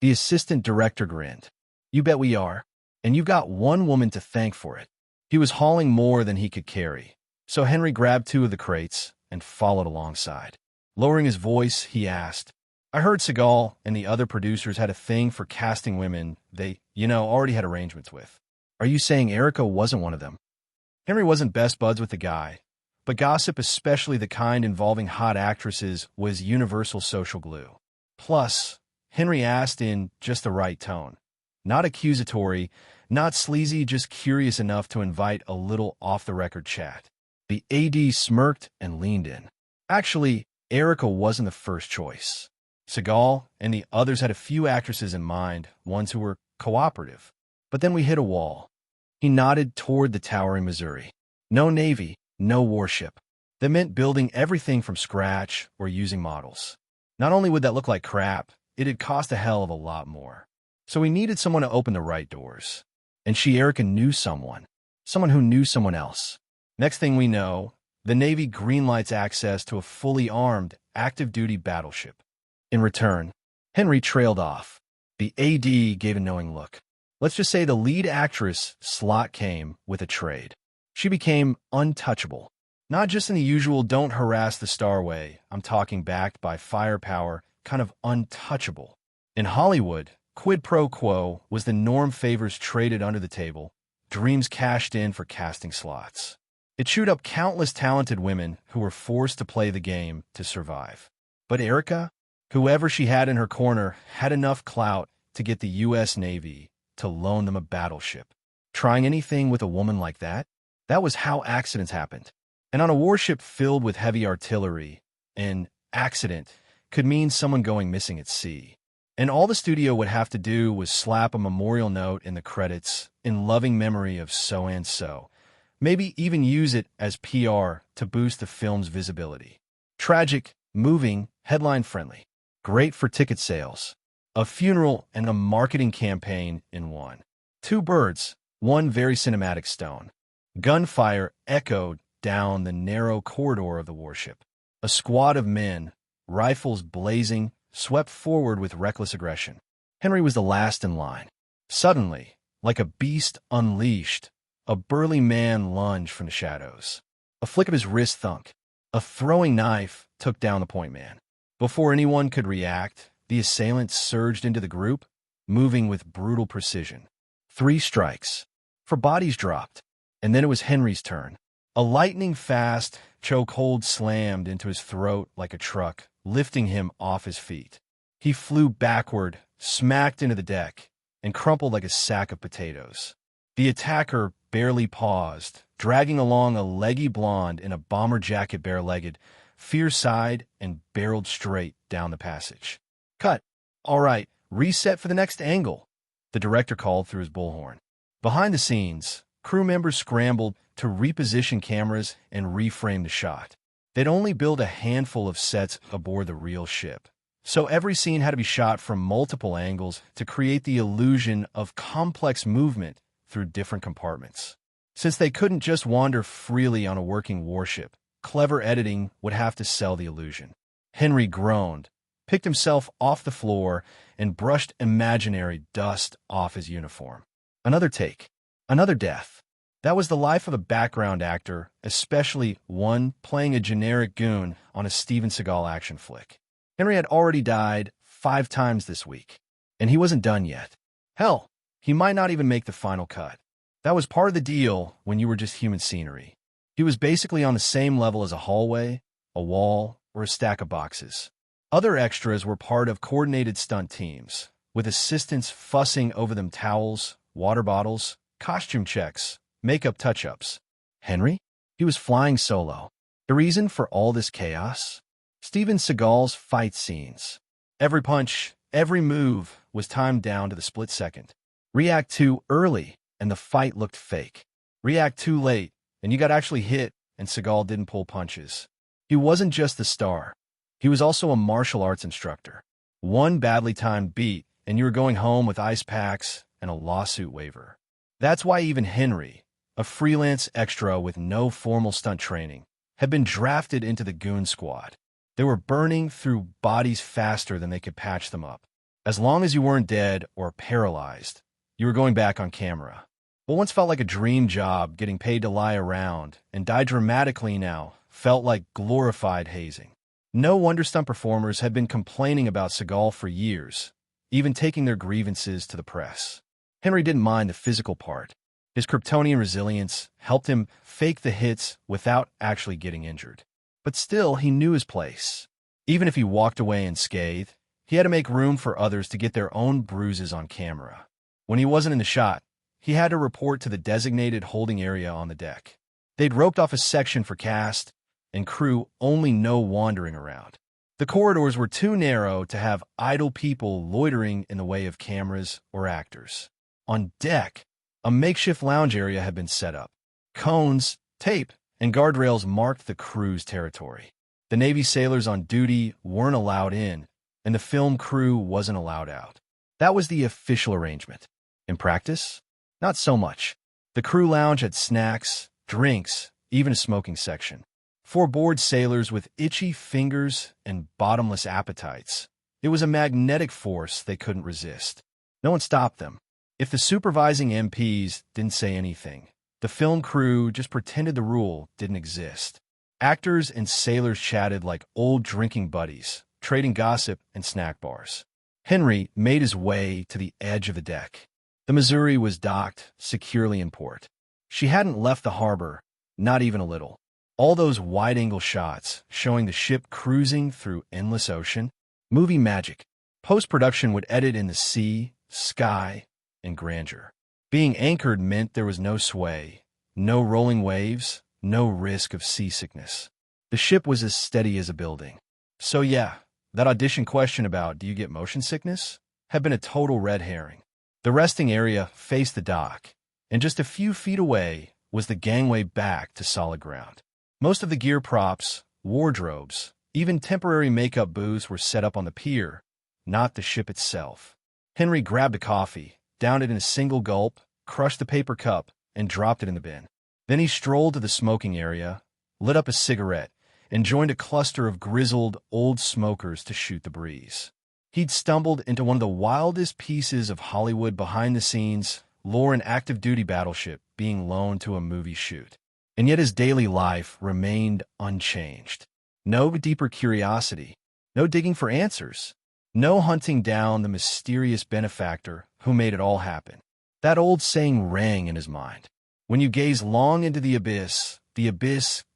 The assistant director grinned. "You bet we are. And you've got one woman to thank for it." He was hauling more than he could carry, so Henry grabbed two of the crates and followed alongside. Lowering his voice, he asked, "I heard Seagal and the other producers had a thing for casting women they, already had arrangements with. Are you saying Erica wasn't one of them?" Henry wasn't best buds with the guy, but gossip, especially the kind involving hot actresses, was universal social glue. Plus, Henry asked in just the right tone. Not accusatory, not sleazy, just curious enough to invite a little off-the-record chat. The AD smirked and leaned in. Actually, Erica wasn't the first choice. Seagal and the others had a few actresses in mind, ones who were cooperative. But then we hit a wall. He nodded toward the towering Missouri. No Navy, no warship. That meant building everything from scratch or using models. Not only would that look like crap, it'd cost a hell of a lot more. So we needed someone to open the right doors. And Erica, knew someone who knew someone else. Next thing we know, the Navy greenlights access to a fully armed, active-duty battleship. In return, Henry trailed off. The AD gave a knowing look. Let's just say the lead actress slot came with a trade. She became untouchable. Not just in the usual don't harass the star way, I'm talking backed by firepower, kind of untouchable. In Hollywood, quid pro quo was the norm, favors traded under the table, dreams cashed in for casting slots. It chewed up countless talented women who were forced to play the game to survive. But Erica, whoever she had in her corner, had enough clout to get the U.S. Navy to loan them a battleship. Trying anything with a woman like that? That was how accidents happened. And on a warship filled with heavy artillery, an accident could mean someone going missing at sea. And all the studio would have to do was slap a memorial note in the credits in loving memory of so-and-so. Maybe even use it as PR to boost the film's visibility. Tragic, moving, headline-friendly. Great for ticket sales. A funeral and a marketing campaign in one. Two birds, one very cinematic stone. Gunfire echoed down the narrow corridor of the warship. A squad of men, rifles blazing, swept forward with reckless aggression. Henry was the last in line. Suddenly, like a beast unleashed, a burly man lunged from the shadows. A flick of his wrist thunk. A throwing knife took down the point man. Before anyone could react, the assailant surged into the group, moving with brutal precision. 3 strikes. 4 bodies dropped. And then it was Henry's turn. A lightning-fast chokehold slammed into his throat like a truck, lifting him off his feet. He flew backward, smacked into the deck, and crumpled like a sack of potatoes. The attacker barely paused, dragging along a leggy blonde in a bomber jacket bare-legged, fierce-eyed, and barreled straight down the passage. Cut. All right, reset for the next angle, the director called through his bullhorn. Behind the scenes, crew members scrambled to reposition cameras and reframe the shot. They'd only build a handful of sets aboard the real ship, so every scene had to be shot from multiple angles to create the illusion of complex movement through different compartments. Since they couldn't just wander freely on a working warship, clever editing would have to sell the illusion. Henry groaned, picked himself off the floor, and brushed imaginary dust off his uniform. Another take. Another death. That was the life of a background actor, especially one playing a generic goon on a Steven Seagal action flick. Henry had already died 5 times this week, and he wasn't done yet. Hell, he might not even make the final cut. That was part of the deal when you were just human scenery. He was basically on the same level as a hallway, a wall, or a stack of boxes. Other extras were part of coordinated stunt teams, with assistants fussing over them towels, water bottles, costume checks, makeup touch-ups. Henry? He was flying solo. The reason for all this chaos? Steven Seagal's fight scenes. Every punch, every move was timed down to the split second. React too early, and the fight looked fake. React too late, and you got actually hit, and Seagal didn't pull punches. He wasn't just the star. He was also a martial arts instructor. One badly timed beat, and you were going home with ice packs and a lawsuit waiver. That's why even Henry, a freelance extra with no formal stunt training, had been drafted into the goon squad. They were burning through bodies faster than they could patch them up. As long as you weren't dead or paralyzed, you were going back on camera. What once felt like a dream job, getting paid to lie around and die dramatically now, felt like glorified hazing. No wonder stunt performers had been complaining about Seagal for years, even taking their grievances to the press. Henry didn't mind the physical part. His Kryptonian resilience helped him fake the hits without actually getting injured. But still, he knew his place. Even if he walked away unscathed, he had to make room for others to get their own bruises on camera. When he wasn't in the shot, he had to report to the designated holding area on the deck. They'd roped off a section for cast and crew, only no wandering around. The corridors were too narrow to have idle people loitering in the way of cameras or actors. On deck, a makeshift lounge area had been set up. Cones, tape, and guardrails marked the crew's territory. The Navy sailors on duty weren't allowed in, and the film crew wasn't allowed out. That was the official arrangement. In practice, not so much. The crew lounge had snacks, drinks, even a smoking section. For bored sailors with itchy fingers and bottomless appetites, it was a magnetic force they couldn't resist. No one stopped them. If the supervising MPs didn't say anything, the film crew just pretended the rule didn't exist. Actors and sailors chatted like old drinking buddies, trading gossip and snack bars. Henry made his way to the edge of the deck. The Missouri was docked securely in port. She hadn't left the harbor, not even a little. All those wide-angle shots showing the ship cruising through endless ocean. Movie magic. Post-production would edit in the sea, sky, and grandeur. Being anchored meant there was no sway, no rolling waves, no risk of seasickness. The ship was as steady as a building. So yeah, that audition question about do you get motion sickness had been a total red herring. The resting area faced the dock, and just a few feet away was the gangway back to solid ground. Most of the gear props, wardrobes, even temporary makeup booths were set up on the pier, not the ship itself. Henry grabbed a coffee, downed it in a single gulp, crushed the paper cup, and dropped it in the bin. Then he strolled to the smoking area, lit up a cigarette, and joined a cluster of grizzled, old smokers to shoot the breeze. He'd stumbled into one of the wildest pieces of Hollywood behind-the-scenes lore, an active-duty battleship being loaned to a movie shoot. And yet his daily life remained unchanged. No deeper curiosity, no digging for answers, no hunting down the mysterious benefactor who made it all happen. That old saying rang in his mind. When you gaze long into the abyss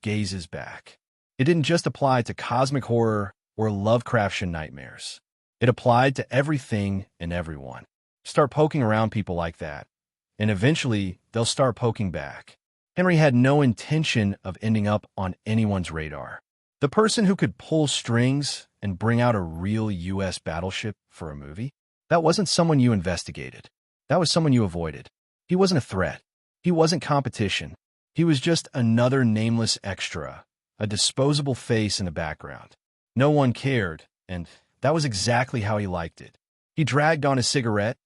gazes back. It didn't just apply to cosmic horror or Lovecraftian nightmares. It applied to everything and everyone. Start poking around people like that, and eventually they'll start poking back. Henry had no intention of ending up on anyone's radar. The person who could pull strings and bring out a real U.S. battleship for a movie, that wasn't someone you investigated. That was someone you avoided. He wasn't a threat. He wasn't competition. He was just another nameless extra, a disposable face in the background. No one cared, and that was exactly how he liked it. He dragged on his cigarette,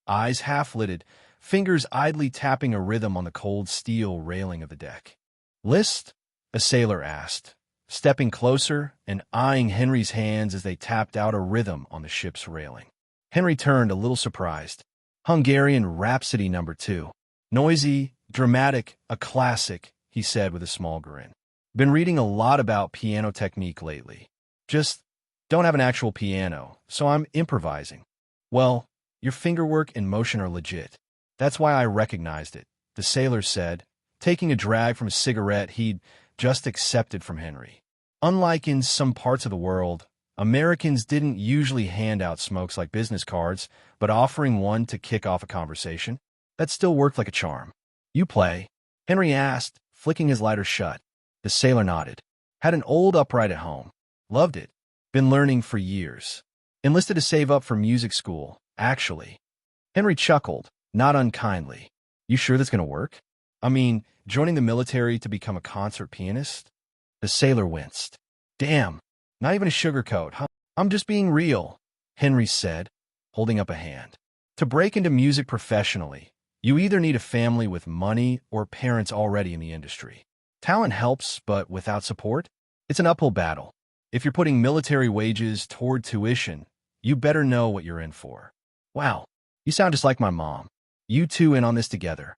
eyes half-lidded, fingers idly tapping a rhythm on the cold steel railing of the deck. "List?" a sailor asked, stepping closer and eyeing Henry's hands as they tapped out a rhythm on the ship's railing. Henry turned a little surprised. "Hungarian Rhapsody No. 2. Noisy, dramatic, a classic," he said with a small grin. "Been reading a lot about piano technique lately. Just don't have an actual piano, so I'm improvising." "Well, your fingerwork and motion are legit. That's why I recognized it," the sailor said, taking a drag from a cigarette he'd just accepted from Henry. Unlike in some parts of the world, Americans didn't usually hand out smokes like business cards, but offering one to kick off a conversation, that still worked like a charm. "You play?" Henry asked, flicking his lighter shut. The sailor nodded. "Had an old upright at home. Loved it. Been learning for years. Enlisted to save up for music school, actually." Henry chuckled, not unkindly. "You sure that's going to work? I mean, joining the military to become a concert pianist?" The sailor winced. "Damn, not even a sugarcoat, huh? I'm just being real," Henry said, holding up a hand. "To break into music professionally, you either need a family with money or parents already in the industry. Talent helps, but without support, it's an uphill battle. If you're putting military wages toward tuition, you better know what you're in for." "Wow, you sound just like my mom. You two in on this together."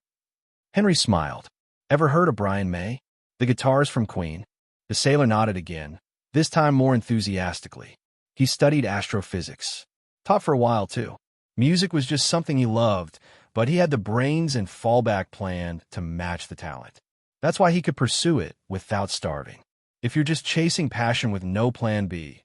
Henry smiled. "Ever heard of Brian May? The guitarist from Queen?" The sailor nodded again, this time more enthusiastically. He studied astrophysics. Taught for a while, too. Music was just something he loved, but he had the brains and fallback plan to match the talent. That's why he could pursue it without starving. If you're just chasing passion with no plan B,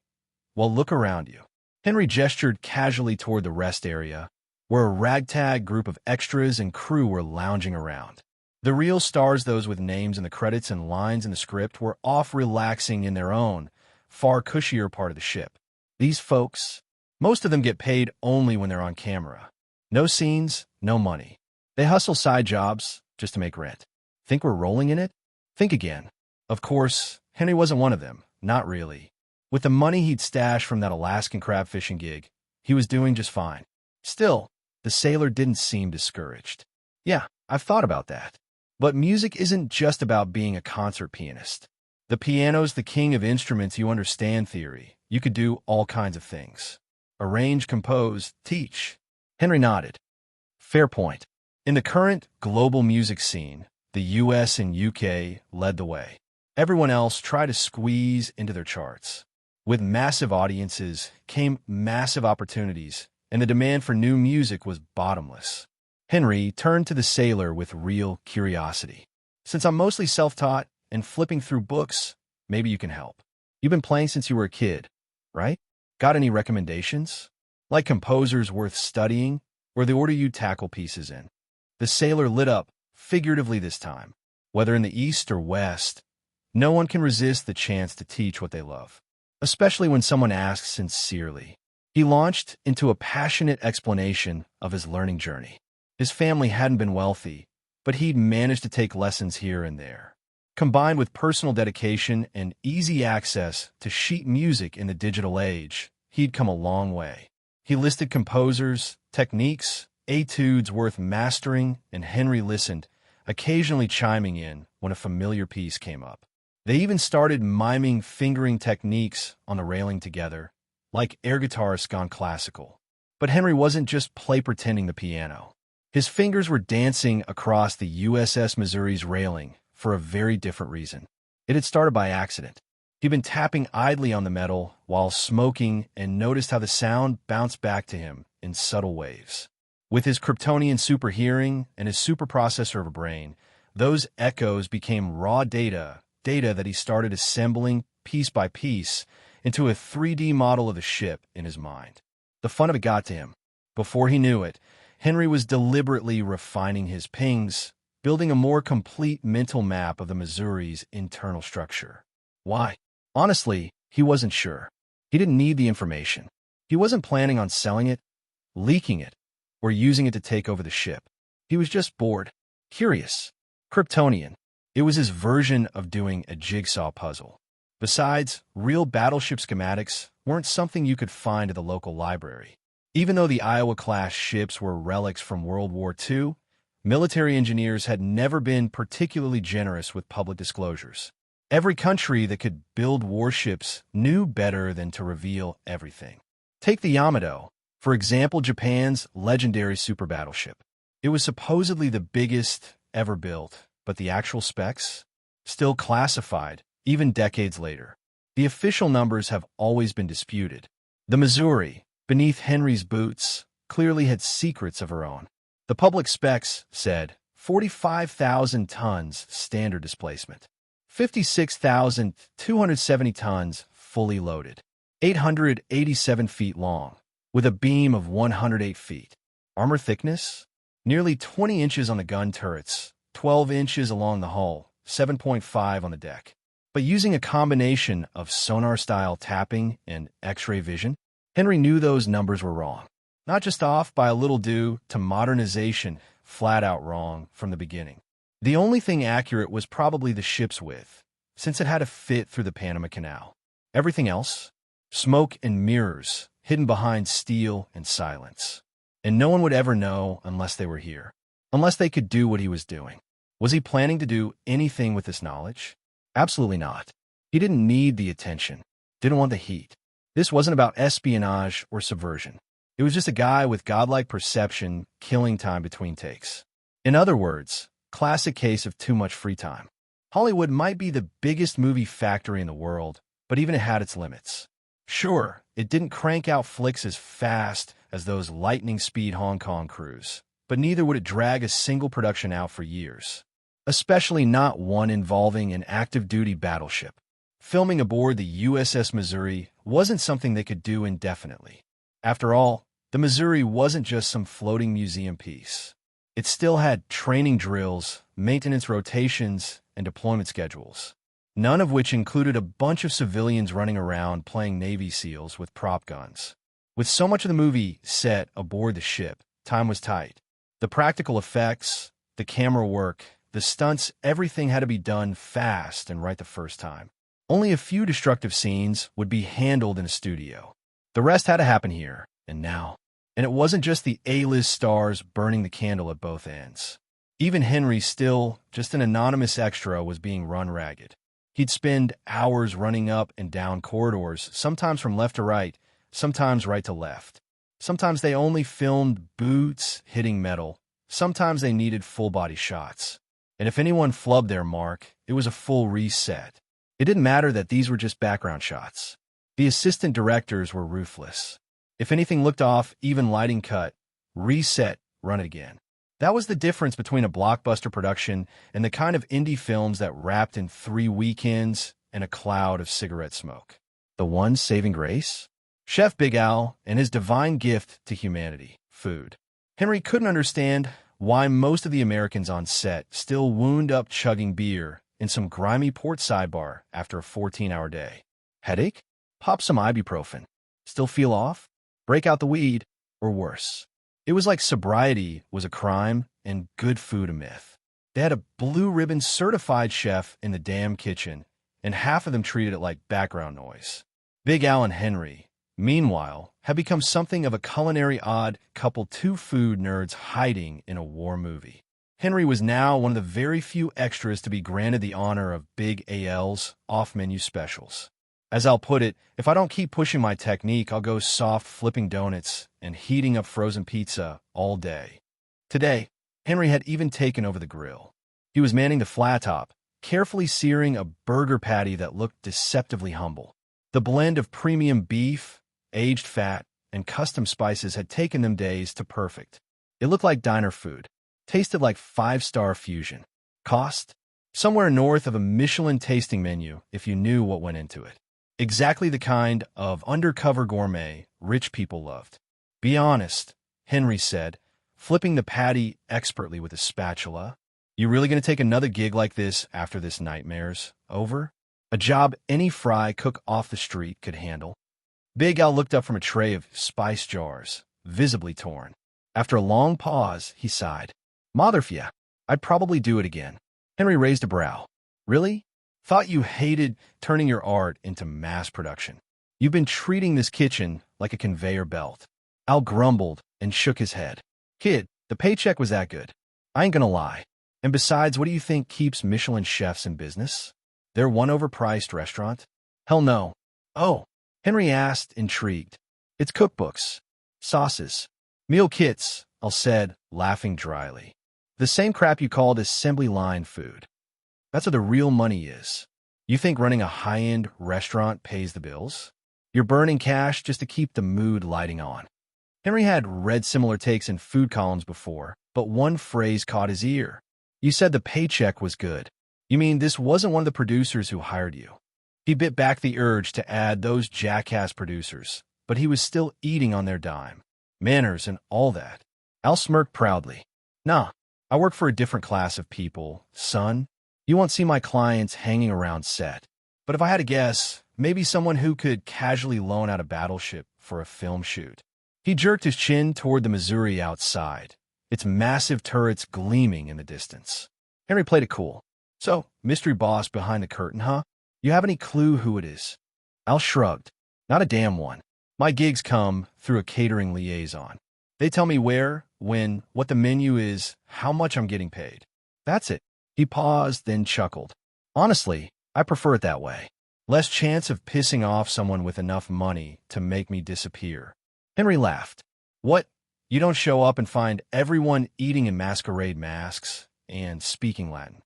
well, look around you. Henry gestured casually toward the rest area, where a ragtag group of extras and crew were lounging around. The real stars, those with names in the credits and lines in the script, were off relaxing in their own, far cushier part of the ship. These folks, most of them get paid only when they're on camera. No scenes, no money. They hustle side jobs just to make rent. Think we're rolling in it? Think again. Of course, Henry wasn't one of them. Not really. With the money he'd stashed from that Alaskan crab fishing gig, he was doing just fine. Still, the sailor didn't seem discouraged. "Yeah, I've thought about that. But music isn't just about being a concert pianist. The piano's the king of instruments, you understand theory. You could do all kinds of things. Arrange, compose, teach." Henry nodded. "Fair point." In the current global music scene, the US and UK led the way. Everyone else tried to squeeze into their charts. With massive audiences came massive opportunities, and the demand for new music was bottomless. Henry turned to the sailor with real curiosity. "Since I'm mostly self-taught and flipping through books, maybe you can help. You've been playing since you were a kid, right? Got any recommendations? Like composers worth studying, where they order you tackle pieces in. The sailor lit up, figuratively this time. Whether in the East or West, no one can resist the chance to teach what they love, especially when someone asks sincerely. He launched into a passionate explanation of his learning journey. His family hadn't been wealthy, but he'd managed to take lessons here and there. Combined with personal dedication and easy access to sheet music in the digital age, he'd come a long way. He listed composers, techniques, etudes worth mastering, and Henry listened, occasionally chiming in when a familiar piece came up. They even started miming fingering techniques on the railing together, like air guitarists gone classical. But Henry wasn't just play-pretending the piano. His fingers were dancing across the USS Missouri's railing for a very different reason. It had started by accident. He'd been tapping idly on the metal while smoking and noticed how the sound bounced back to him in subtle waves. With his Kryptonian super hearing and his super processor of a brain, those echoes became raw data that he started assembling piece by piece into a 3D model of the ship in his mind. The fun of it got to him. Before he knew it, Henry was deliberately refining his pings, building a more complete mental map of the Missouri's internal structure. Why? Honestly, he wasn't sure. He didn't need the information. He wasn't planning on selling it, leaking it, or using it to take over the ship. He was just bored, curious, Kryptonian. It was his version of doing a jigsaw puzzle. Besides, real battleship schematics weren't something you could find at the local library. Even though the Iowa-class ships were relics from World War II, military engineers had never been particularly generous with public disclosures. Every country that could build warships knew better than to reveal everything. Take the Yamato, for example, Japan's legendary super battleship. It was supposedly the biggest ever built, but the actual specs? Still classified, even decades later. The official numbers have always been disputed. The Missouri, beneath Henry's boots, clearly had secrets of her own. The public specs said 45,000 tons standard displacement, 56,270 tons fully loaded, 887 feet long, with a beam of 108 feet. Armor thickness? Nearly 20 inches on the gun turrets, 12 inches along the hull, 7.5 on the deck. But using a combination of sonar-style tapping and X-ray vision, Henry knew those numbers were wrong. Not just off by a little due to modernization, flat out wrong from the beginning. The only thing accurate was probably the ship's width, since it had to fit through the Panama Canal. Everything else? Smoke and mirrors, hidden behind steel and silence. And no one would ever know unless they were here, unless they could do what he was doing. Was he planning to do anything with this knowledge? Absolutely not. He didn't need the attention, didn't want the heat. This wasn't about espionage or subversion. It was just a guy with godlike perception killing time between takes. In other words, classic case of too much free time. Hollywood might be the biggest movie factory in the world, but even it had its limits. Sure, it didn't crank out flicks as fast as those lightning-speed Hong Kong crews, but neither would it drag a single production out for years, especially not one involving an active-duty battleship. Filming aboard the USS Missouri wasn't something they could do indefinitely. After all, the Missouri wasn't just some floating museum piece. It still had training drills, maintenance rotations, and deployment schedules, none of which included a bunch of civilians running around playing Navy SEALs with prop guns. With so much of the movie set aboard the ship, time was tight. The practical effects, the camera work, the stunts, everything had to be done fast and right the first time. Only a few destructive scenes would be handled in a studio. The rest had to happen here, and now. And it wasn't just the A-list stars burning the candle at both ends. Even Henry, still just an anonymous extra, was being run ragged. He'd spend hours running up and down corridors, sometimes from left to right, sometimes right to left. Sometimes they only filmed boots hitting metal. Sometimes they needed full-body shots. And if anyone flubbed their mark, it was a full reset. It didn't matter that these were just background shots. The assistant directors were ruthless. If anything looked off, even lighting cut, reset, run it again. That was the difference between a blockbuster production and the kind of indie films that wrapped in 3 weekends and a cloud of cigarette smoke. The one saving grace? Chef Big Al and his divine gift to humanity, food. Henry couldn't understand why most of the Americans on set still wound up chugging beer in some grimy port sidebar after a 14-hour day. Headache? Pop some ibuprofen. Still feel off? Break out the weed, or worse. It was like sobriety was a crime and good food a myth. They had a blue ribbon certified chef in the damn kitchen, and half of them treated it like background noise. Big Al and Henry, meanwhile, had become something of a culinary odd couple, two food nerds hiding in a war movie. Henry was now one of the very few extras to be granted the honor of Big AL's off-menu specials. As I'll put it, if I don't keep pushing my technique, I'll go soft flipping donuts and heating up frozen pizza all day. Today, Henry had even taken over the grill. He was manning the flat top, carefully searing a burger patty that looked deceptively humble. The blend of premium beef, aged fat, and custom spices had taken them days to perfect. It looked like diner food, tasted like five-star fusion. Cost? Somewhere north of a Michelin tasting menu if you knew what went into it. Exactly the kind of undercover gourmet rich people loved. Be honest, Henry said, flipping the patty expertly with a spatula. You really going to take another gig like this after this nightmare's over? A job any fry cook off the street could handle? Big Al looked up from a tray of spice jars, visibly torn. After a long pause, he sighed. Motherfia, I'd probably do it again. Henry raised a brow. Really? Thought you hated turning your art into mass production. You've been treating this kitchen like a conveyor belt. Al grumbled and shook his head. Kid, the paycheck was that good. I ain't gonna lie. And besides, what do you think keeps Michelin chefs in business? They're one overpriced restaurant? Hell no. Oh, Henry asked, intrigued. It's cookbooks, sauces, meal kits, Al said, laughing dryly. The same crap you called assembly line food. That's where the real money is. You think running a high-end restaurant pays the bills? You're burning cash just to keep the mood lighting on. Henry had read similar takes in food columns before, but one phrase caught his ear. You said the paycheck was good. You mean this wasn't one of the producers who hired you? He bit back the urge to add those jackass producers, but he was still eating on their dime. Manners and all that. Al smirked proudly. Nah, I work for a different class of people, son. You won't see my clients hanging around set. But if I had to guess, maybe someone who could casually loan out a battleship for a film shoot. He jerked his chin toward the Missouri outside, its massive turrets gleaming in the distance. Henry played it cool. So, mystery boss behind the curtain, huh? You have any clue who it is? Al shrugged. Not a damn one. My gigs come through a catering liaison. They tell me where, when, what the menu is, how much I'm getting paid. That's it. He paused, then chuckled. Honestly, I prefer it that way. Less chance of pissing off someone with enough money to make me disappear. Henry laughed. What? You don't show up and find everyone eating in masquerade masks and speaking Latin.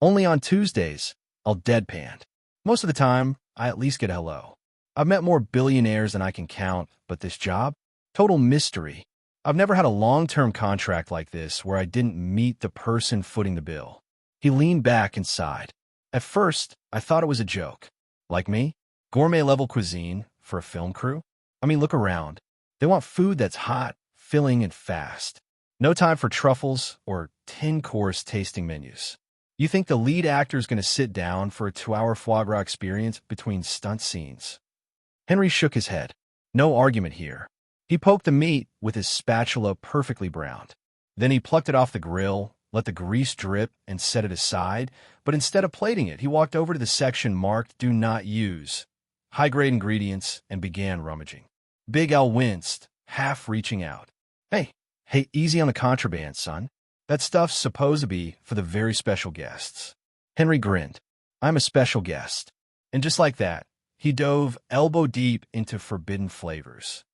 Only on Tuesdays, I'll deadpan. Most of the time, I at least get hello. I've met more billionaires than I can count, but this job? Total mystery. I've never had a long-term contract like this where I didn't meet the person footing the bill. He leaned back and sighed. At first, I thought it was a joke. Like me? Gourmet-level cuisine for a film crew? I mean, look around. They want food that's hot, filling, and fast. No time for truffles or 10-course tasting menus. You think the lead actor's going to sit down for a 2-hour foie gras experience between stunt scenes? Henry shook his head. No argument here. He poked the meat with his spatula perfectly browned. Then he plucked it off the grill, let the grease drip, and set it aside, but instead of plating it, he walked over to the section marked Do Not Use, high-grade ingredients, and began rummaging. Big Al winced, half reaching out. Hey, easy on the contraband, son. That stuff's supposed to be for the very special guests. Henry grinned. I'm a special guest. And just like that, he dove elbow deep into forbidden flavors.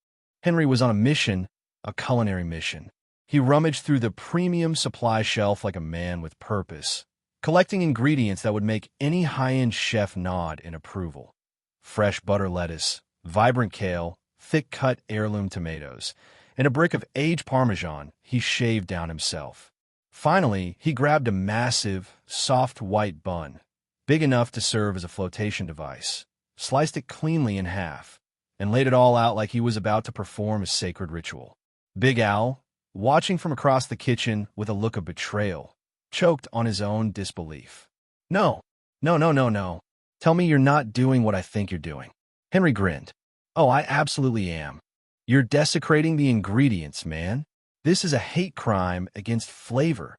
Henry was on a mission, a culinary mission. He rummaged through the premium supply shelf like a man with purpose, collecting ingredients that would make any high-end chef nod in approval. Fresh butter lettuce, vibrant kale, thick-cut heirloom tomatoes, and a brick of aged Parmesan he shaved down himself. Finally, he grabbed a massive, soft white bun, big enough to serve as a flotation device, sliced it cleanly in half, and laid it all out like he was about to perform a sacred ritual. Big Al, watching from across the kitchen with a look of betrayal, choked on his own disbelief. No, no, no, no, no. Tell me you're not doing what I think you're doing. Henry grinned. Oh, I absolutely am. You're desecrating the ingredients, man. This is a hate crime against flavor.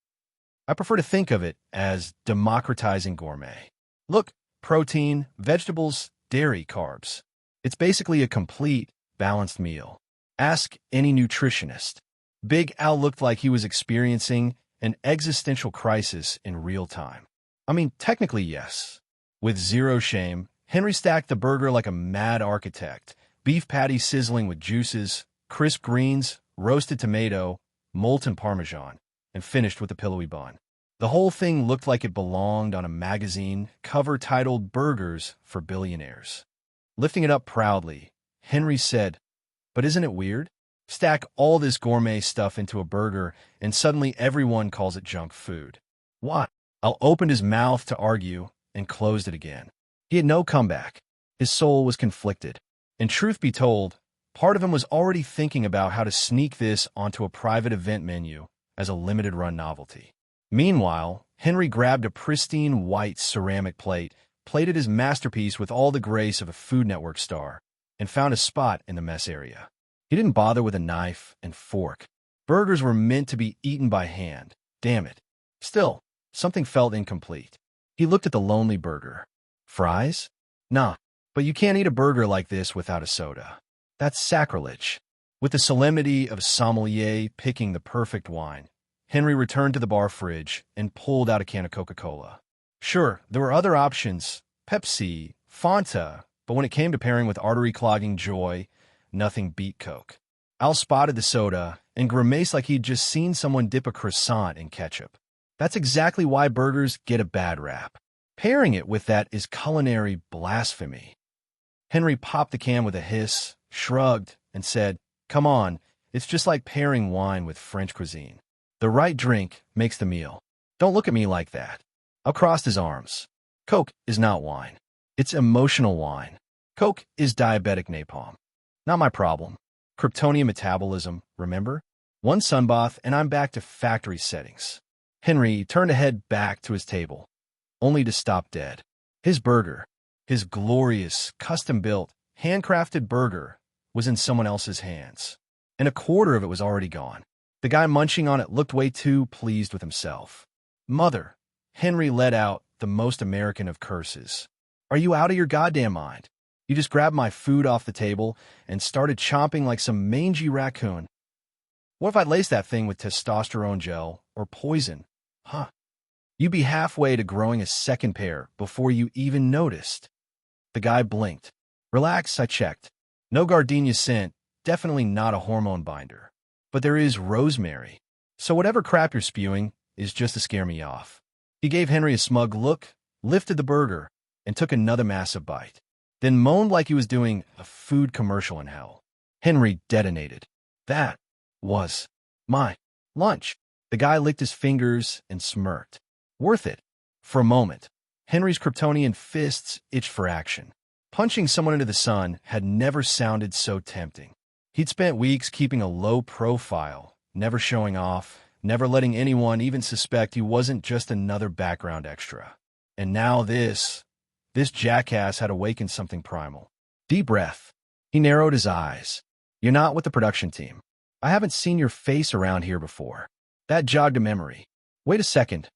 I prefer to think of it as democratizing gourmet. Look, protein, vegetables, dairy, carbs. It's basically a complete, balanced meal. Ask any nutritionist. Big Al looked like he was experiencing an existential crisis in real time. I mean, technically, yes. With zero shame, Henry stacked the burger like a mad architect, beef patty sizzling with juices, crisp greens, roasted tomato, molten parmesan, and finished with a pillowy bun. The whole thing looked like it belonged on a magazine cover titled Burgers for Billionaires. Lifting it up proudly, Henry said, "But isn't it weird? Stack all this gourmet stuff into a burger, and suddenly everyone calls it junk food. What?" Al opened his mouth to argue and closed it again. He had no comeback. His soul was conflicted. And truth be told, part of him was already thinking about how to sneak this onto a private event menu as a limited-run novelty. Meanwhile, Henry grabbed a pristine white ceramic plate, plated his masterpiece with all the grace of a Food Network star, and found a spot in the mess area. He didn't bother with a knife and fork. Burgers were meant to be eaten by hand. Damn it. Still, something felt incomplete. He looked at the lonely burger. Fries? Nah, but you can't eat a burger like this without a soda. That's sacrilege. With the solemnity of a sommelier picking the perfect wine, Henry returned to the bar fridge and pulled out a can of Coca-Cola. Sure, there were other options, Pepsi, Fanta, but when it came to pairing with artery-clogging joy, nothing beat Coke. Al spotted the soda and grimaced like he'd just seen someone dip a croissant in ketchup. That's exactly why burgers get a bad rap. Pairing it with that is culinary blasphemy. Henry popped the can with a hiss, shrugged, and said, "Come on, it's just like pairing wine with French cuisine. The right drink makes the meal. Don't look at me like that." Al crossed his arms. Coke is not wine. It's emotional wine. Coke is diabetic napalm. Not my problem. Kryptonian metabolism, remember? One sunbath and I'm back to factory settings. Henry turned to head back to his table, only to stop dead. His burger, his glorious, custom-built, handcrafted burger, was in someone else's hands, and a quarter of it was already gone. The guy munching on it looked way too pleased with himself. Mother, Henry let out the most American of curses. Are you out of your goddamn mind? You just grabbed my food off the table and started chomping like some mangy raccoon. What if I laced that thing with testosterone gel or poison? Huh. You'd be halfway to growing a second pair before you even noticed. The guy blinked. Relax, I checked. No gardenia scent, definitely not a hormone binder. But there is rosemary. So whatever crap you're spewing is just to scare me off. He gave Henry a smug look, lifted the burger, and took another massive bite, then moaned like he was doing a food commercial in hell. Henry detonated. That was my lunch. The guy licked his fingers and smirked. Worth it. For a moment, Henry's Kryptonian fists itched for action. Punching someone into the sun had never sounded so tempting. He'd spent weeks keeping a low profile, never showing off, never letting anyone even suspect he wasn't just another background extra. And now this jackass had awakened something primal. Deep breath. He narrowed his eyes. You're not with the production team. I haven't seen your face around here before. That jogged a memory. Wait a second.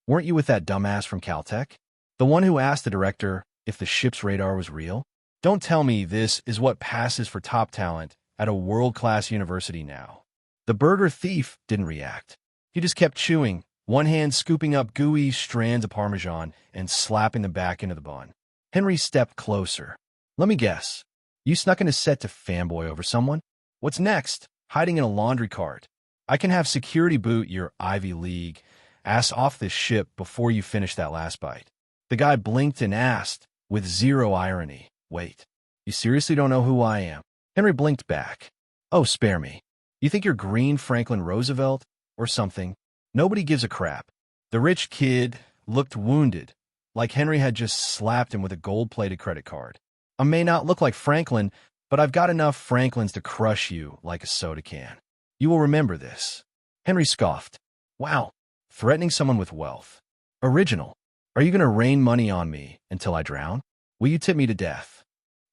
Weren't you with that dumbass from Caltech? The one who asked the director if the ship's radar was real? Don't tell me this is what passes for top talent at a world-class university now. The burger thief didn't react. He just kept chewing, one hand scooping up gooey strands of Parmesan and slapping them back into the bun. Henry stepped closer. Let me guess. You snuck into set to fanboy over someone? What's next? Hiding in a laundry cart. I can have security boot your Ivy League ass off this ship before you finish that last bite. The guy blinked and asked, with zero irony, wait, you seriously don't know who I am? Henry blinked back. Oh, spare me. You think you're Green Franklin Roosevelt or something? Nobody gives a crap. The rich kid looked wounded, like Henry had just slapped him with a gold-plated credit card. I may not look like Franklin, but I've got enough Franklins to crush you like a soda can. You will remember this. Henry scoffed. Wow, threatening someone with wealth. Original. Are you going to rain money on me until I drown? Will you tip me to death?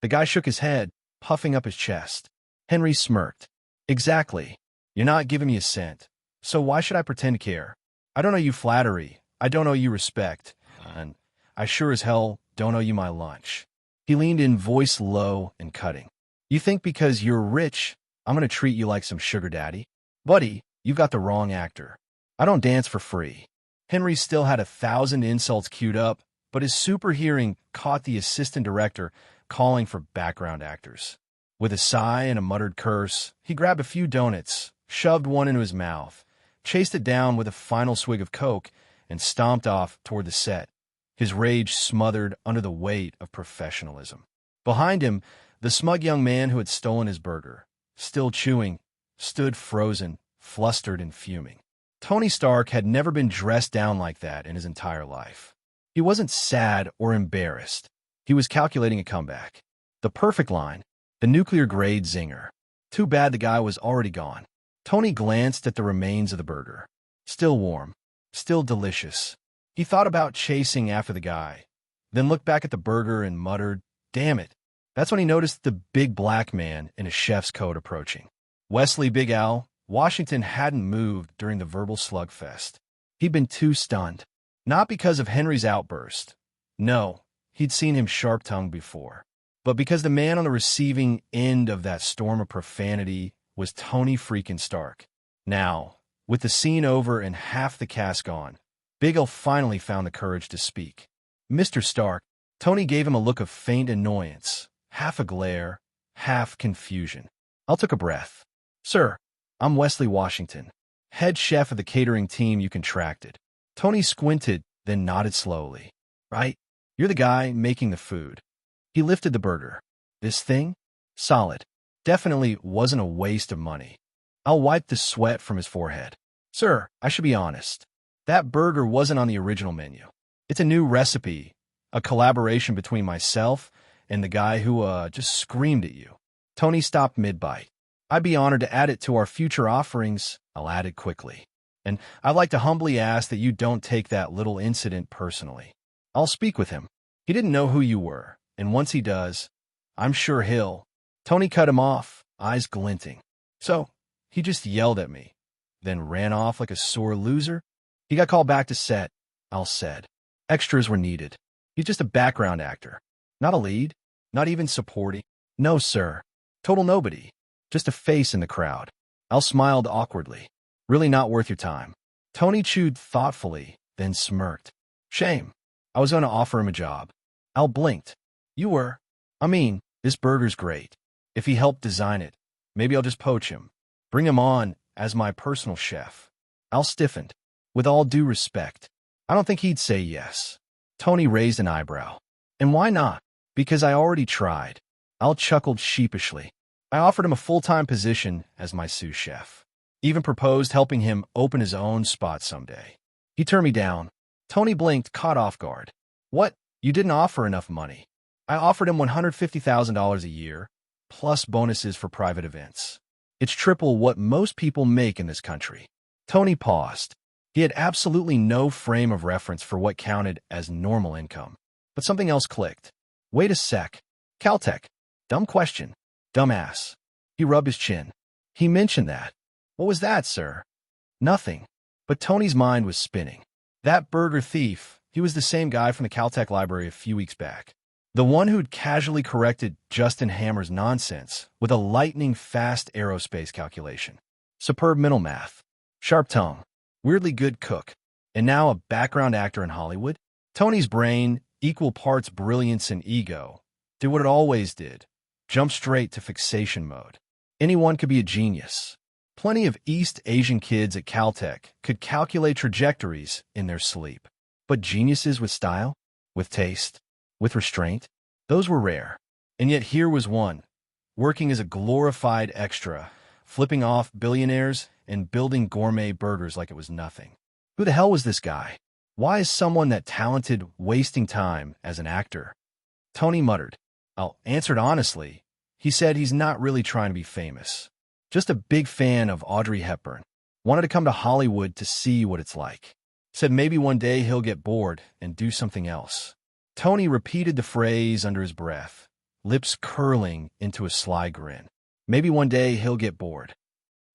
The guy shook his head, puffing up his chest. Henry smirked. Exactly. You're not giving me a cent. So why should I pretend to care? I don't owe you flattery. I don't owe you respect. And I sure as hell don't owe you my lunch. He leaned in, voice low and cutting. You think because you're rich, I'm going to treat you like some sugar daddy? Buddy, you've got the wrong actor. I don't dance for free. Henry still had 1,000 insults queued up, but his super hearing caught the assistant director calling for background actors. With a sigh and a muttered curse, he grabbed a few donuts, shoved one into his mouth, chased it down with a final swig of Coke, and stomped off toward the set, his rage smothered under the weight of professionalism. Behind him, the smug young man who had stolen his burger, still chewing, stood frozen, flustered and fuming. Tony Stark had never been dressed down like that in his entire life. He wasn't sad or embarrassed. He was calculating a comeback. The perfect line, the nuclear-grade zinger. Too bad the guy was already gone. Tony glanced at the remains of the burger. Still warm, still delicious. He thought about chasing after the guy, then looked back at the burger and muttered, "Damn it." That's when he noticed the big black man in a chef's coat approaching. Wesley Big Al Washington hadn't moved during the verbal slugfest. He'd been too stunned. Not because of Henry's outburst. No, he'd seen him sharp-tongued before. But because the man on the receiving end of that storm of profanity was Tony freaking Stark. Now, with the scene over and half the cast gone, Big Al finally found the courage to speak. "Mr. Stark," Tony gave him a look of faint annoyance, half a glare, half confusion. Al took a breath. "Sir, I'm Wesley Washington, head chef of the catering team you contracted." Tony squinted, then nodded slowly. "Right, you're the guy making the food." He lifted the burger. "This thing? Solid. Definitely wasn't a waste of money." Al wiped the sweat from his forehead. "Sir, I should be honest. That burger wasn't on the original menu. It's a new recipe, a collaboration between myself and the guy who, just screamed at you." Tony stopped mid-bite. "I'd be honored to add it to our future offerings," I'll add it quickly. "And I'd like to humbly ask that you don't take that little incident personally. I'll speak with him. He didn't know who you were, and once he does, I'm sure he'll—" Tony cut him off, eyes glinting. "So, he just yelled at me, then ran off like a sore loser?" "He got called back to set," Al said. "Extras were needed. He's just a background actor. Not a lead, not even supporting. No, sir. Total nobody. Just a face in the crowd." Al smiled awkwardly. "Really not worth your time." Tony chewed thoughtfully, then smirked. "Shame. I was going to offer him a job." Al blinked. "You were? I mean, this burger's great. If he helped design it, maybe I'll just poach him. Bring him on as my personal chef." Al stiffened. "With all due respect, I don't think he'd say yes." Tony raised an eyebrow. "And why not?" "Because I already tried." Al chuckled sheepishly. "I offered him a full-time position as my sous chef. Even proposed helping him open his own spot someday. He turned me down." Tony blinked, caught off guard. "What? You didn't offer enough money." "I offered him $150,000 a year, plus bonuses for private events. It's triple what most people make in this country." Tony paused. He had absolutely no frame of reference for what counted as normal income. But something else clicked. "Wait a sec. Caltech. Dumb question. Dumbass." He rubbed his chin. "He mentioned that." "What was that, sir?" "Nothing." But Tony's mind was spinning. That burger thief, he was the same guy from the Caltech library a few weeks back. The one who'd casually corrected Justin Hammer's nonsense with a lightning-fast aerospace calculation. Superb mental math. Sharp tongue. Weirdly good cook. And now a background actor in Hollywood? Tony's brain, equal parts brilliance and ego, did what it always did. Jump straight to fixation mode. Anyone could be a genius. Plenty of East Asian kids at Caltech could calculate trajectories in their sleep. But geniuses with style, with taste, with restraint, those were rare. And yet here was one, working as a glorified extra, flipping off billionaires and building gourmet burgers like it was nothing. Who the hell was this guy? Why is someone that talented wasting time as an actor? Tony muttered. Al answered honestly. He said he's not really trying to be famous. Just a big fan of Audrey Hepburn. Wanted to come to Hollywood to see what it's like. Said maybe one day he'll get bored and do something else. Tony repeated the phrase under his breath, lips curling into a sly grin. Maybe one day he'll get bored.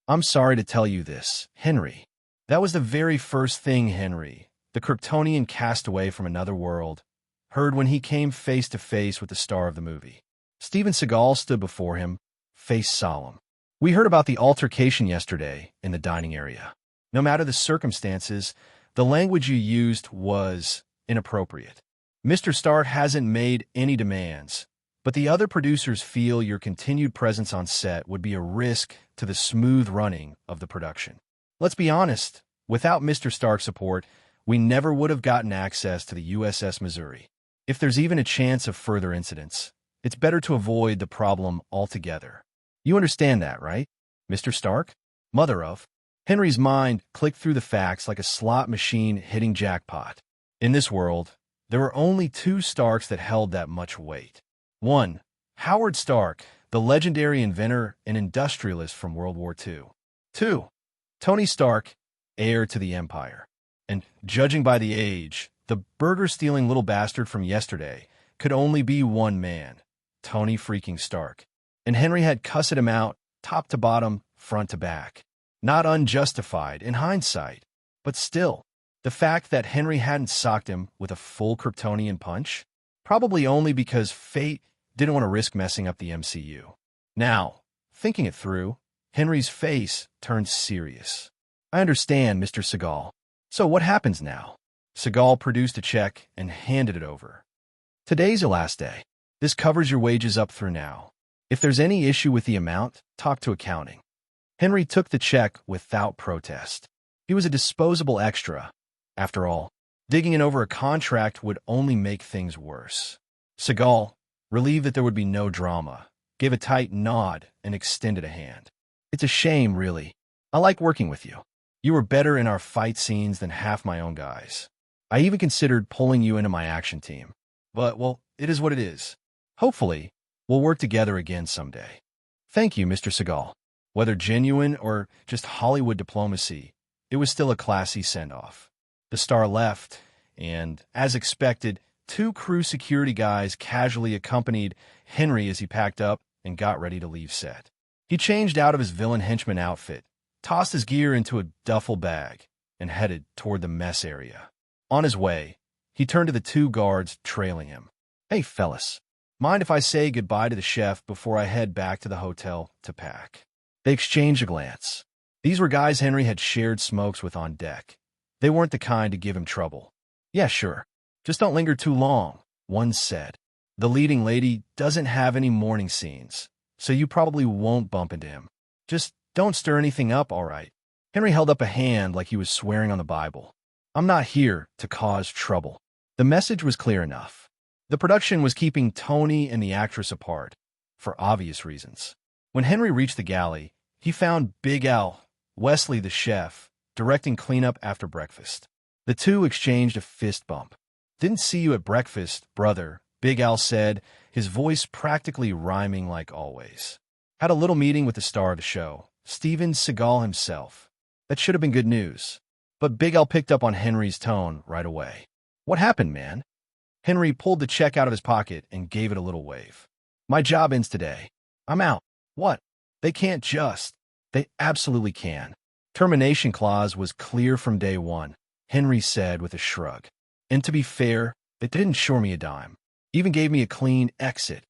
I'm sorry to tell you this, Henry. That was the very first thing Henry, the Kryptonian castaway from another world, heard when he came face to face with the star of the movie. Steven Seagal stood before him, face solemn. We heard about the altercation yesterday in the dining area. No matter the circumstances, the language you used was inappropriate. Mr. Stark hasn't made any demands, but the other producers feel your continued presence on set would be a risk to the smooth running of the production. Let's be honest, without Mr. Stark's support, we never would have gotten access to the USS Missouri. If there's even a chance of further incidents, it's better to avoid the problem altogether. You understand that, right, Mr. Stark? Mother of. Henry's mind clicked through the facts like a slot machine hitting jackpot. In this world, there were only two Starks that held that much weight. 1. Howard Stark, the legendary inventor and industrialist from World War II. 2. Tony Stark, heir to the Empire. And, judging by the age, the burger-stealing little bastard from yesterday could only be one man, Tony freaking Stark. And Henry had cussed him out, top to bottom, front to back. Not unjustified in hindsight, but still, the fact that Henry hadn't socked him with a full Kryptonian punch, probably only because fate didn't want to risk messing up the MCU. Now, thinking it through, Henry's face turned serious. I understand, Mr. Seagal. So what happens now? Seagal produced a check and handed it over. Today's your last day. This covers your wages up through now. If there's any issue with the amount, talk to accounting. Henry took the check without protest. He was a disposable extra. After all, digging in over a contract would only make things worse. Seagal, relieved that there would be no drama, gave a tight nod and extended a hand. It's a shame, really. I like working with you. You were better in our fight scenes than half my own guys. I even considered pulling you into my action team. But, well, it is what it is. Hopefully, we'll work together again someday. Thank you, Mr. Seagal. Whether genuine or just Hollywood diplomacy, it was still a classy send-off. The star left, and, as expected, 2 crew security guys casually accompanied Henry as he packed up and got ready to leave set. He changed out of his villain henchman outfit, tossed his gear into a duffel bag, and headed toward the mess area. On his way, he turned to the 2 guards trailing him. Hey, fellas, mind if I say goodbye to the chef before I head back to the hotel to pack? They exchanged a glance. These were guys Henry had shared smokes with on deck. They weren't the kind to give him trouble. Yeah, sure. Just don't linger too long, one said. The leading lady doesn't have any morning scenes, so you probably won't bump into him. Just don't stir anything up, all right? Henry held up a hand like he was swearing on the Bible. I'm not here to cause trouble. The message was clear enough. The production was keeping Tony and the actress apart, for obvious reasons. When Henry reached the galley, he found Big Al, Wesley the chef, directing cleanup after breakfast. The 2 exchanged a fist bump. Didn't see you at breakfast, brother, Big Al said, his voice practically rhyming like always. Had a little meeting with the star of the show, Steven Seagal himself. That should have been good news. But Big Al picked up on Henry's tone right away. What happened, man? Henry pulled the check out of his pocket and gave it a little wave. My job ends today. I'm out. What? They can't just. They absolutely can. Termination clause was clear from day one, Henry said with a shrug. And to be fair, they didn't shore me a dime. Even gave me a clean exit.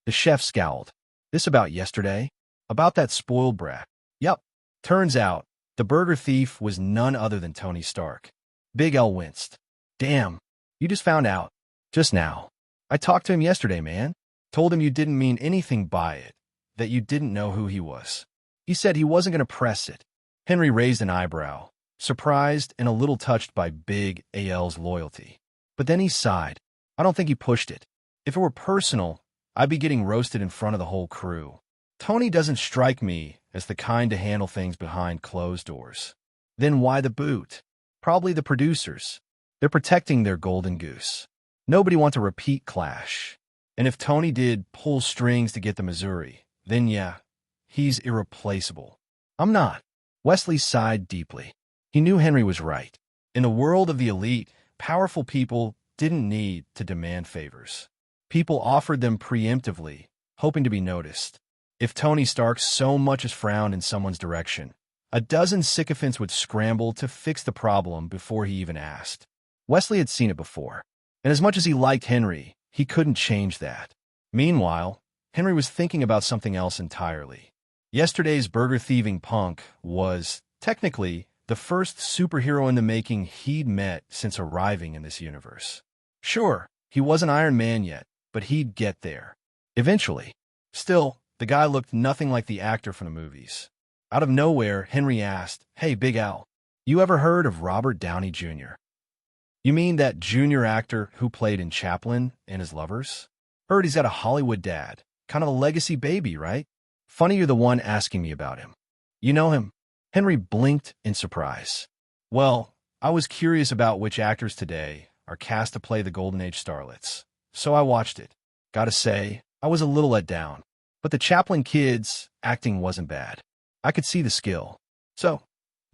The chef scowled. This about yesterday? About that spoiled brat? Yup. Turns out, the burger thief was none other than Tony Stark. Big L winced. Damn, you just found out. Just now. I talked to him yesterday, man. Told him you didn't mean anything by it, that you didn't know who he was. He said he wasn't going to press it. Henry raised an eyebrow, surprised and a little touched by Big AL's loyalty. But then he sighed. I don't think he pushed it. If it were personal, I'd be getting roasted in front of the whole crew. Tony doesn't strike me as the kind to handle things behind closed doors. Then why the boot? Probably the producers. They're protecting their golden goose. Nobody wants a repeat clash. And if Tony did pull strings to get the Missouri, then yeah, he's irreplaceable. I'm not. Wesley sighed deeply. He knew Henry was right. In the world of the elite, powerful people didn't need to demand favors. People offered them preemptively, hoping to be noticed. If Tony Stark so much as frowned in someone's direction, a dozen sycophants would scramble to fix the problem before he even asked. Wesley had seen it before, and as much as he liked Henry, he couldn't change that. Meanwhile, Henry was thinking about something else entirely. Yesterday's burger-thieving punk was, technically, the first superhero in the making he'd met since arriving in this universe. Sure, he wasn't Iron Man yet, but he'd get there. Eventually. Still, the guy looked nothing like the actor from the movies. Out of nowhere, Henry asked, "Hey, Big Al, you ever heard of Robert Downey Jr.? You mean that junior actor who played in Chaplin and His Lovers? Heard he's got a Hollywood dad. Kind of a legacy baby, right? Funny you're the one asking me about him. You know him?" Henry blinked in surprise. "Well, I was curious about which actors today are cast to play the Golden Age starlets, so I watched it. Gotta say, I was a little let down. But the Chaplin kids' acting wasn't bad. I could see the skill. So,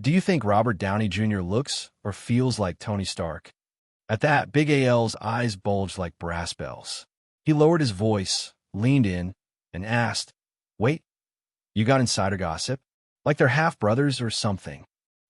do you think Robert Downey Jr. looks or feels like Tony Stark?" At that, Big AL's eyes bulged like brass bells. He lowered his voice, leaned in, and asked, "Wait, you got insider gossip? Like they're half-brothers or something?"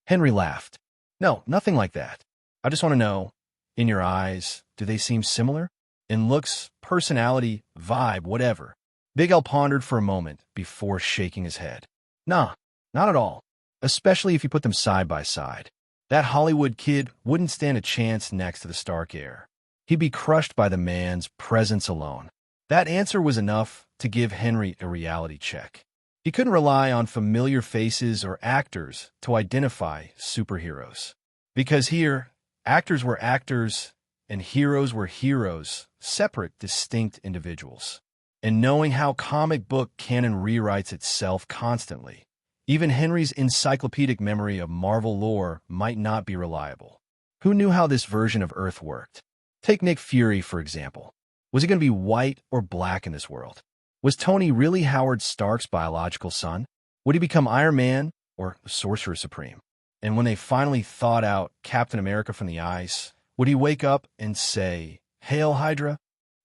Henry laughed. "No, nothing like that. I just want to know, in your eyes, do they seem similar? In looks, personality, vibe, whatever." Big Al pondered for a moment before shaking his head. "Nah, not at all. Especially if you put them side by side. That Hollywood kid wouldn't stand a chance next to the Stark heir. He'd be crushed by the man's presence alone." That answer was enough to give Henry a reality check. He couldn't rely on familiar faces or actors to identify superheroes. Because here, actors were actors and heroes were heroes, separate, distinct individuals. And knowing how comic book canon rewrites itself constantly, even Henry's encyclopedic memory of Marvel lore might not be reliable. Who knew how this version of Earth worked? Take Nick Fury, for example. Was he going to be white or black in this world? Was Tony really Howard Stark's biological son? Would he become Iron Man or the Sorcerer Supreme? And when they finally thawed out Captain America from the ice, would he wake up and say, "Hail Hydra"?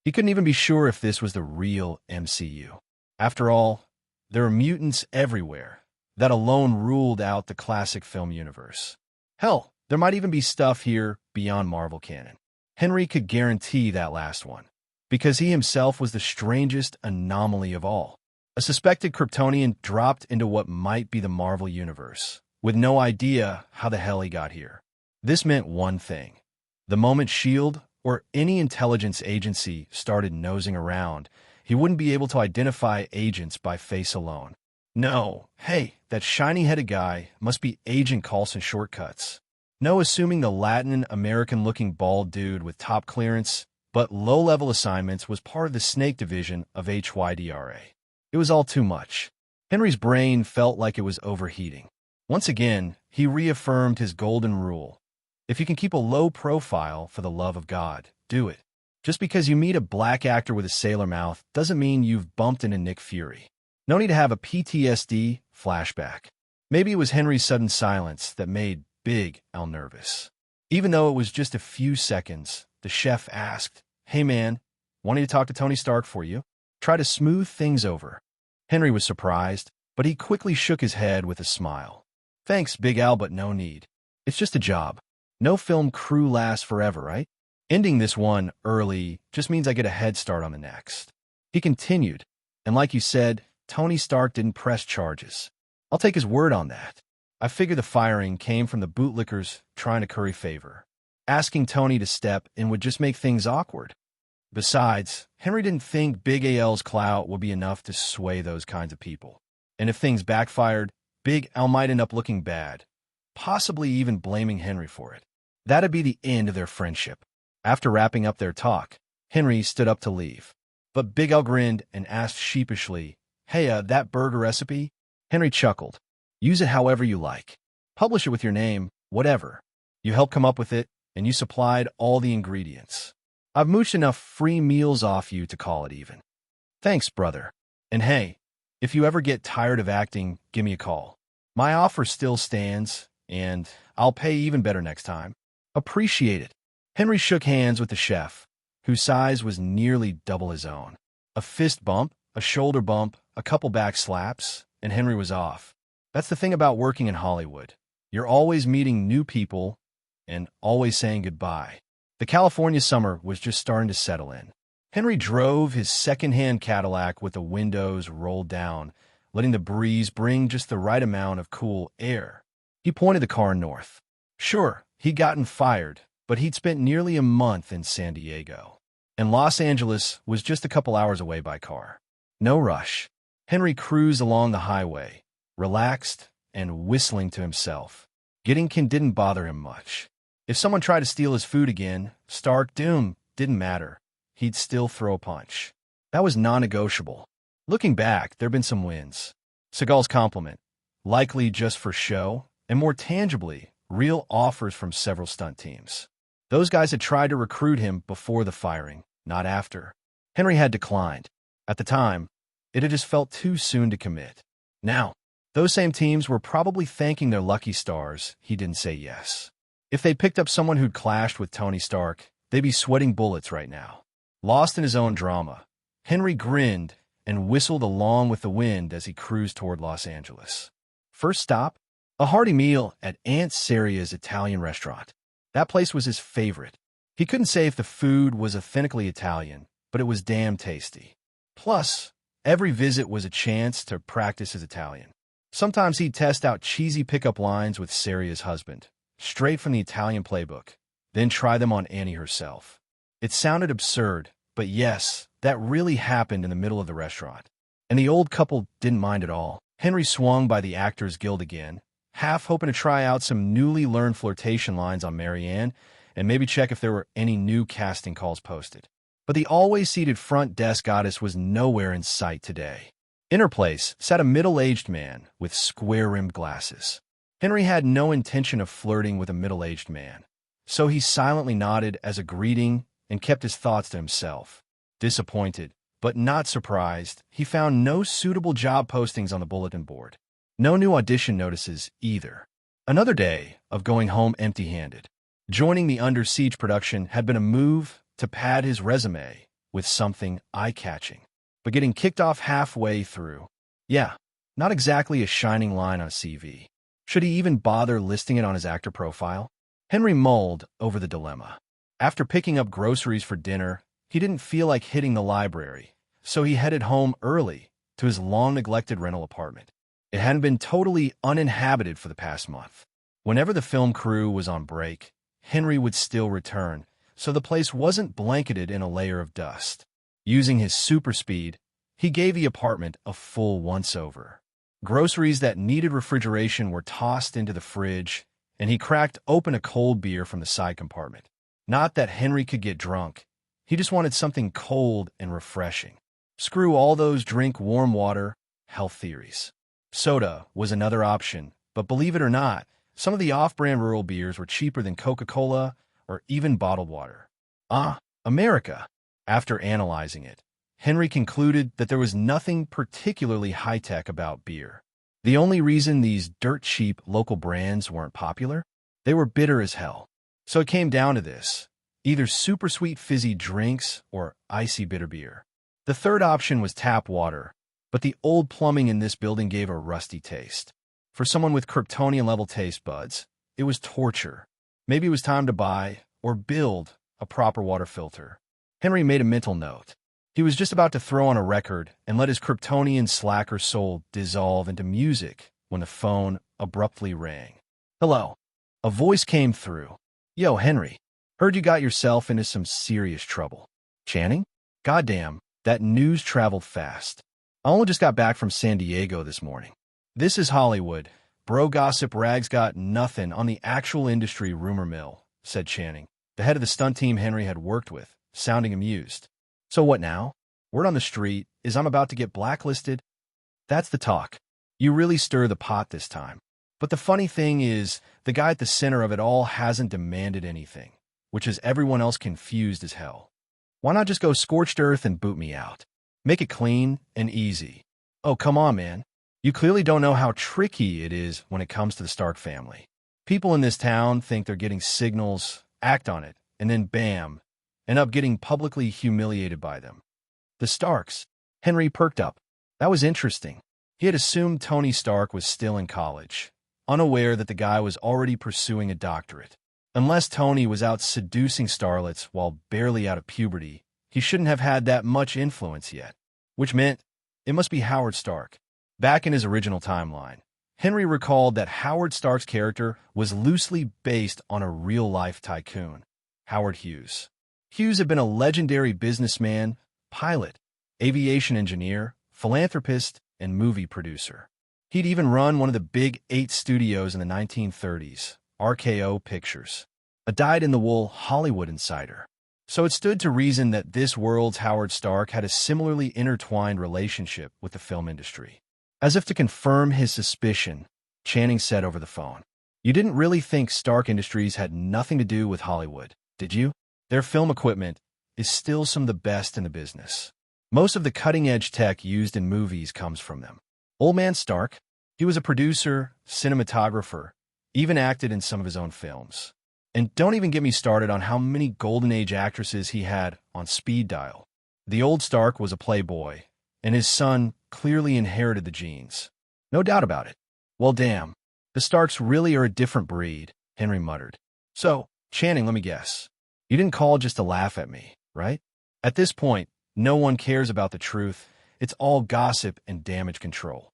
He couldn't even be sure if this was the real MCU. After all, there are mutants everywhere. That alone ruled out the classic film universe. Hell, there might even be stuff here beyond Marvel canon. Henry could guarantee that last one, because he himself was the strangest anomaly of all. A suspected Kryptonian dropped into what might be the Marvel universe, with no idea how the hell he got here. This meant one thing. The moment S.H.I.E.L.D. or any intelligence agency started nosing around, he wouldn't be able to identify agents by face alone. No, hey, that shiny-headed guy must be Agent Coulson Shortcuts. No assuming the Latin American-looking bald dude with top clearance, but low-level assignments was part of the snake division of HYDRA. It was all too much. Henry's brain felt like it was overheating. Once again, he reaffirmed his golden rule. If you can keep a low profile for the love of God, do it. Just because you meet a black actor with a sailor mouth doesn't mean you've bumped into Nick Fury. No need to have a PTSD flashback. Maybe it was Henry's sudden silence that made Big Al nervous. Even though it was just a few seconds, the chef asked, "Hey man, wanting to talk to Tony Stark for you? Try to smooth things over." Henry was surprised, but he quickly shook his head with a smile. "Thanks, Big Al, but no need. It's just a job. No film crew lasts forever, right? Ending this one early just means I get a head start on the next." He continued, "And like you said, Tony Stark didn't press charges. I'll take his word on that. I figure the firing came from the bootlickers trying to curry favor. Asking Tony to step in would just make things awkward. Besides, Henry didn't think Big AL's clout would be enough to sway those kinds of people. And if things backfired, Big Al might end up looking bad, possibly even blaming Henry for it. That'd be the end of their friendship." After wrapping up their talk, Henry stood up to leave. But Big Al grinned and asked sheepishly, "Hey, that burger recipe?" Henry chuckled. "Use it however you like. Publish it with your name, whatever. You helped come up with it, and you supplied all the ingredients. I've mooched enough free meals off you to call it even." "Thanks, brother. And hey, if you ever get tired of acting, give me a call. My offer still stands, and I'll pay even better next time. Appreciate it. Henry shook hands with the chef, whose size was nearly double his own. A fist bump, a shoulder bump, a couple back slaps, and Henry was off. That's the thing about working in Hollywood. You're always meeting new people and always saying goodbye. The California summer was just starting to settle in. Henry drove his second-hand Cadillac with the windows rolled down, letting the breeze bring just the right amount of cool air. He pointed the car north. Sure, he'd gotten fired, but he'd spent nearly a month in San Diego, and Los Angeles was just a couple hours away by car. No rush. Henry cruised along the highway, relaxed and whistling to himself. Getting didn't bother him much. If someone tried to steal his food again, stark doom, didn't matter. He'd still throw a punch. That was non-negotiable. Looking back, there'd been some wins. Seagal's compliment, likely just for show, and more tangibly, real offers from several stunt teams. Those guys had tried to recruit him before the firing, not after. Henry had declined. At the time, it had just felt too soon to commit. Now, those same teams were probably thanking their lucky stars he didn't say yes. If they picked up someone who'd clashed with Tony Stark, they'd be sweating bullets right now. Lost in his own drama, Henry grinned and whistled along with the wind as he cruised toward Los Angeles. First stop, a hearty meal at Aunt Saria's Italian restaurant. That place was his favorite. He couldn't say if the food was authentically Italian, but it was damn tasty. Plus, every visit was a chance to practice his Italian. Sometimes he'd test out cheesy pickup lines with Saria's husband, straight from the Italian playbook, then try them on Annie herself. It sounded absurd, but yes, that really happened in the middle of the restaurant. And the old couple didn't mind at all. Henry swung by the Actors Guild again, half hoping to try out some newly learned flirtation lines on Marianne and maybe check if there were any new casting calls posted. But the always-seated front desk goddess was nowhere in sight today. In her place sat a middle-aged man with square-rimmed glasses. Henry had no intention of flirting with a middle-aged man, so he silently nodded as a greeting and kept his thoughts to himself. Disappointed, but not surprised, he found no suitable job postings on the bulletin board. No new audition notices either. Another day of going home empty-handed. Joining the Under Siege production had been a move to pad his resume with something eye-catching, but getting kicked off halfway through. Yeah, not exactly a shining line on a CV. Should he even bother listing it on his actor profile? Henry mulled over the dilemma. After picking up groceries for dinner, he didn't feel like hitting the library, so he headed home early to his long-neglected rental apartment. It hadn't been totally uninhabited for the past month. Whenever the film crew was on break, Henry would still return, so the place wasn't blanketed in a layer of dust. Using his super speed, he gave the apartment a full once-over. Groceries that needed refrigeration were tossed into the fridge, and he cracked open a cold beer from the side compartment. Not that Henry could get drunk. He just wanted something cold and refreshing. Screw all those drink warm water health theories. Soda was another option, but believe it or not, some of the off-brand rural beers were cheaper than Coca-Cola or even bottled water. America. After analyzing it, Henry concluded that there was nothing particularly high-tech about beer. The only reason these dirt-cheap local brands weren't popular? They were bitter as hell. So it came down to this: either super sweet fizzy drinks or icy bitter beer. The third option was tap water, but the old plumbing in this building gave a rusty taste. For someone with Kryptonian-level taste buds, it was torture. Maybe it was time to buy or build a proper water filter. Henry made a mental note. He was just about to throw on a record and let his Kryptonian slacker soul dissolve into music when the phone abruptly rang. Hello. A voice came through. Yo, Henry. Heard you got yourself into some serious trouble. Channing? Goddamn, that news traveled fast. I only just got back from San Diego this morning. This is Hollywood. Bro gossip rags got nothing on the actual industry rumor mill, said Channing, the head of the stunt team Henry had worked with, sounding amused. So what now? Word on the street is I'm about to get blacklisted. That's the talk. You really stir the pot this time. But the funny thing is, the guy at the center of it all hasn't demanded anything, which has everyone else confused as hell. Why not just go scorched earth and boot me out? Make it clean and easy. Oh, come on, man. You clearly don't know how tricky it is when it comes to the Stark family. People in this town think they're getting signals, act on it, and then bam, end up getting publicly humiliated by them. The Starks. Henry perked up. That was interesting. He had assumed Tony Stark was still in college, unaware that the guy was already pursuing a doctorate. Unless Tony was out seducing starlets while barely out of puberty, he shouldn't have had that much influence yet. Which meant it must be Howard Stark. Back in his original timeline, Henry recalled that Howard Stark's character was loosely based on a real-life tycoon, Howard Hughes. Hughes had been a legendary businessman, pilot, aviation engineer, philanthropist, and movie producer. He'd even run one of the big 8 studios in the 1930s, RKO Pictures, a dyed-in-the-wool Hollywood insider. So it stood to reason that this world's Howard Stark had a similarly intertwined relationship with the film industry. As if to confirm his suspicion, Channing said over the phone, "You didn't really think Stark Industries had nothing to do with Hollywood, did you? Their film equipment is still some of the best in the business. Most of the cutting-edge tech used in movies comes from them." Old Man Stark, he was a producer, cinematographer, even acted in some of his own films. And don't even get me started on how many Golden Age actresses he had on speed dial. The old Stark was a playboy, and his son clearly inherited the genes. No doubt about it. Well, damn. The Starks really are a different breed, Henry muttered. So, Channing, let me guess. You didn't call just to laugh at me, right? At this point, no one cares about the truth. It's all gossip and damage control.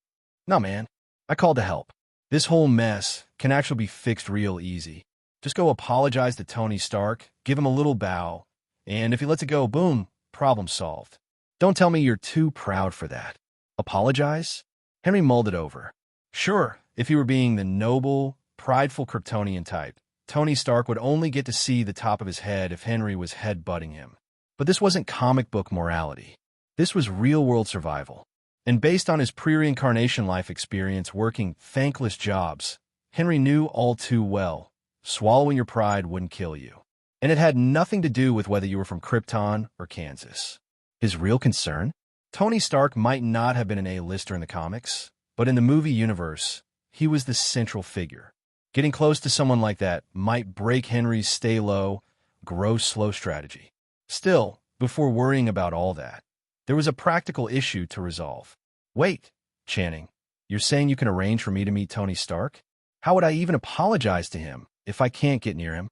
No, man. I called to help. This whole mess can actually be fixed real easy. Just go apologize to Tony Stark, give him a little bow, and if he lets it go, boom, problem solved. Don't tell me you're too proud for that. Apologize? Henry mulled it over. Sure, if he were being the noble, prideful Kryptonian type, Tony Stark would only get to see the top of his head if Henry was head-butting him. But this wasn't comic book morality. This was real-world survival. And based on his pre-reincarnation life experience working thankless jobs, Henry knew all too well, swallowing your pride wouldn't kill you. And it had nothing to do with whether you were from Krypton or Kansas. His real concern? Tony Stark might not have been an A-lister in the comics, but in the movie universe, he was the central figure. Getting close to someone like that might break Henry's stay low, grow slow strategy. Still, before worrying about all that, there was a practical issue to resolve. Wait, Channing, you're saying you can arrange for me to meet Tony Stark? How would I even apologize to him if I can't get near him?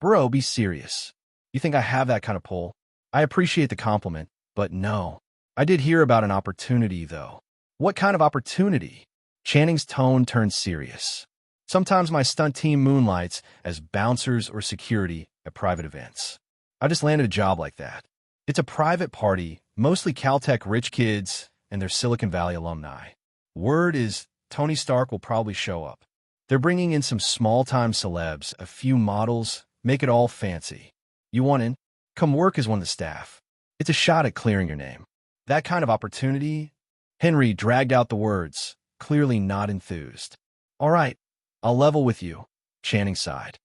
Bro, be serious. You think I have that kind of pull? I appreciate the compliment, but no. I did hear about an opportunity, though. What kind of opportunity? Channing's tone turned serious. Sometimes my stunt team moonlights as bouncers or security at private events. I just landed a job like that. It's a private party, mostly Caltech rich kids and their Silicon Valley alumni. Word is Tony Stark will probably show up. They're bringing in some small-time celebs, a few models, make it all fancy. You want in? Come work as one of the staff. It's a shot at clearing your name. That kind of opportunity? Henry dragged out the words, clearly not enthused. All right, I'll level with you, Channing sighed.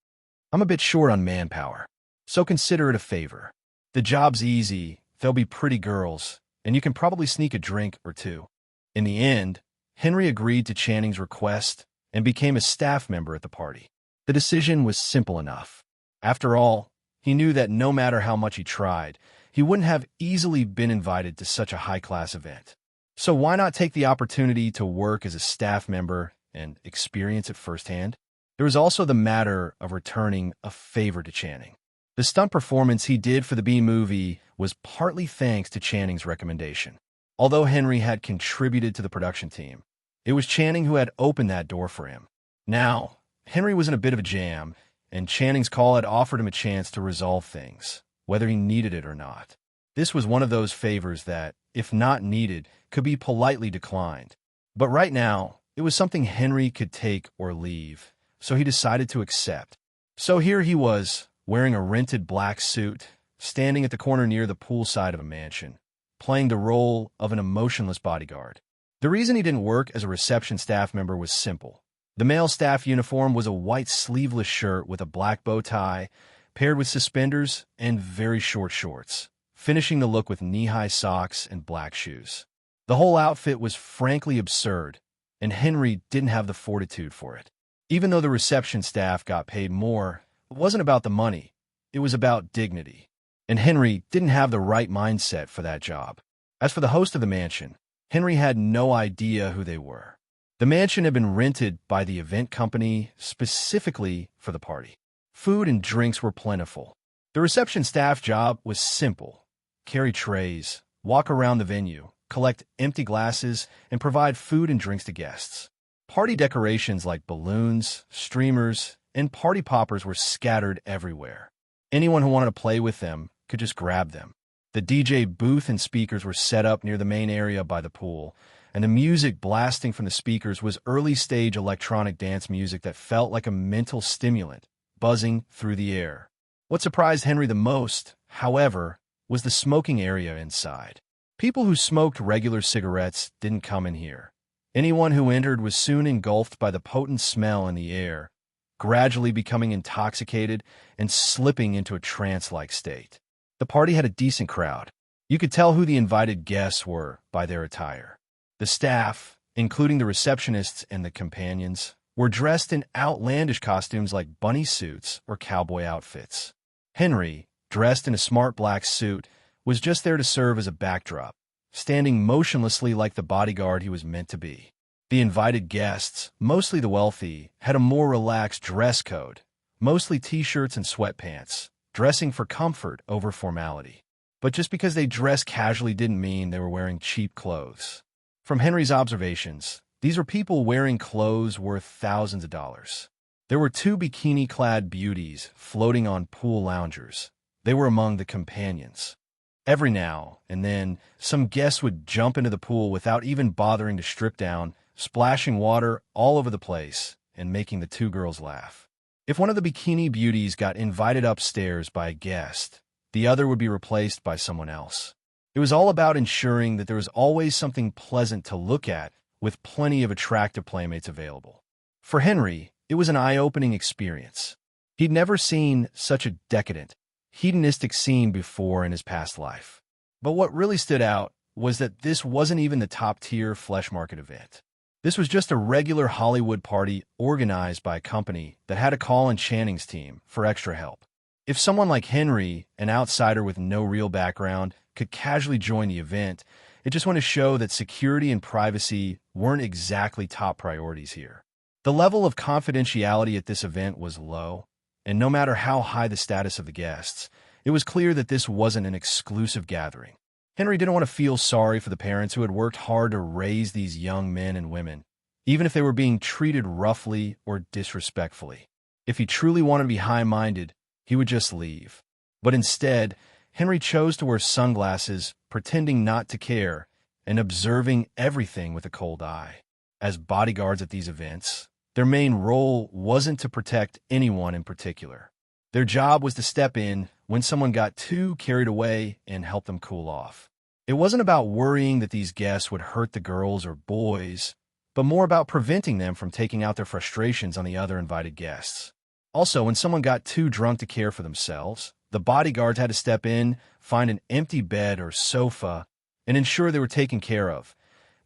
I'm a bit short on manpower, so consider it a favor. The job's easy, there'll be pretty girls, and you can probably sneak a drink or two. In the end, Henry agreed to Channing's request and became a staff member at the party. The decision was simple enough. After all, he knew that no matter how much he tried, he wouldn't have easily been invited to such a high-class event. So why not take the opportunity to work as a staff member and experience it firsthand? There was also the matter of returning a favor to Channing. The stunt performance he did for the B-movie was partly thanks to Channing's recommendation. Although Henry had contributed to the production team, it was Channing who had opened that door for him. Now, Henry was in a bit of a jam, and Channing's call had offered him a chance to resolve things, whether he needed it or not. This was one of those favors that, if not needed, could be politely declined. But right now, it was something Henry could take or leave, so he decided to accept. So here he was, wearing a rented black suit, standing at the corner near the poolside of a mansion, playing the role of an emotionless bodyguard. The reason he didn't work as a reception staff member was simple. The male staff uniform was a white sleeveless shirt with a black bow tie, paired with suspenders and very short shorts, finishing the look with knee-high socks and black shoes. The whole outfit was frankly absurd, and Henry didn't have the fortitude for it. Even though the reception staff got paid more, it wasn't about the money. It was about dignity. And Henry didn't have the right mindset for that job. As for the host of the mansion, Henry had no idea who they were. The mansion had been rented by the event company specifically for the party. Food and drinks were plentiful. The reception staff job was simple: carry trays, walk around the venue, collect empty glasses, and provide food and drinks to guests. Party decorations like balloons, streamers, and party poppers were scattered everywhere. Anyone who wanted to play with them could just grab them. The DJ booth and speakers were set up near the main area by the pool, and the music blasting from the speakers was early-stage electronic dance music that felt like a mental stimulant, buzzing through the air. What surprised Henry the most, however, was the smoking area inside. People who smoked regular cigarettes didn't come in here. Anyone who entered was soon engulfed by the potent smell in the air, gradually becoming intoxicated and slipping into a trance-like state. The party had a decent crowd. You could tell who the invited guests were by their attire. The staff, including the receptionists and the companions, were dressed in outlandish costumes like bunny suits or cowboy outfits. Henry, dressed in a smart black suit, was just there to serve as a backdrop, standing motionlessly like the bodyguard he was meant to be. The invited guests, mostly the wealthy, had a more relaxed dress code, mostly t-shirts and sweatpants, dressing for comfort over formality. But just because they dressed casually didn't mean they were wearing cheap clothes. From Henry's observations, these were people wearing clothes worth thousands of dollars. There were 2 bikini-clad beauties floating on pool loungers. They were among the companions. Every now and then, some guests would jump into the pool without even bothering to strip down, splashing water all over the place and making the 2 girls laugh. If one of the bikini beauties got invited upstairs by a guest, the other would be replaced by someone else. It was all about ensuring that there was always something pleasant to look at, with plenty of attractive playmates available. For Henry, it was an eye-opening experience. He'd never seen such a decadent, hedonistic scene before in his past life. But what really stood out was that this wasn't even the top-tier flesh market event. This was just a regular Hollywood party organized by a company that had a call on Channing's team for extra help. If someone like Henry, an outsider with no real background, could casually join the event, it just went to show that security and privacy weren't exactly top priorities here. The level of confidentiality at this event was low, and no matter how high the status of the guests, it was clear that this wasn't an exclusive gathering. Henry didn't want to feel sorry for the parents who had worked hard to raise these young men and women, even if they were being treated roughly or disrespectfully. If he truly wanted to be high-minded, he would just leave. But instead, Henry chose to wear sunglasses, pretending not to care, and observing everything with a cold eye. As bodyguards at these events, their main role wasn't to protect anyone in particular. Their job was to step in when someone got too carried away and help them cool off. It wasn't about worrying that these guests would hurt the girls or boys, but more about preventing them from taking out their frustrations on the other invited guests. Also, when someone got too drunk to care for themselves, the bodyguards had to step in, find an empty bed or sofa, and ensure they were taken care of,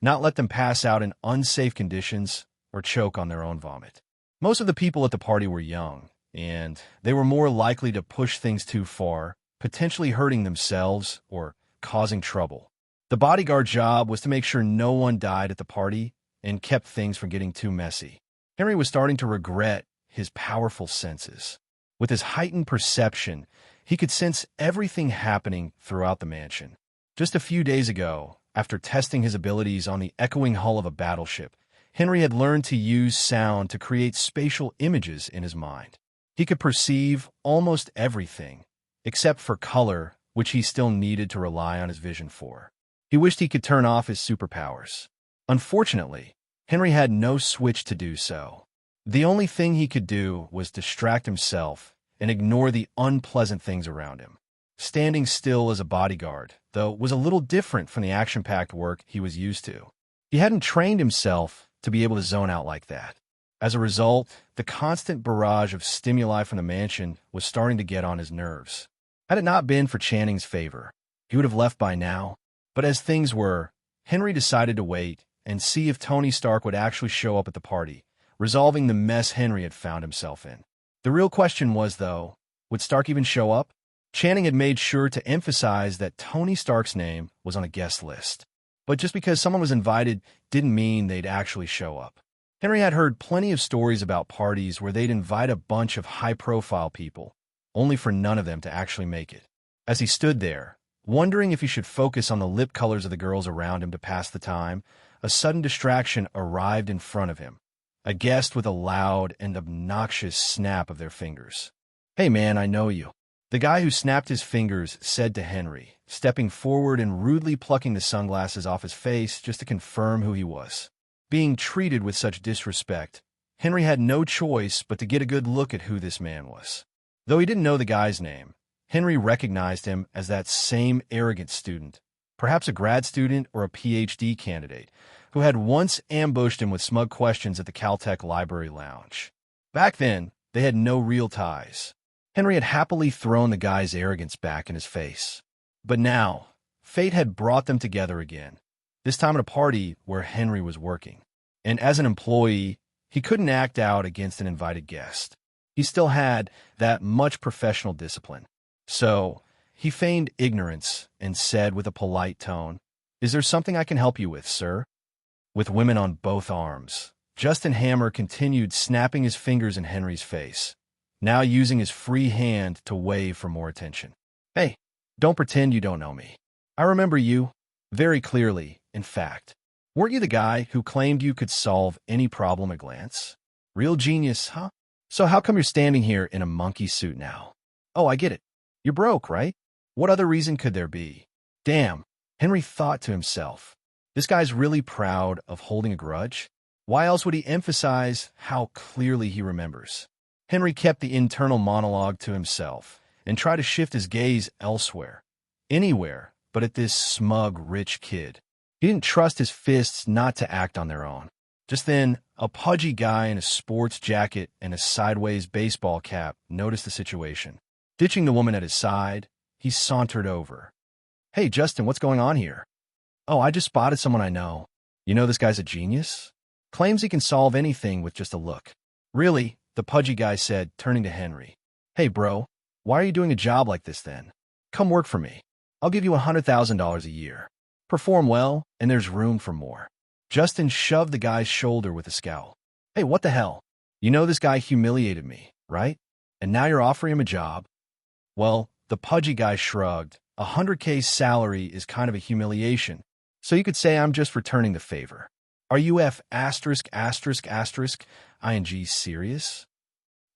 not let them pass out in unsafe conditions or choke on their own vomit. Most of the people at the party were young, and they were more likely to push things too far, potentially hurting themselves or causing trouble. The bodyguard job was to make sure no one died at the party and kept things from getting too messy. Henry was starting to regret his powerful senses. With his heightened perception, he could sense everything happening throughout the mansion. Just a few days ago, after testing his abilities on the echoing hull of a battleship, Henry had learned to use sound to create spatial images in his mind. He could perceive almost everything, except for color, which he still needed to rely on his vision for. He wished he could turn off his superpowers. Unfortunately, Henry had no switch to do so. The only thing he could do was distract himself and ignore the unpleasant things around him. Standing still as a bodyguard, though, was a little different from the action-packed work he was used to. He hadn't trained himself to be able to zone out like that. As a result, the constant barrage of stimuli from the mansion was starting to get on his nerves. Had it not been for Channing's favor, he would have left by now. But as things were, Henry decided to wait and see if Tony Stark would actually show up at the party, resolving the mess Henry had found himself in. The real question was, though, would Stark even show up? Channing had made sure to emphasize that Tony Stark's name was on a guest list. But just because someone was invited didn't mean they'd actually show up. Henry had heard plenty of stories about parties where they'd invite a bunch of high-profile people, only for none of them to actually make it. As he stood there, wondering if he should focus on the lip colors of the girls around him to pass the time, a sudden distraction arrived in front of him. A guest with a loud and obnoxious snap of their fingers. "Hey man, I know you." The guy who snapped his fingers said to Henry, stepping forward and rudely plucking the sunglasses off his face just to confirm who he was. Being treated with such disrespect, Henry had no choice but to get a good look at who this man was. Though he didn't know the guy's name, Henry recognized him as that same arrogant student, perhaps a grad student or a PhD candidate, who had once ambushed him with smug questions at the Caltech Library Lounge. Back then, they had no real ties. Henry had happily thrown the guy's arrogance back in his face. But now, fate had brought them together again, this time at a party where Henry was working. And as an employee, he couldn't act out against an invited guest. He still had that much professional discipline. So, he feigned ignorance and said with a polite tone, "Is there something I can help you with, sir?" With women on both arms, Justin Hammer continued snapping his fingers in Henry's face, now using his free hand to wave for more attention. "Hey, don't pretend you don't know me. I remember you very clearly, in fact. Weren't you the guy who claimed you could solve any problem at a glance? Real genius, huh? So how come you're standing here in a monkey suit now? Oh, I get it. You're broke, right? What other reason could there be? Damn," Henry thought to himself. This guy's really proud of holding a grudge. Why else would he emphasize how clearly he remembers? Henry kept the internal monologue to himself and tried to shift his gaze elsewhere, anywhere but at this smug, rich kid. He didn't trust his fists not to act on their own. Just then, a pudgy guy in a sports jacket and a sideways baseball cap noticed the situation. Ditching the woman at his side, he sauntered over. "Hey, Justin, what's going on here?" "Oh, I just spotted someone I know. You know this guy's a genius? Claims he can solve anything with just a look." "Really?" the pudgy guy said, turning to Henry. "Hey, bro, why are you doing a job like this then? Come work for me. I'll give you $100,000 a year. Perform well, and there's room for more." Justin shoved the guy's shoulder with a scowl. "Hey, what the hell? You know this guy humiliated me, right? And now you're offering him a job?" "Well," the pudgy guy shrugged, "100K salary is kind of a humiliation, so you could say I'm just returning the favor. Are you ing serious?"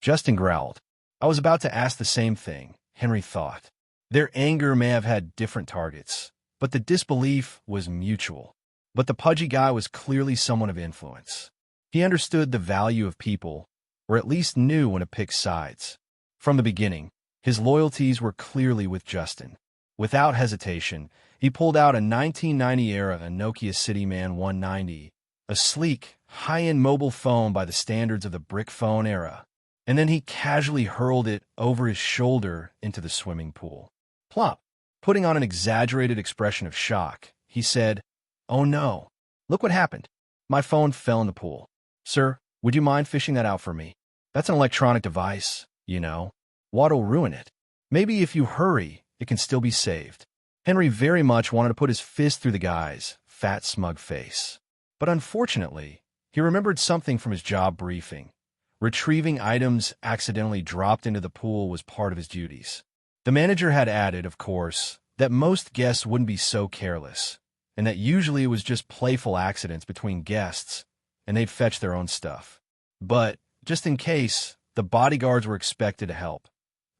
Justin growled. "I was about to ask the same thing," Henry thought. Their anger may have had different targets, but the disbelief was mutual. But the pudgy guy was clearly someone of influence. He understood the value of people, or at least knew when to pick sides. From the beginning, his loyalties were clearly with Justin. Without hesitation, he pulled out a 1990-era Nokia CityMan 190, a sleek, high-end mobile phone by the standards of the brick phone era, and then he casually hurled it over his shoulder into the swimming pool. Plop! Putting on an exaggerated expression of shock, he said, "Oh no, look what happened. My phone fell in the pool. Sir, would you mind fishing that out for me? That's an electronic device, you know. Water'll ruin it. Maybe if you hurry, it can still be saved." Henry very much wanted to put his fist through the guy's fat, smug face. But unfortunately, he remembered something from his job briefing. Retrieving items accidentally dropped into the pool was part of his duties. The manager had added, of course, that most guests wouldn't be so careless, and that usually it was just playful accidents between guests, and they'd fetch their own stuff. But, just in case, the bodyguards were expected to help,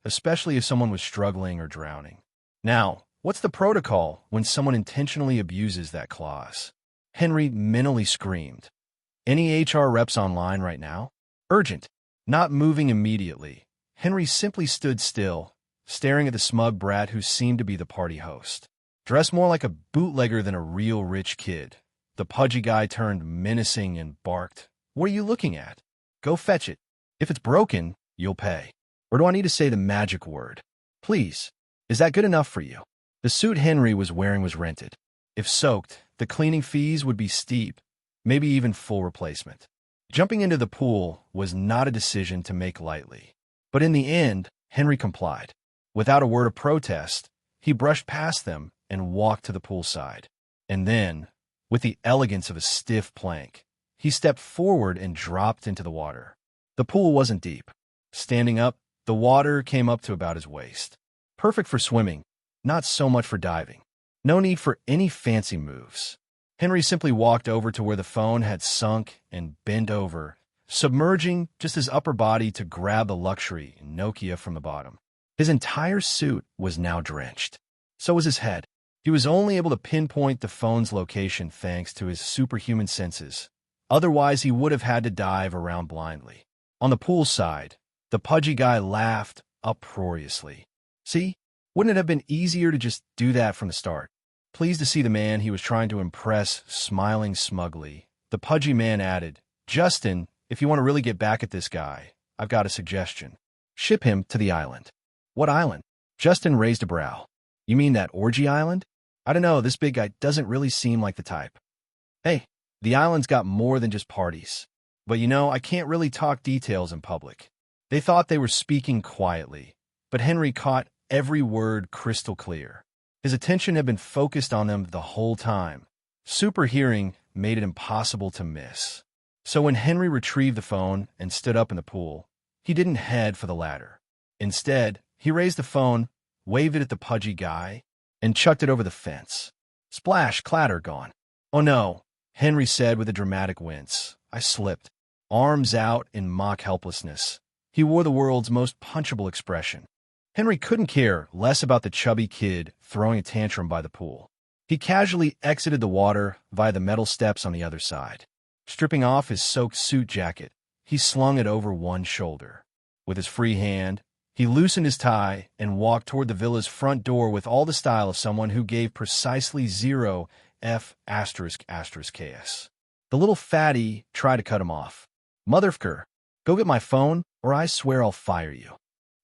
especially if someone was struggling or drowning. Now, what's the protocol when someone intentionally abuses that clause? Henry mentally screamed. "Any HR reps online right now? Urgent." Not moving immediately, Henry simply stood still, staring at the smug brat who seemed to be the party host. Dressed more like a bootlegger than a real rich kid, the pudgy guy turned menacing and barked, "What are you looking at? Go fetch it. If it's broken, you'll pay. Or do I need to say the magic word? Please, is that good enough for you?" The suit Henry was wearing was rented. If soaked, the cleaning fees would be steep, maybe even full replacement. Jumping into the pool was not a decision to make lightly. But in the end, Henry complied. Without a word of protest, he brushed past them and walked to the poolside. And then, with the elegance of a stiff plank, he stepped forward and dropped into the water. The pool wasn't deep. Standing up, the water came up to about his waist. Perfect for swimming, not so much for diving. No need for any fancy moves. Henry simply walked over to where the phone had sunk and bent over, submerging just his upper body to grab the luxury Nokia from the bottom. His entire suit was now drenched. So was his head. He was only able to pinpoint the phone's location thanks to his superhuman senses. Otherwise, he would have had to dive around blindly. On the pool side, the pudgy guy laughed uproariously. See, wouldn't it have been easier to just do that from the start? Pleased to see the man he was trying to impress smiling smugly, the pudgy man added, Justin, if you want to really get back at this guy, I've got a suggestion. Ship him to the island. What island? Justin raised a brow. You mean that orgy island? I don't know, this big guy doesn't really seem like the type. Hey, the island's got more than just parties. But I can't really talk details in public. They thought they were speaking quietly, but Henry caught every word crystal clear. His attention had been focused on them the whole time. Super hearing made it impossible to miss. So when Henry retrieved the phone and stood up in the pool, he didn't head for the ladder. Instead, he raised the phone, waved it at the pudgy guy, and chucked it over the fence. Splash, clatter, gone. Oh no, Henry said with a dramatic wince. I slipped, arms out in mock helplessness. He wore the world's most punchable expression. Henry couldn't care less about the chubby kid throwing a tantrum by the pool. He casually exited the water via the metal steps on the other side. Stripping off his soaked suit jacket, he slung it over one shoulder. With his free hand, he loosened his tie and walked toward the villa's front door with all the style of someone who gave precisely 0 F******. The little fatty tried to cut him off. Motherfucker, go get my phone, or I swear I'll fire you.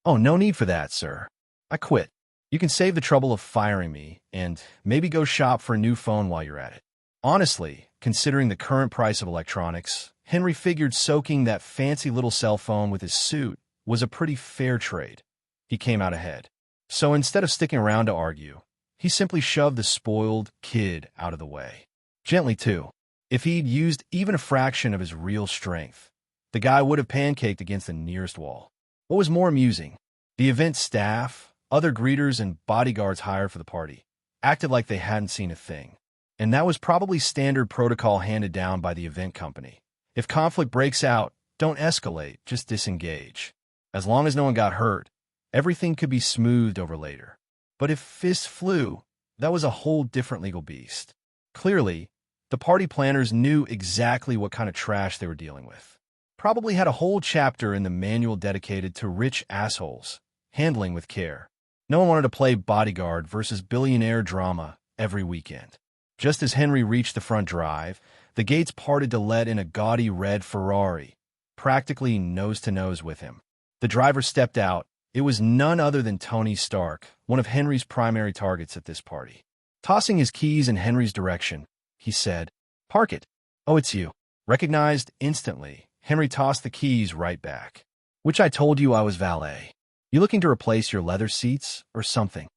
Oh, no need for that, sir. I quit. You can save the trouble of firing me, and maybe go shop for a new phone while you're at it. Honestly, considering the current price of electronics, Henry figured soaking that fancy little cell phone with his suit was a pretty fair trade. He came out ahead. So instead of sticking around to argue, he simply shoved the spoiled kid out of the way. Gently, too. If he'd used even a fraction of his real strength, the guy would have pancaked against the nearest wall. What was more amusing, the event staff, other greeters, and bodyguards hired for the party acted like they hadn't seen a thing. And that was probably standard protocol handed down by the event company. If conflict breaks out, don't escalate, just disengage. As long as no one got hurt, everything could be smoothed over later. But if fists flew, that was a whole different legal beast. Clearly, the party planners knew exactly what kind of trash they were dealing with. Probably had a whole chapter in the manual dedicated to rich assholes, handling with care. No one wanted to play bodyguard versus billionaire drama every weekend. Just as Henry reached the front drive, the gates parted to let in a gaudy red Ferrari, practically nose-to-nose with him. The driver stepped out. It was none other than Tony Stark, one of Henry's primary targets at this party. Tossing his keys in Henry's direction, he said, "Park it." "Oh, it's you." Recognized instantly, Henry tossed the keys right back. "Which I told you I was valet. You looking to replace your leather seats or something?"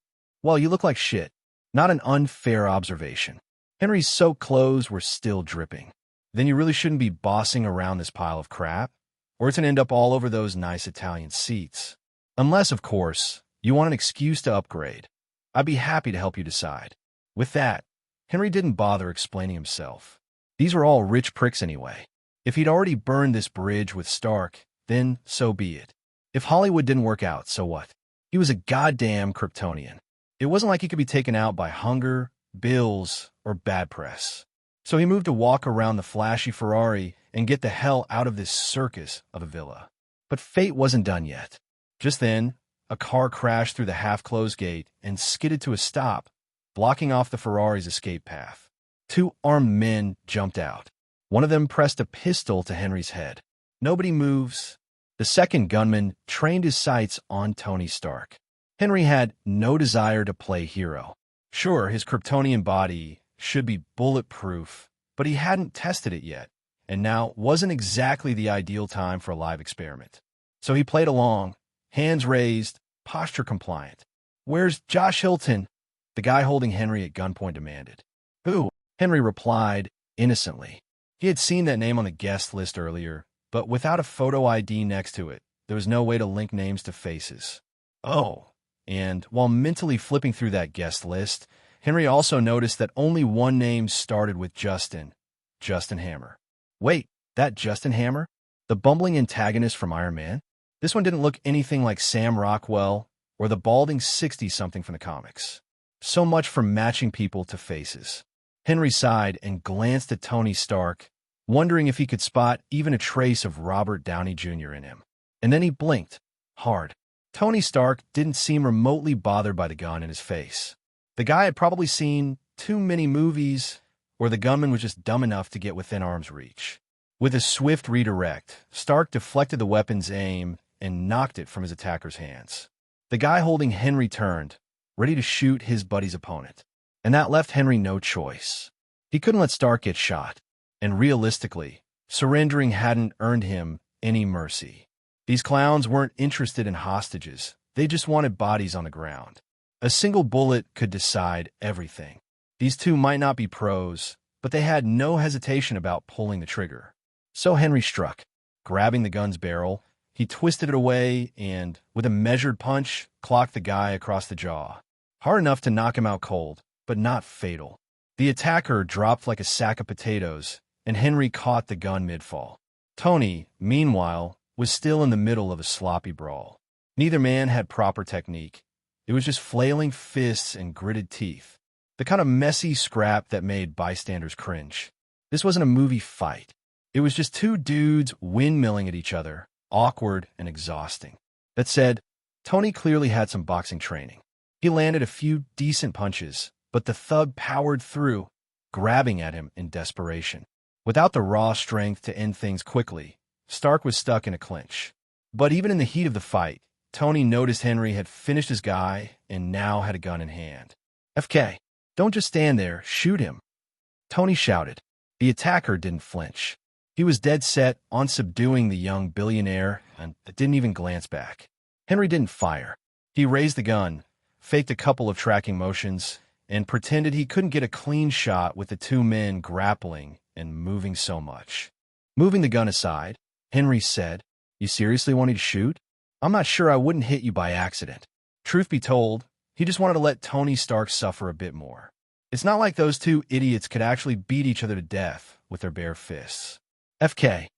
"Well, you look like shit." Not an unfair observation. Henry's soaked clothes were still dripping. "Then you really shouldn't be bossing around this pile of crap, or it's going to end up all over those nice Italian seats. Unless, of course, you want an excuse to upgrade. I'd be happy to help you decide." With that, Henry didn't bother explaining himself. These were all rich pricks anyway. If he'd already burned this bridge with Stark, then so be it. If Hollywood didn't work out, so what? He was a goddamn Kryptonian. It wasn't like he could be taken out by hunger, bills, or bad press. So he moved to walk around the flashy Ferrari and get the hell out of this circus of a villa. But fate wasn't done yet. Just then, a car crashed through the half-closed gate and skidded to a stop, blocking off the Ferrari's escape path. 2 armed men jumped out. One of them pressed a pistol to Henry's head. Nobody moves. The second gunman trained his sights on Tony Stark. Henry had no desire to play hero. Sure, his Kryptonian body should be bulletproof, but he hadn't tested it yet, and now wasn't exactly the ideal time for a live experiment. So he played along, hands raised, posture compliant. "Where's Josh Hilton?" the guy holding Henry at gunpoint demanded. "Who?" Henry replied, innocently. He had seen that name on the guest list earlier, but without a photo ID next to it, there was no way to link names to faces. Oh, and while mentally flipping through that guest list, Henry also noticed that only one name started with Justin Hammer. Wait, that Justin Hammer? The bumbling antagonist from Iron Man? This one didn't look anything like Sam Rockwell or the balding 60-something from the comics. So much for matching people to faces. Henry sighed and glanced at Tony Stark, wondering if he could spot even a trace of Robert Downey Jr. in him. And then he blinked, hard. Tony Stark didn't seem remotely bothered by the gun in his face. The guy had probably seen too many movies, or the gunman was just dumb enough to get within arm's reach. With a swift redirect, Stark deflected the weapon's aim and knocked it from his attacker's hands. The guy holding Henry turned, ready to shoot his buddy's opponent. And that left Henry no choice. He couldn't let Stark get shot, and realistically, surrendering hadn't earned him any mercy. These clowns weren't interested in hostages, they just wanted bodies on the ground. A single bullet could decide everything. These two might not be pros, but they had no hesitation about pulling the trigger. So Henry struck. Grabbing the gun's barrel, he twisted it away and, with a measured punch, clocked the guy across the jaw. Hard enough to knock him out cold, but not fatal. The attacker dropped like a sack of potatoes, and Henry caught the gun mid-fall. Tony, meanwhile, was still in the middle of a sloppy brawl. Neither man had proper technique. It was just flailing fists and gritted teeth. The kind of messy scrap that made bystanders cringe. This wasn't a movie fight. It was just two dudes windmilling at each other, awkward and exhausting. That said, Tony clearly had some boxing training. He landed a few decent punches, but the thug powered through, grabbing at him in desperation. Without the raw strength to end things quickly, Stark was stuck in a clinch. But even in the heat of the fight, Tony noticed Henry had finished his guy and now had a gun in hand. "FK, don't just stand there, shoot him," Tony shouted. The attacker didn't flinch. He was dead set on subduing the young billionaire and didn't even glance back. Henry didn't fire. He raised the gun, faked a couple of tracking motions, and pretended he couldn't get a clean shot with the two men grappling and moving so much. Moving the gun aside, Henry said, "You seriously want me to shoot? I'm not sure I wouldn't hit you by accident." Truth be told, he just wanted to let Tony Stark suffer a bit more. It's not like those two idiots could actually beat each other to death with their bare fists. "FK.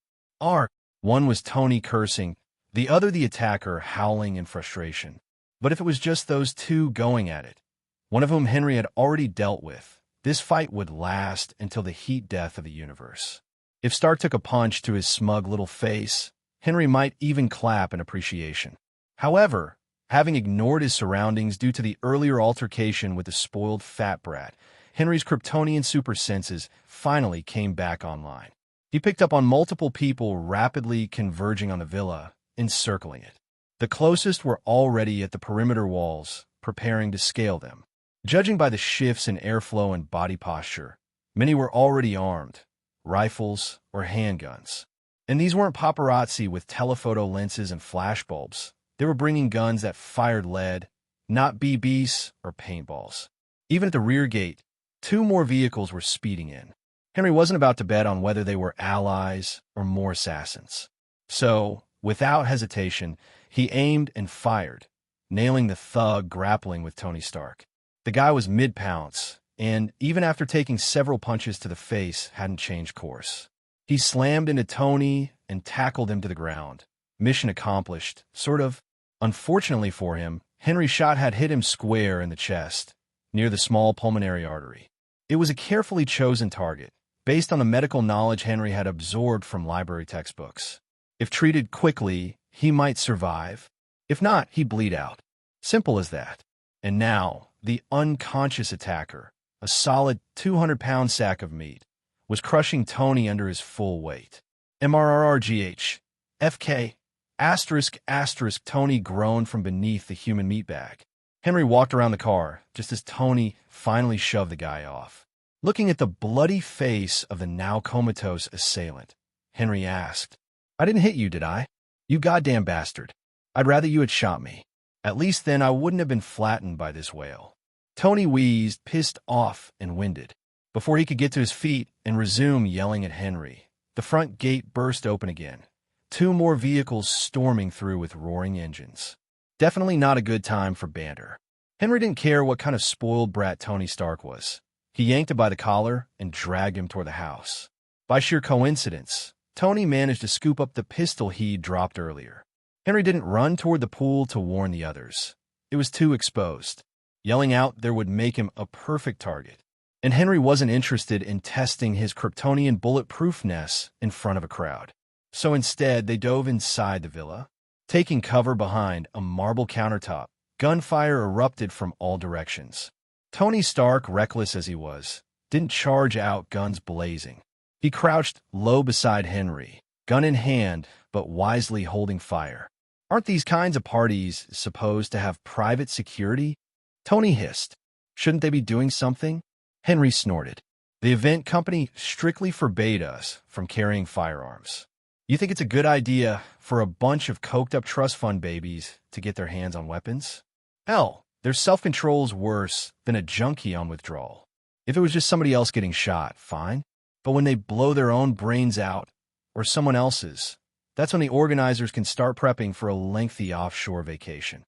R." One was Tony cursing, the other the attacker howling in frustration. But if it was just those two going at it, one of whom Henry had already dealt with, this fight would last until the heat death of the universe. If Stark took a punch to his smug little face, Henry might even clap in appreciation. However, having ignored his surroundings due to the earlier altercation with the spoiled fat brat, Henry's Kryptonian super senses finally came back online. He picked up on multiple people rapidly converging on the villa, encircling it. The closest were already at the perimeter walls, preparing to scale them. Judging by the shifts in airflow and body posture, many were already armed, rifles or handguns. And these weren't paparazzi with telephoto lenses and flashbulbs. They were bringing guns that fired lead, not BBs or paintballs. Even at the rear gate, two more vehicles were speeding in. Henry wasn't about to bet on whether they were allies or more assassins. So, without hesitation, he aimed and fired, nailing the thug grappling with Tony Stark. The guy was mid-pounce, and even after taking several punches to the face, hadn't changed course. He slammed into Tony and tackled him to the ground. Mission accomplished, sort of. Unfortunately for him, Henry's shot had hit him square in the chest, near the small pulmonary artery. It was a carefully chosen target, based on the medical knowledge Henry had absorbed from library textbooks. If treated quickly, he might survive. If not, he'd bleed out. Simple as that. And now, the unconscious attacker, a solid 200-pound sack of meat, was crushing Tony under his full weight. MRRRGH. FK. ***. Tony groaned from beneath the human meat bag. Henry walked around the car, just as Tony finally shoved the guy off. Looking at the bloody face of the now comatose assailant, Henry asked, "I didn't hit you, did I? You goddamn bastard. I'd rather you had shot me. At least then I wouldn't have been flattened by this whale." Tony wheezed, pissed off and winded. Before he could get to his feet and resume yelling at Henry, the front gate burst open again. 2 more vehicles storming through with roaring engines. Definitely not a good time for banter. Henry didn't care what kind of spoiled brat Tony Stark was. He yanked him by the collar and dragged him toward the house. By sheer coincidence, Tony managed to scoop up the pistol he'd dropped earlier. Henry didn't run toward the pool to warn the others. It was too exposed. Yelling out there would make him a perfect target. And Henry wasn't interested in testing his Kryptonian bulletproofness in front of a crowd. So instead, they dove inside the villa. Taking cover behind a marble countertop, gunfire erupted from all directions. Tony Stark, reckless as he was, didn't charge out guns blazing. He crouched low beside Henry, gun in hand, but wisely holding fire. Aren't these kinds of parties supposed to have private security? Tony hissed. Shouldn't they be doing something? Henry snorted. The event company strictly forbade us from carrying firearms. You think it's a good idea for a bunch of coked-up trust fund babies to get their hands on weapons? Hell, their self-control's worse than a junkie on withdrawal. If it was just somebody else getting shot, fine. But when they blow their own brains out, or someone else's, that's when the organizers can start prepping for a lengthy offshore vacation.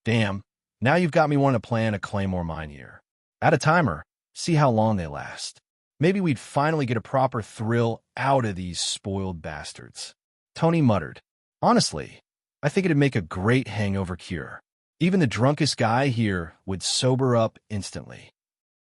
Damn, now you've got me wanting to plan a Claymore mine here. Add a timer, see how long they last. Maybe we'd finally get a proper thrill out of these spoiled bastards. Tony muttered, "Honestly, I think it'd make a great hangover cure. Even the drunkest guy here would sober up instantly."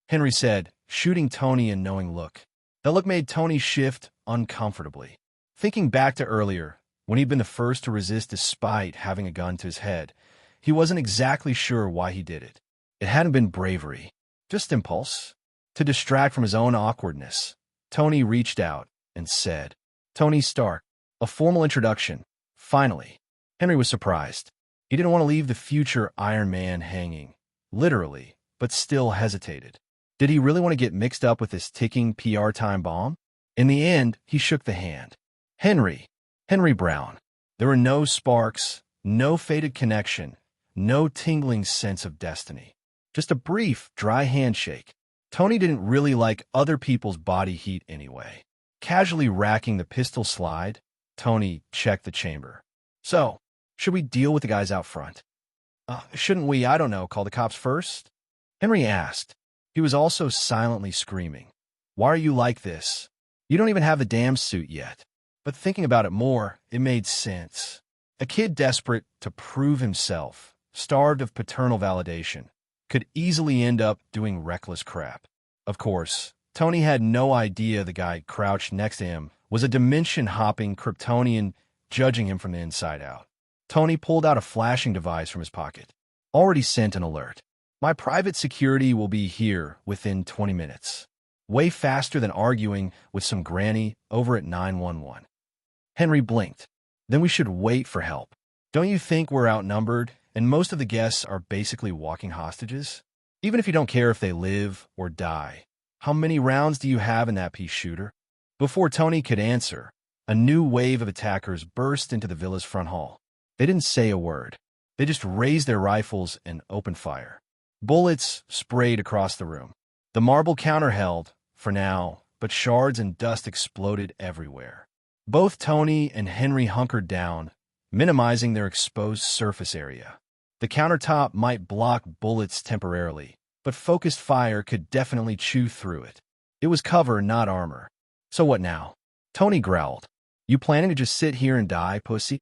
Henry said, shooting Tony a knowing look. That look made Tony shift uncomfortably. Thinking back to earlier, when he'd been the first to resist despite having a gun to his head, he wasn't exactly sure why he did it. It hadn't been bravery, just impulse. To distract from his own awkwardness, Tony reached out and said, "Tony Stark," a formal introduction. Finally, Henry was surprised. He didn't want to leave the future Iron Man hanging, literally, but still hesitated. Did he really want to get mixed up with this ticking PR time bomb? In the end, he shook the hand. Henry Brown. There were no sparks, no faded connection, no tingling sense of destiny. Just a brief, dry handshake. Tony didn't really like other people's body heat anyway. Casually racking the pistol slide, Tony checked the chamber. "So, should we deal with the guys out front?" Shouldn't we, I don't know, call the cops first?" Henry asked. He was also silently screaming. "Why are you like this? You don't even have the damn suit yet." But thinking about it more, it made sense. A kid desperate to prove himself, starved of paternal validation, could easily end up doing reckless crap. Of course, Tony had no idea the guy crouched next to him was a dimension-hopping Kryptonian judging him from the inside out. Tony pulled out a flashing device from his pocket. Already sent an alert. "My private security will be here within 20 minutes. Way faster than arguing with some granny over at 911. Henry blinked. "Then we should wait for help. Don't you think we're outnumbered, and most of the guests are basically walking hostages? Even if you don't care if they live or die, how many rounds do you have in that pea shooter?" Before Tony could answer, a new wave of attackers burst into the villa's front hall. They didn't say a word. They just raised their rifles and opened fire. Bullets sprayed across the room. The marble counter held, for now, but shards and dust exploded everywhere. Both Tony and Henry hunkered down, minimizing their exposed surface area. The countertop might block bullets temporarily, but focused fire could definitely chew through it. It was cover, not armor. "So what now?" Tony growled. "You planning to just sit here and die, pussy?"